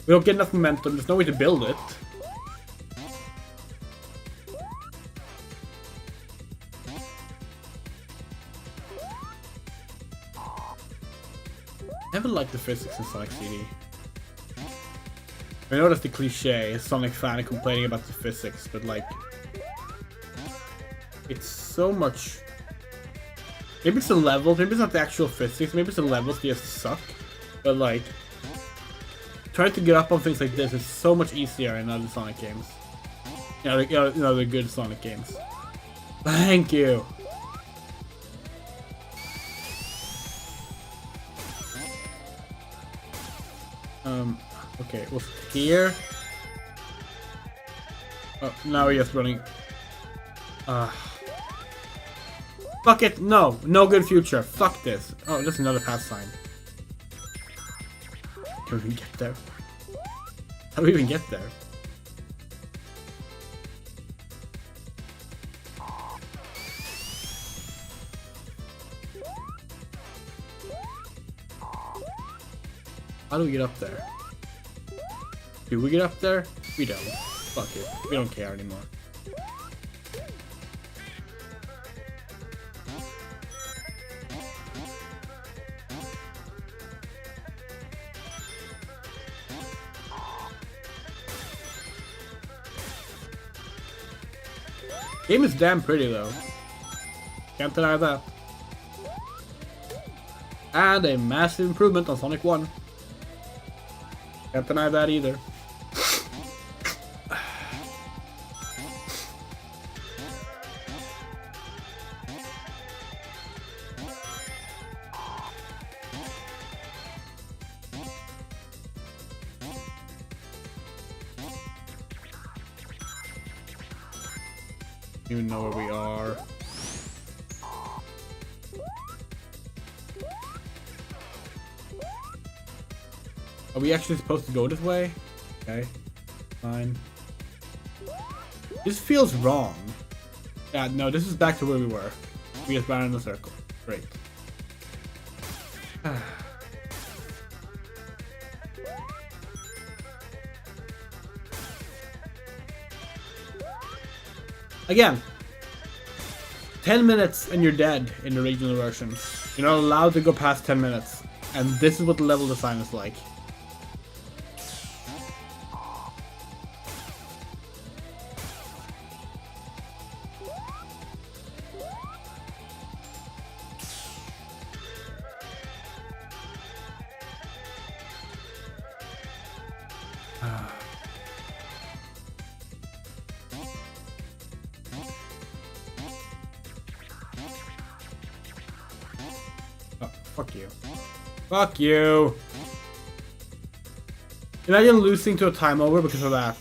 We don't get enough momentum, there's no way to build it. Never liked the physics in Sonic CD. I know that's the cliche, a Sonic fan complaining about the physics, but like... It's so much... Maybe it's the levels, maybe it's not the actual physics, maybe it's the levels that just suck. But like, trying to get up on things like this is so much easier in other Sonic games. You know, the good Sonic games. Thank you! Okay, it was here. Oh, now we're just running. Fuck it, no good future. Fuck this. Oh, there's another pass sign. Can we even get there? How do we even get there? How do we get up there? Do we get up there? We don't. Fuck it. We don't care anymore. Game is damn pretty though. Can't deny that. And a massive improvement on Sonic 1. Can't deny that either. Even know where we are. Are we actually supposed to go this way? Okay, fine. This feels wrong. Yeah, no, this is back to where we were. We just ran in a circle. Great. Again, 10 minutes and you're dead in the regional version. You're not allowed to go past 10 minutes. And this is what the level design is like. Oh, fuck you. Fuck you! Imagine losing to a time over because of that.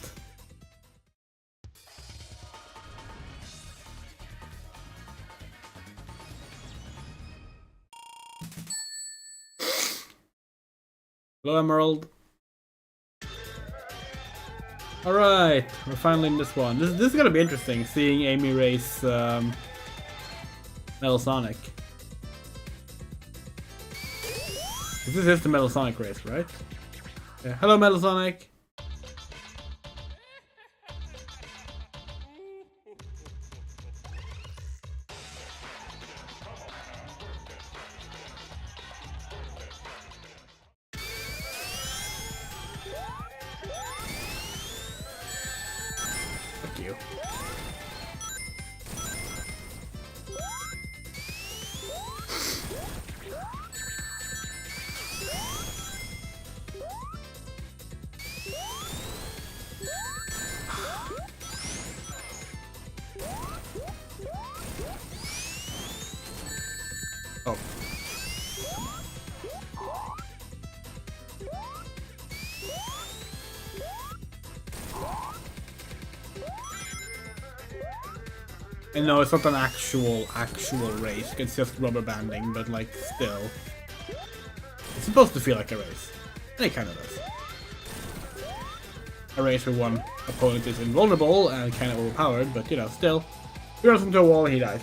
Hello, Emerald. Alright, we're finally in this one. This is gonna be interesting, seeing Amy race Metal Sonic. This is the Metal Sonic race, right? Yeah. Hello, Metal Sonic! Fuck you. Oh. And no, it's not an actual race. It's just rubber banding, but like still, it's supposed to feel like a race. And it kind of does. A race where one opponent is invulnerable and kind of overpowered, but you know, still, he runs into a wall and he dies.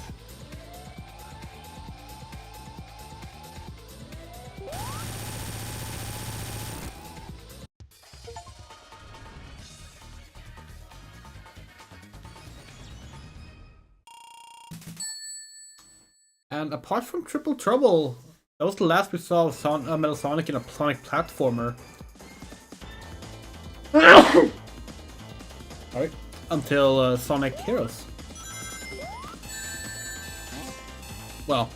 And apart from Triple Trouble, that was the last we saw of Metal Sonic in a Sonic platformer. Alright, until Sonic Heroes. Well,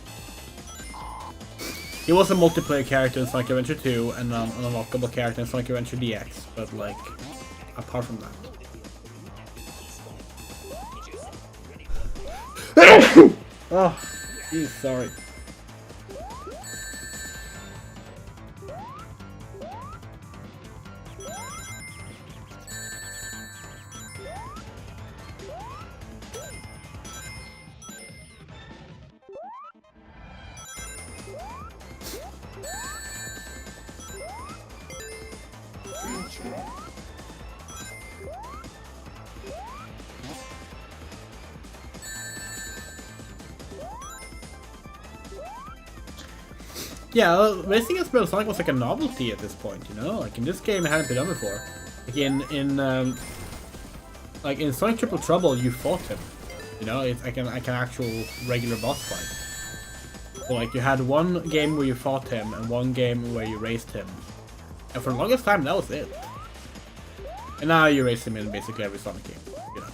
he was a multiplayer character in Sonic Adventure 2 and an unlockable character in Sonic Adventure DX, but like, apart from that. Oh. Jeez, sorry. Yeah, racing as Sonic was like a novelty at this point, you know? Like in this game it hadn't been done before. Like in Sonic Triple Trouble you fought him. You know, it's like an actual regular boss fight. So like you had one game where you fought him and one game where you raced him. And for the longest time that was it. And now you race him in basically every Sonic game, you know.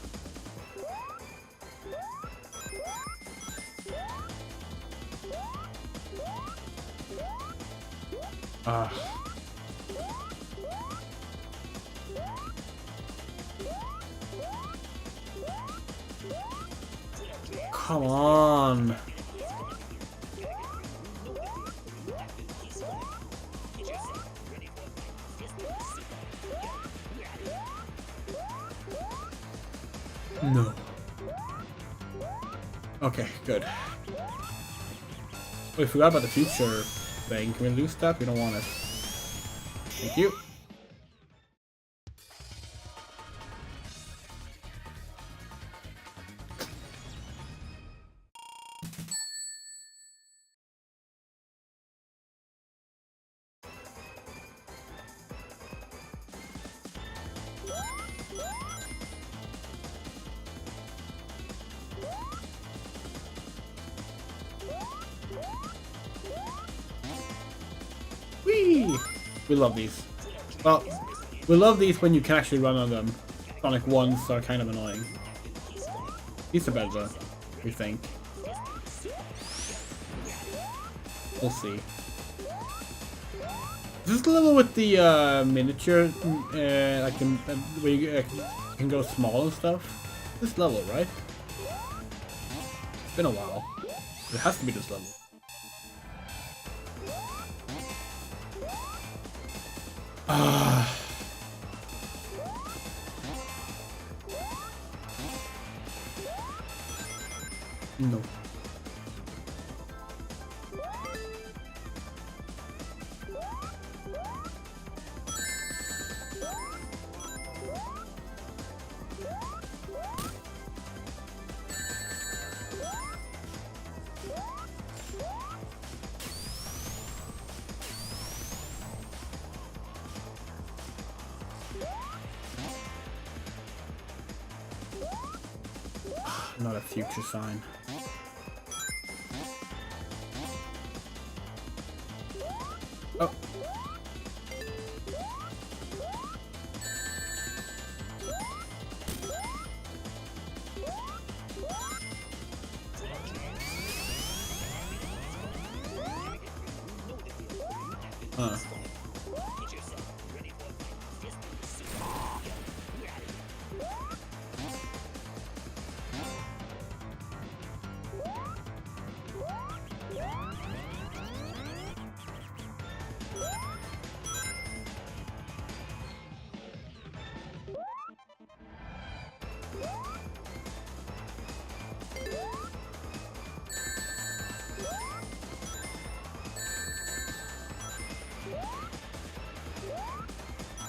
Come on. No. Okay, good. We forgot about the future thing. Can we lose that? We don't want it. Thank you. Whee! We love these. Well, we love these when you can actually run on them. Sonic 1s are kind of annoying. These are better, we think. We'll see. Is this the level with the miniature, like the, where you can go small and stuff? This level, right? It's been a while. It has to be this level. No. Not a future sign. Oh. Huh.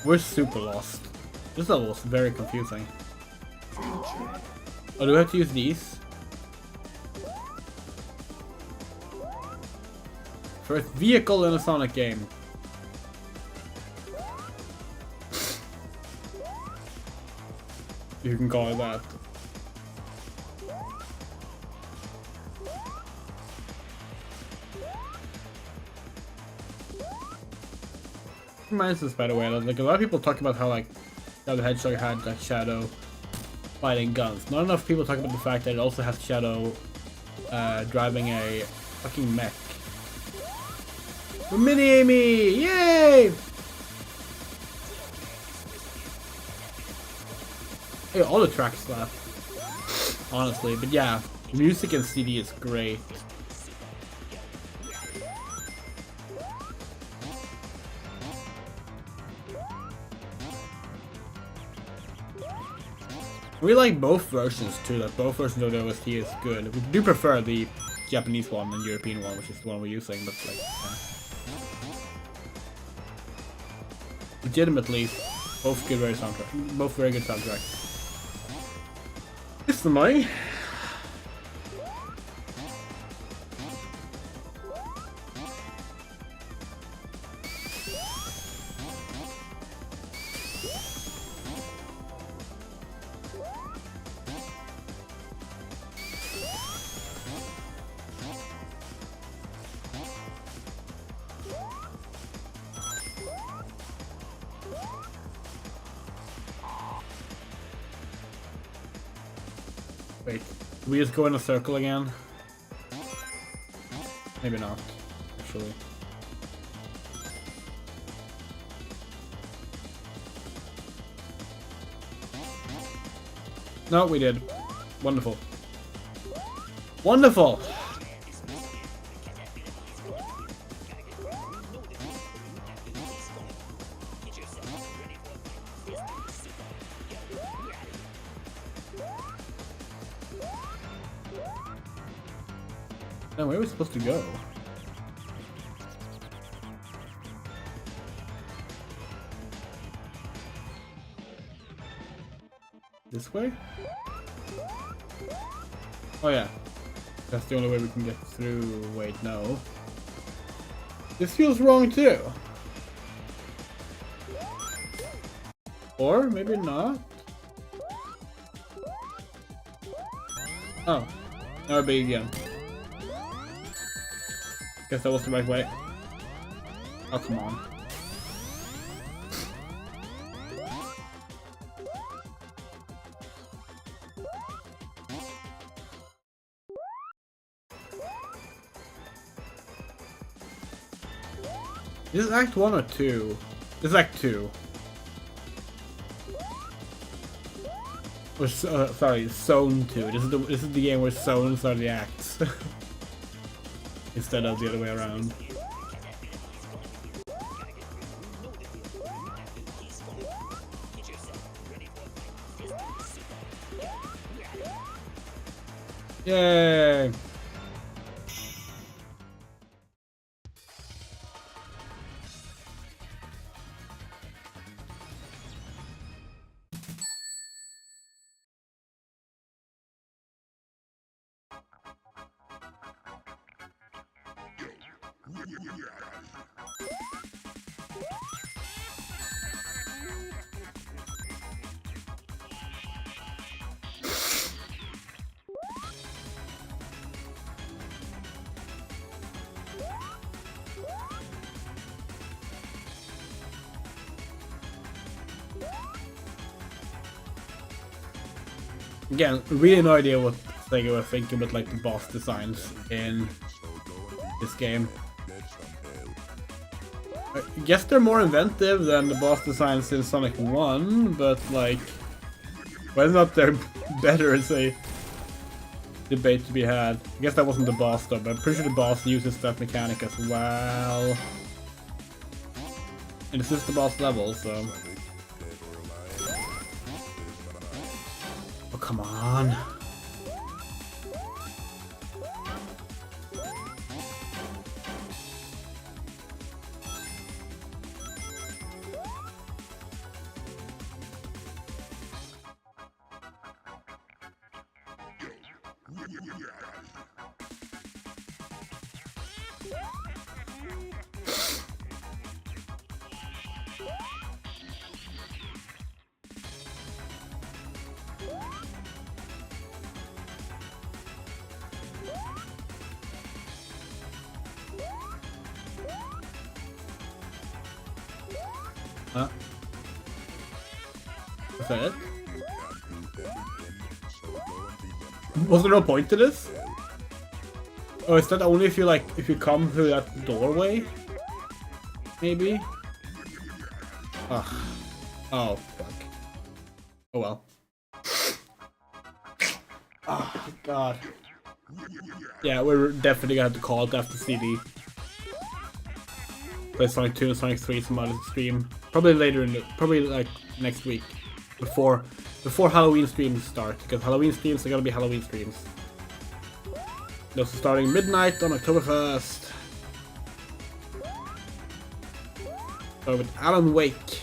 We're super lost. This level is very confusing. Oh, do we have to use these? First vehicle in a Sonic game. You can call it that. Reminds us, by the way, like a lot of people talk about how like how the Hedgehog had like Shadow fighting guns. Not enough people talk about the fact that it also has Shadow driving a fucking mech. Mini Amy! Yay! Hey, all the tracks slap. Honestly, but yeah, the music and CD is great. We like both versions too, that both versions of the OST is good. We do prefer the Japanese one and European one, which is the one we're using, but like, yeah. Legitimately, both good both very good soundtracks. It's the money. Wait, do we just go in a circle again? Maybe not, actually. No, we did. Wonderful. Wonderful! Now, where are we supposed to go? This way? Oh yeah. That's the only way we can get through. Wait, no. This feels wrong too. Or maybe not. Oh. Now we're big again. Guess that was the right way. Oh, come on. Is this Act 1 or 2? This is Act 2. Or, sorry, Zone 2. This is the game where zones are the acts. Instead of the other way around. Yay! Again, really no idea what SEGA were thinking about like the boss designs in this game. I guess they're more inventive than the boss designs in Sonic 1, but like, whether or not they're better is a debate to be had. I guess that wasn't the boss though, but I'm pretty sure the boss uses that mechanic as well. And this is the boss level, so... Oh, come on. Huh? Was that it? Was there no point to this? Oh, is that only if you like, if you come through that doorway? Maybe? Ugh. Oh, fuck. Oh well. Oh, God. Yeah, we're definitely gonna have to call it after CD. Play Sonic 2 and Sonic 3 some other stream. Probably later in the, probably like next week. Before Halloween streams start, because Halloween streams are gonna be Halloween streams. Those are starting midnight on October 1st. So with Alan Wake.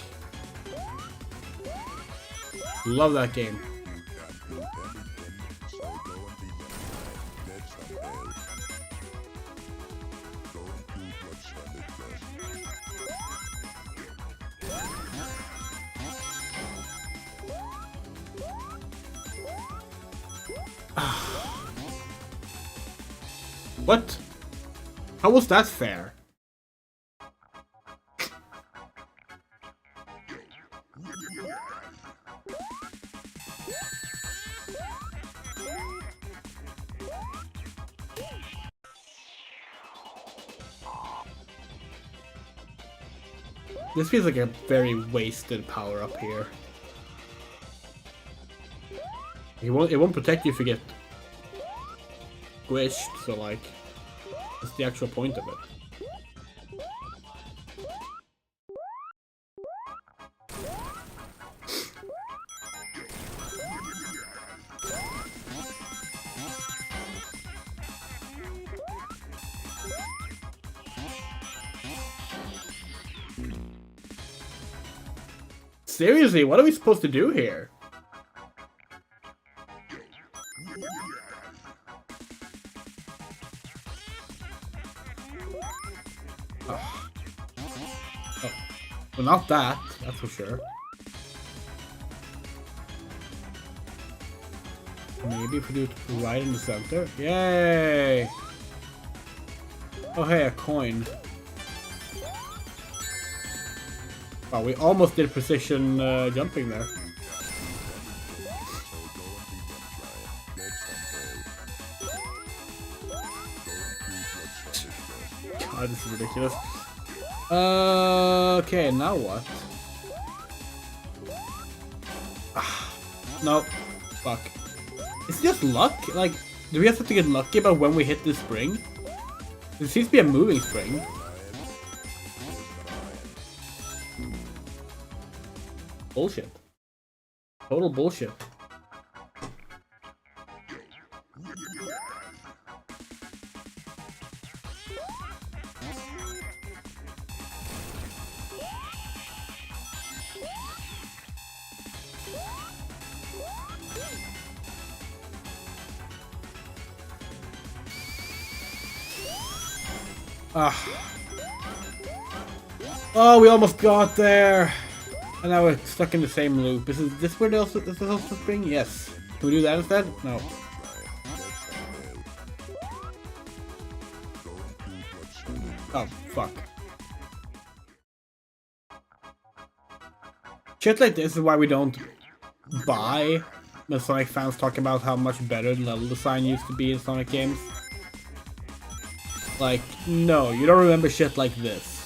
Love that game. What? How was that fair? This feels like a very wasted power up here. It won't protect you if you get squished, so like, what's the actual point of it? Seriously, what are we supposed to do here? Oh. Well, not that, that's for sure. Maybe if we do it right in the center. Yay! Oh hey, a coin. Wow, we almost did precision jumping there. God, this is ridiculous. Okay, now what? No. Fuck. It's just luck? Like, do we have to get lucky about when we hit this spring? It seems to be a moving spring. Bullshit. Total bullshit. Oh, we almost got there. And now we're stuck in the same loop. Is this where this is also spring? Yes. Can we do that instead? No. Oh, fuck. Shit like this is why we don't buy when Sonic fans talk about how much better the level design used to be in Sonic games. Like, no, you don't remember shit like this.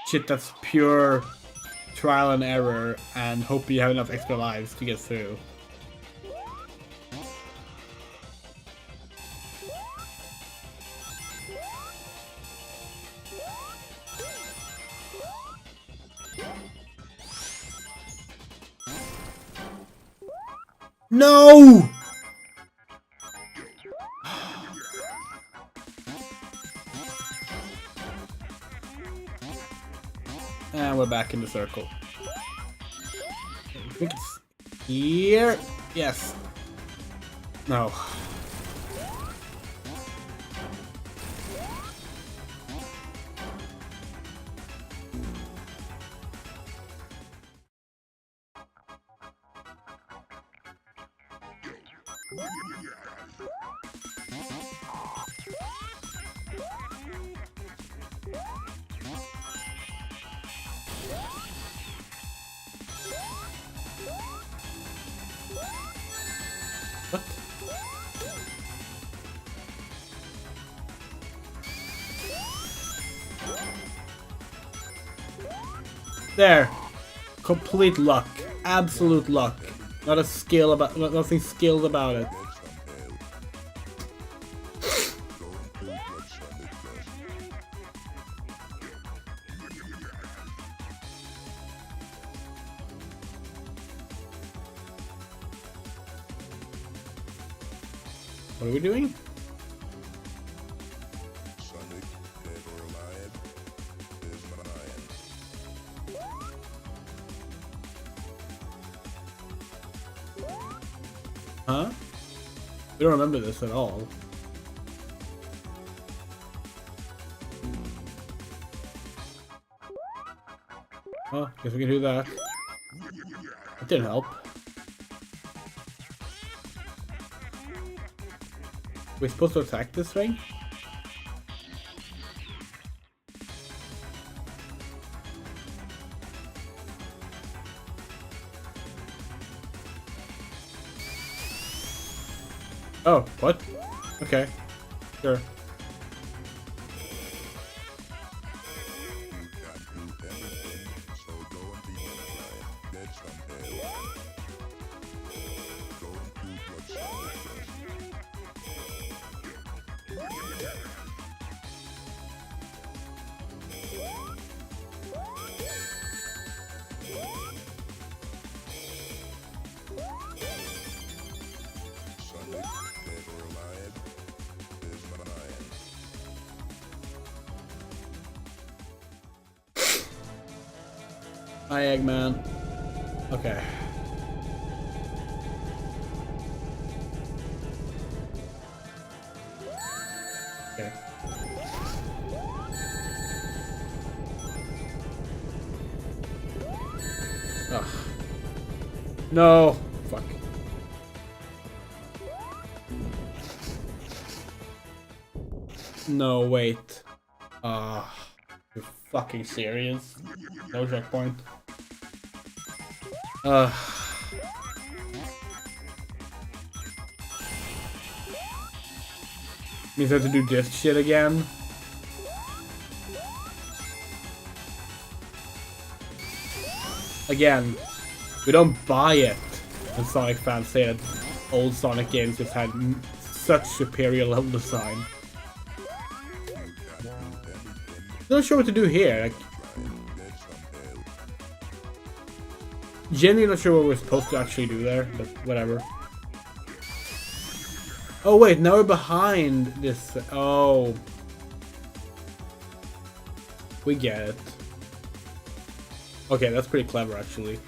Shit that's pure trial and error and hope you have enough extra lives to get through. No! And we're back in the circle. I think it's here. Yes. No. What? There. Complete luck. Absolute luck. Not a skill about nothing skilled about it. What are we doing? Sonic, dead or alive, is mine. Huh? We don't remember this at all. Oh, guess we can do that. That didn't help. We're supposed to attack this thing? Oh, what? Okay. Sure. Hi, Eggman. Okay. Okay. Ugh. No. Fuck. No, wait. You fucking serious? No checkpoint. Means I have to do this shit again. Again, we don't buy it. And Sonic fans say that old Sonic games just had such superior level design. Not sure what to do here. Like, genuinely not sure what we're supposed to actually do there, but whatever. Oh wait, now we're behind this. Oh, we get it. Okay, that's pretty clever actually.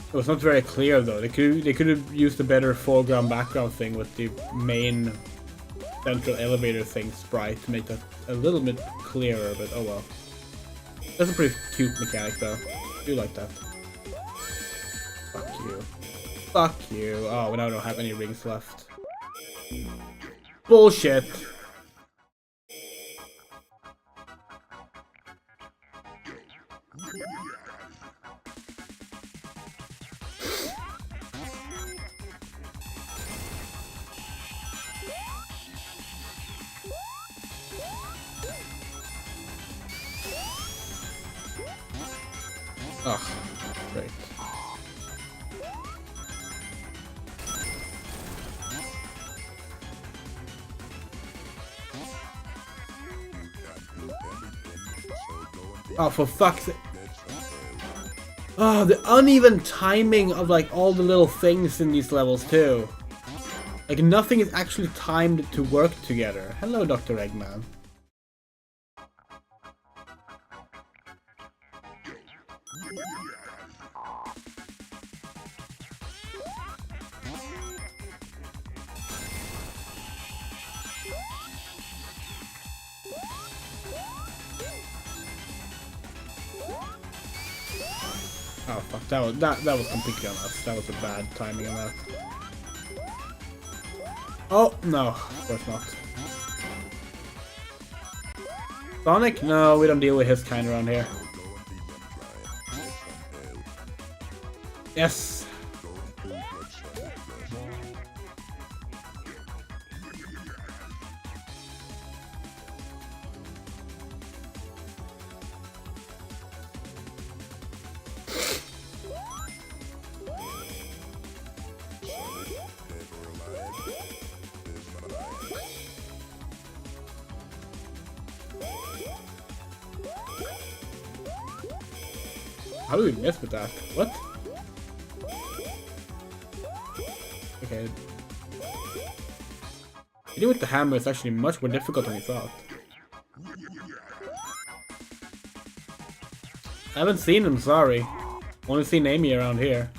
It was not very clear though. They could have used a better foreground background thing with the main central elevator thing sprite to make that a little bit clearer, but oh well. That's a pretty cute mechanic though. I do like that. Fuck you. Fuck you. Oh, we now don't have any rings left. Bullshit. Oh, great. Oh, for fuck's sake. Oh, the uneven timing of like all the little things in these levels too. Like nothing is actually timed to work together. Hello, Dr. Eggman. Oh fuck, that was completely on us. That was a bad timing on that. Oh no, of course not. Sonic? No, we don't deal with his kind around here. Yes. How do we miss with that? What? Okay. Hitting with the hammer is actually much more difficult than we thought. I haven't seen him, sorry. Only seen Amy around here.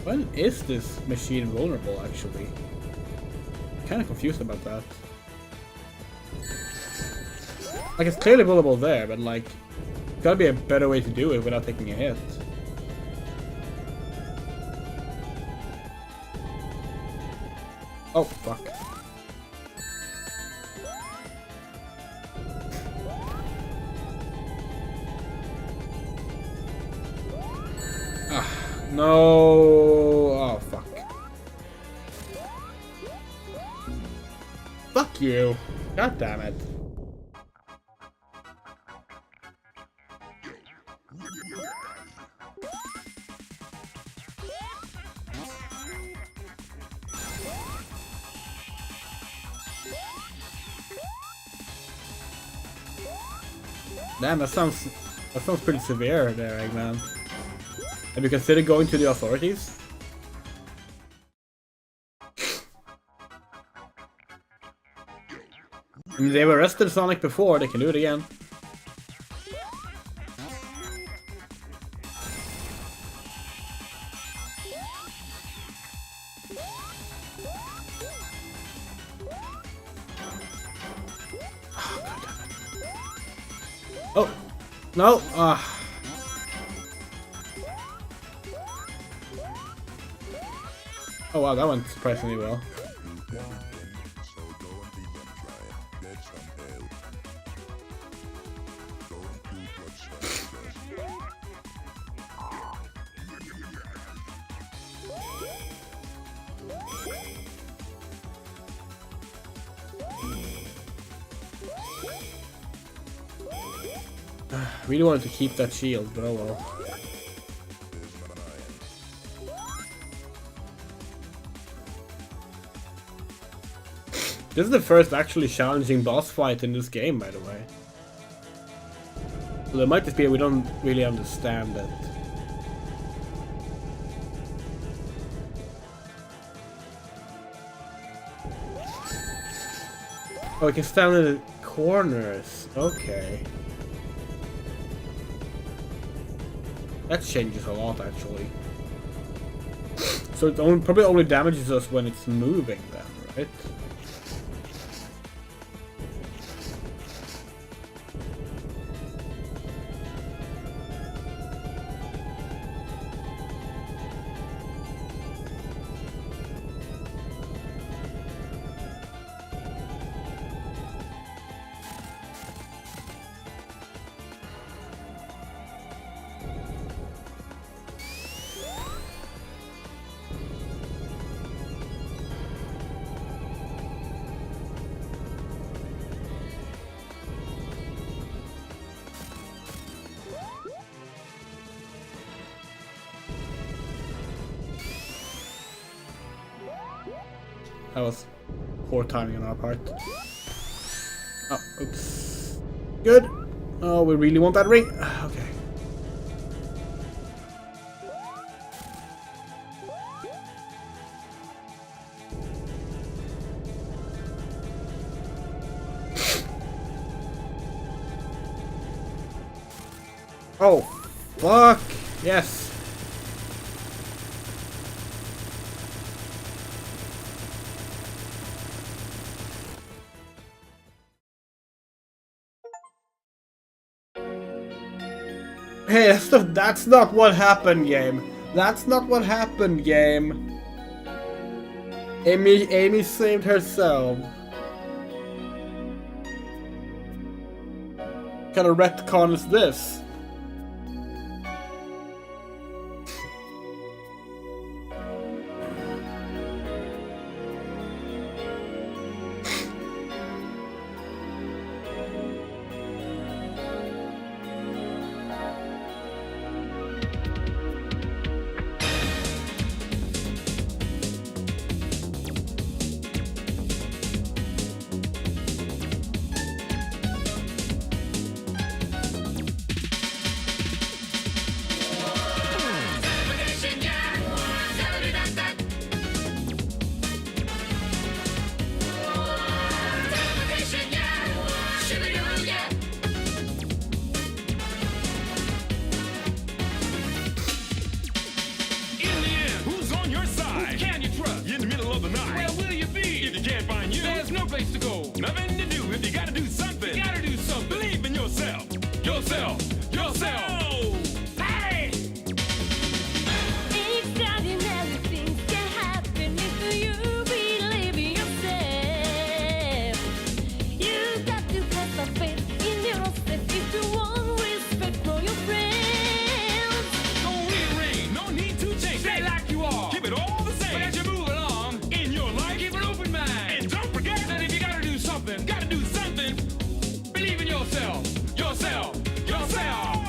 When is this machine vulnerable, actually? I'm kind of confused about that. Like, it's clearly vulnerable there, but like, gotta be a better way to do it without taking a hit. Oh, fuck. Ah, no. Oh, fuck. Fuck you. God damn it. Damn, that sounds pretty severe there, Eggman. Have you considered going to the authorities? I mean, they've arrested Sonic before, they can do it again. Oh! No! Oh wow, that went surprisingly well. So go and be one try. Get some help. Don't do what Sonic does. I really wanted to keep that shield, but oh well. This is the first actually challenging boss fight in this game, by the way. Well, it might just be we don't really understand it. Oh, we can stand in the corners. Okay. That changes a lot, actually. So it probably only damages us when it's moving then, right? That was poor timing on our part. Oh, oops. Good. Oh, we really want that ring. Okay. Oh, fuck. Yes. Hey, that's not what happened, game. That's not what happened, game. Amy saved herself. What kind of retcon is this? Extraordinary things can happen if you believe in yourself. You got to have a faith in yourself if you want respect for your friends. Don't rearrange, no need to change. Stay like you are. Keep it all the same. But as you move along in your life, keep an open mind. And don't forget that if you gotta do something, believe in yourself. Yourself. Yourself.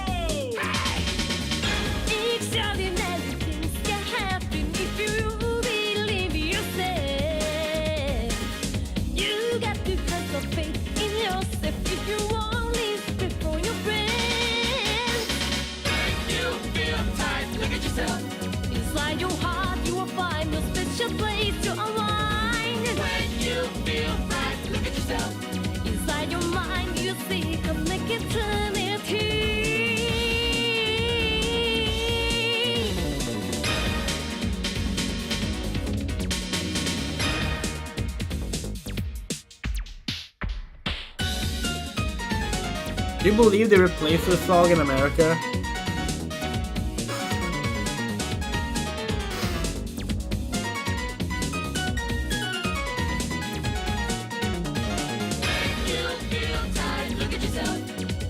Do you believe they replaced the song in America?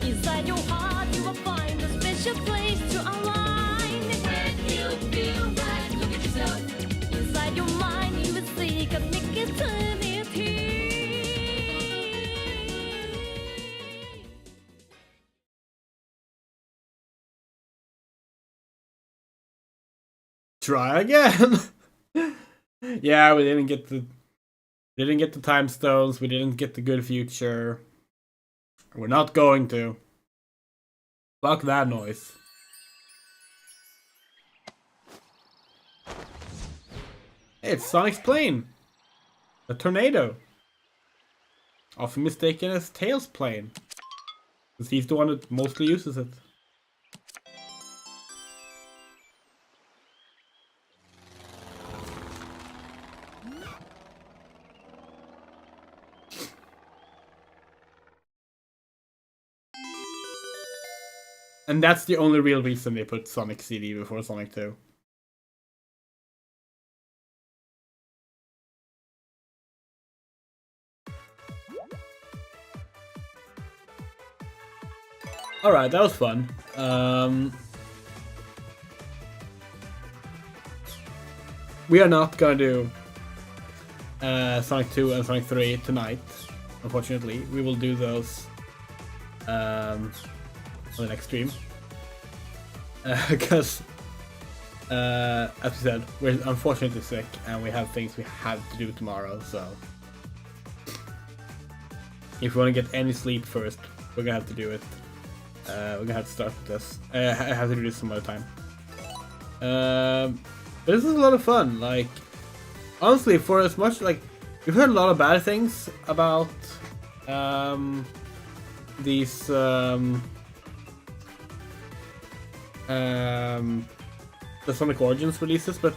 Inside your heart, you will find a special place to align. When you feel right, look at yourself. Inside your mind, you will see cosmic eternity. Try again. Yeah, we didn't get the time stones. We didn't get the good future. We're not going to. Fuck that noise. Hey, it's Sonic's plane. A tornado. Often mistaken as Tails' plane. Because he's the one that mostly uses it. And that's the only real reason they put Sonic CD before Sonic 2. Alright, that was fun. We are not gonna do Sonic 2 and Sonic 3 tonight, unfortunately. We will do those on the next stream. Because, as we said, we're unfortunately sick and we have things we have to do tomorrow, so. If we want to get any sleep first, we're gonna have to do it. We're gonna have to start with this. I have to do this some other time. This is a lot of fun. Like, honestly, for as much like we've heard a lot of bad things about these the Sonic Origins releases, but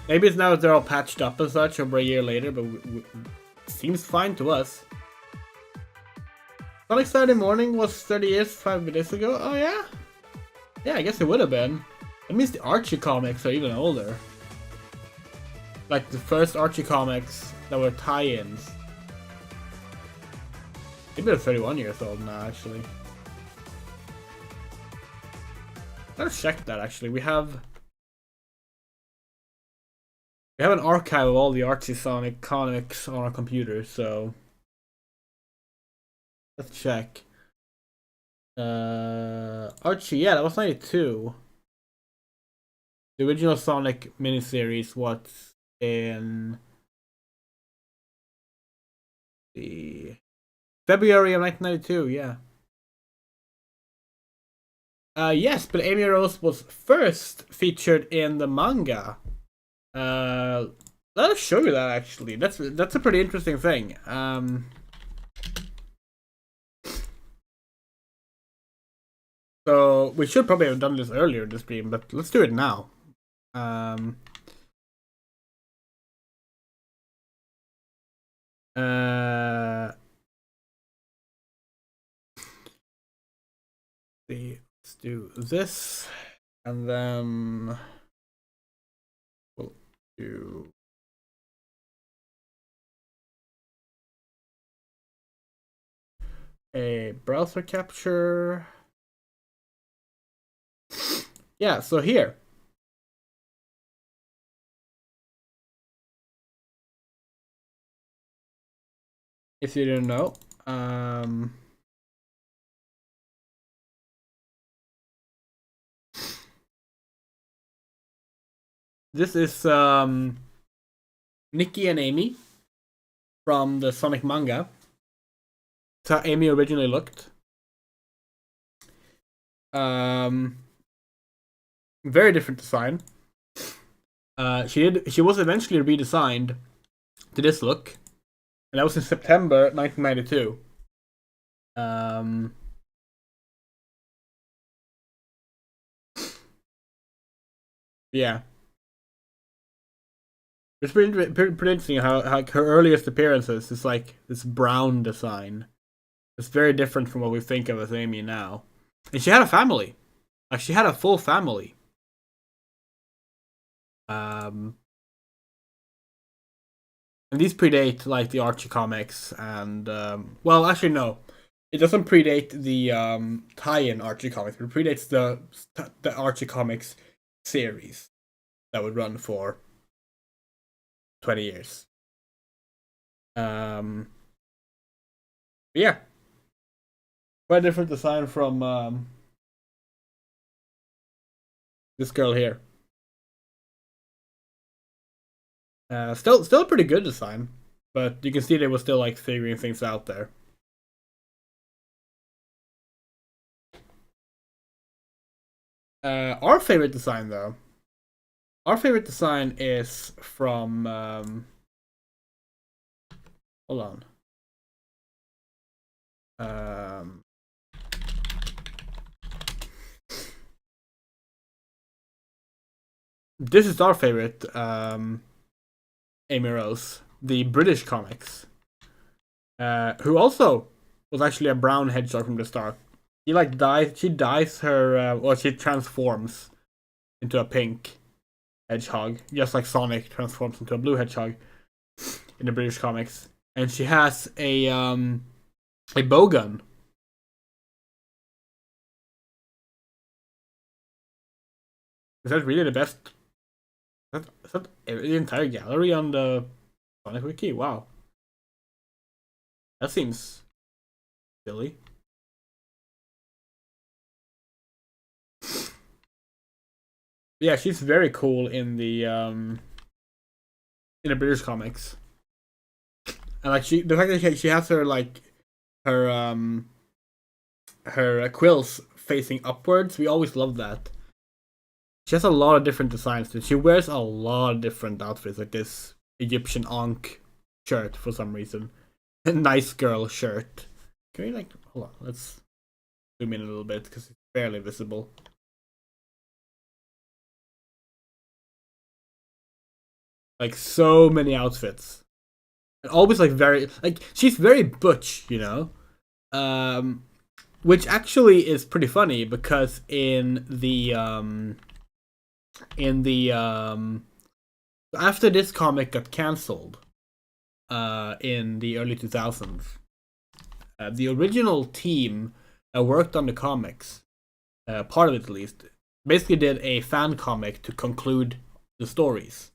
maybe it's now that they're all patched up and such over a year later. But it seems fine to us. Sonic Saturday Morning was 30 years, 5 days ago. Oh yeah? Yeah, I guess it would have been. That means the Archie comics are even older. Like the first Archie comics that were tie-ins. Maybe they're 31 years old now, actually. Let's check that, actually. We have an archive of all the Archie Sonic comics on our computer, so... Let's check. Archie, yeah, that was 92. The original Sonic miniseries was in the February of 1992, yeah. Yes, but Amy Rose was first featured in the manga. Let us show you that, actually. That's a pretty interesting thing. So we should probably have done this earlier in the stream, but let's do it now. Let's do this, and then we'll do a browser capture. Yeah, so here. If you didn't know, this is Nikki and Amy from the Sonic manga. That's how Amy originally looked. Very different design. She was eventually redesigned to this look, and that was in September 1992. Yeah, it's pretty interesting how her earliest appearances is like this brown design, It's very different from what we think of as Amy now. And she had a family. Like, she had a full family. And these predate like the Archie comics and well, actually no, it doesn't predate the tie-in Archie comics, but it predates the Archie comics series that would run for 20 years. Yeah, quite different design from this girl here. Still a pretty good design, but you can see they were still like figuring things out there. Our favorite design though. Our favorite design is from hold on. This is our favorite Amy Rose, the British comics, who also was actually a brown hedgehog from the start. She like dyes. She dyes her, or she transforms into a pink hedgehog, just like Sonic transforms into a blue hedgehog in the British comics. And she has a bow gun. Is that really the best? Is that the entire gallery on the Sonic Wiki? Wow. That seems silly. Yeah, she's very cool in the British comics. And like the fact that she has her like her quills facing upwards, we always love that. She has a lot of different designs. She wears a lot of different outfits, like this Egyptian Ankh shirt for some reason, a nice girl shirt. Can we like hold on? Let's zoom in a little bit because it's barely visible. Like so many outfits, and always like very like she's very butch, you know, which actually is pretty funny because in the after this comic got cancelled in the early 2000s, the original team that worked on the comics, part of it at least, basically did a fan comic to conclude the stories.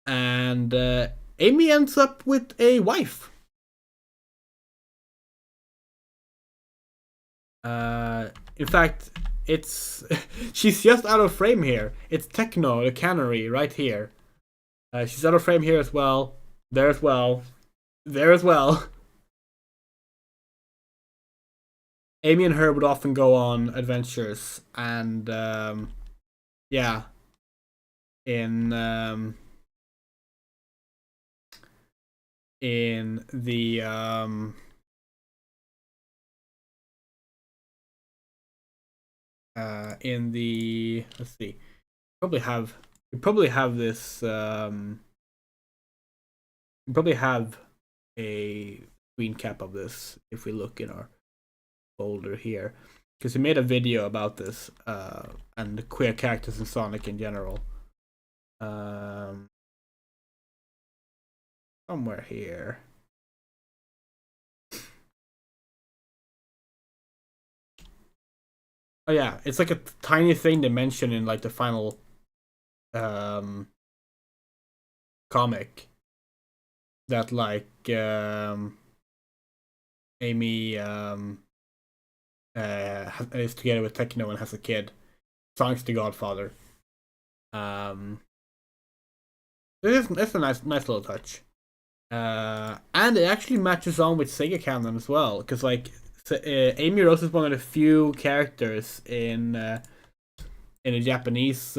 And Amy ends up with a wife. In fact, it's she's just out of frame here. It's Techno, the cannery, right here. She's out of frame here as well. There as well. There as well. Amy and her would often go on adventures, and yeah, in the let's see, we probably have this we probably have a screen cap of this if we look in our folder here, because we made a video about this and the queer characters in Sonic in general. Somewhere here. Oh yeah, it's like a tiny thing they mention in like the final comic that like Amy is together with Techno and has a kid. Sonic's the godfather. It's a nice little touch. And it actually matches on with SEGA canon as well, because like Amy Rose is one of the few characters in the Japanese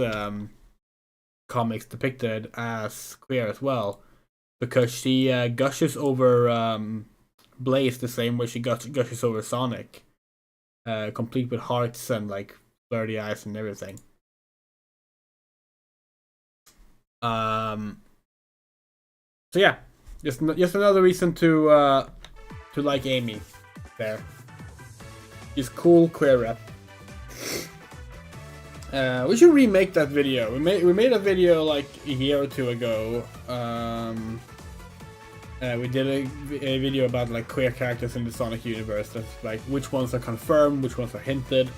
comics depicted as queer as well, because she gushes over Blaze the same way she gushes over Sonic, complete with hearts and like flirty eyes and everything. So yeah, just another reason to like Amy. there. He's cool queer rep. We should remake that video. We made a video like a year or two ago. We did a video about like queer characters in the Sonic universe. That's like which ones are confirmed, which ones are hinted.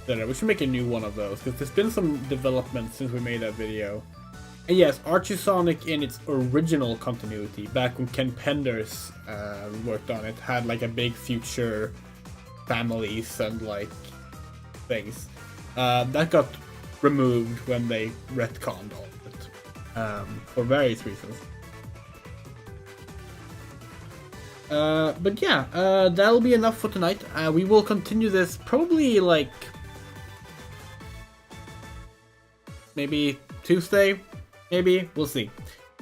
Etc. We should make a new one of those because there's been some development since we made that video. And yes, Archie Sonic in its original continuity, back when Ken Penders worked on it, had like a big future families and like things. That got removed when they retconned all of it for various reasons. But yeah, that'll be enough for tonight. We will continue this probably like maybe Tuesday, maybe, we'll see.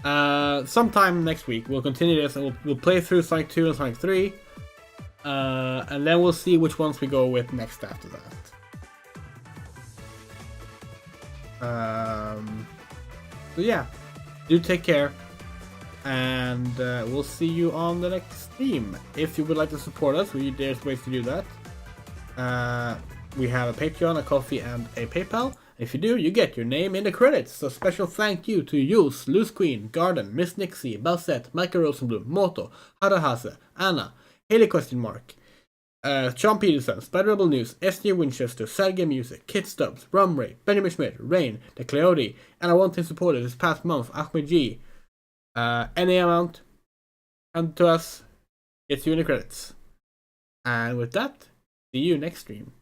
Sometime next week we'll continue this and we'll play through Sonic 2 and Sonic 3. And then we'll see which ones we go with next after that. So yeah, do take care. And we'll see you on the next stream. If you would like to support us, there's ways to do that. We have a Patreon, a Coffee, and a PayPal. If you do, you get your name in the credits. So special thank you to Jules, Loose Queen, Garden, Miss Nixie, Balsett, Michael Rosenblum, Moto, Harahase, Anna, Haley Question Mark, Sean Peterson, Spider Rebel News, SJ Winchester, Sergey Music, Kit Stubbs, Rumray, Benjamin Schmidt, Rain, The Cleody, and I want to support it this past month, Ahmed G. Any amount and to us gets you in the credits. And with that, see you next stream.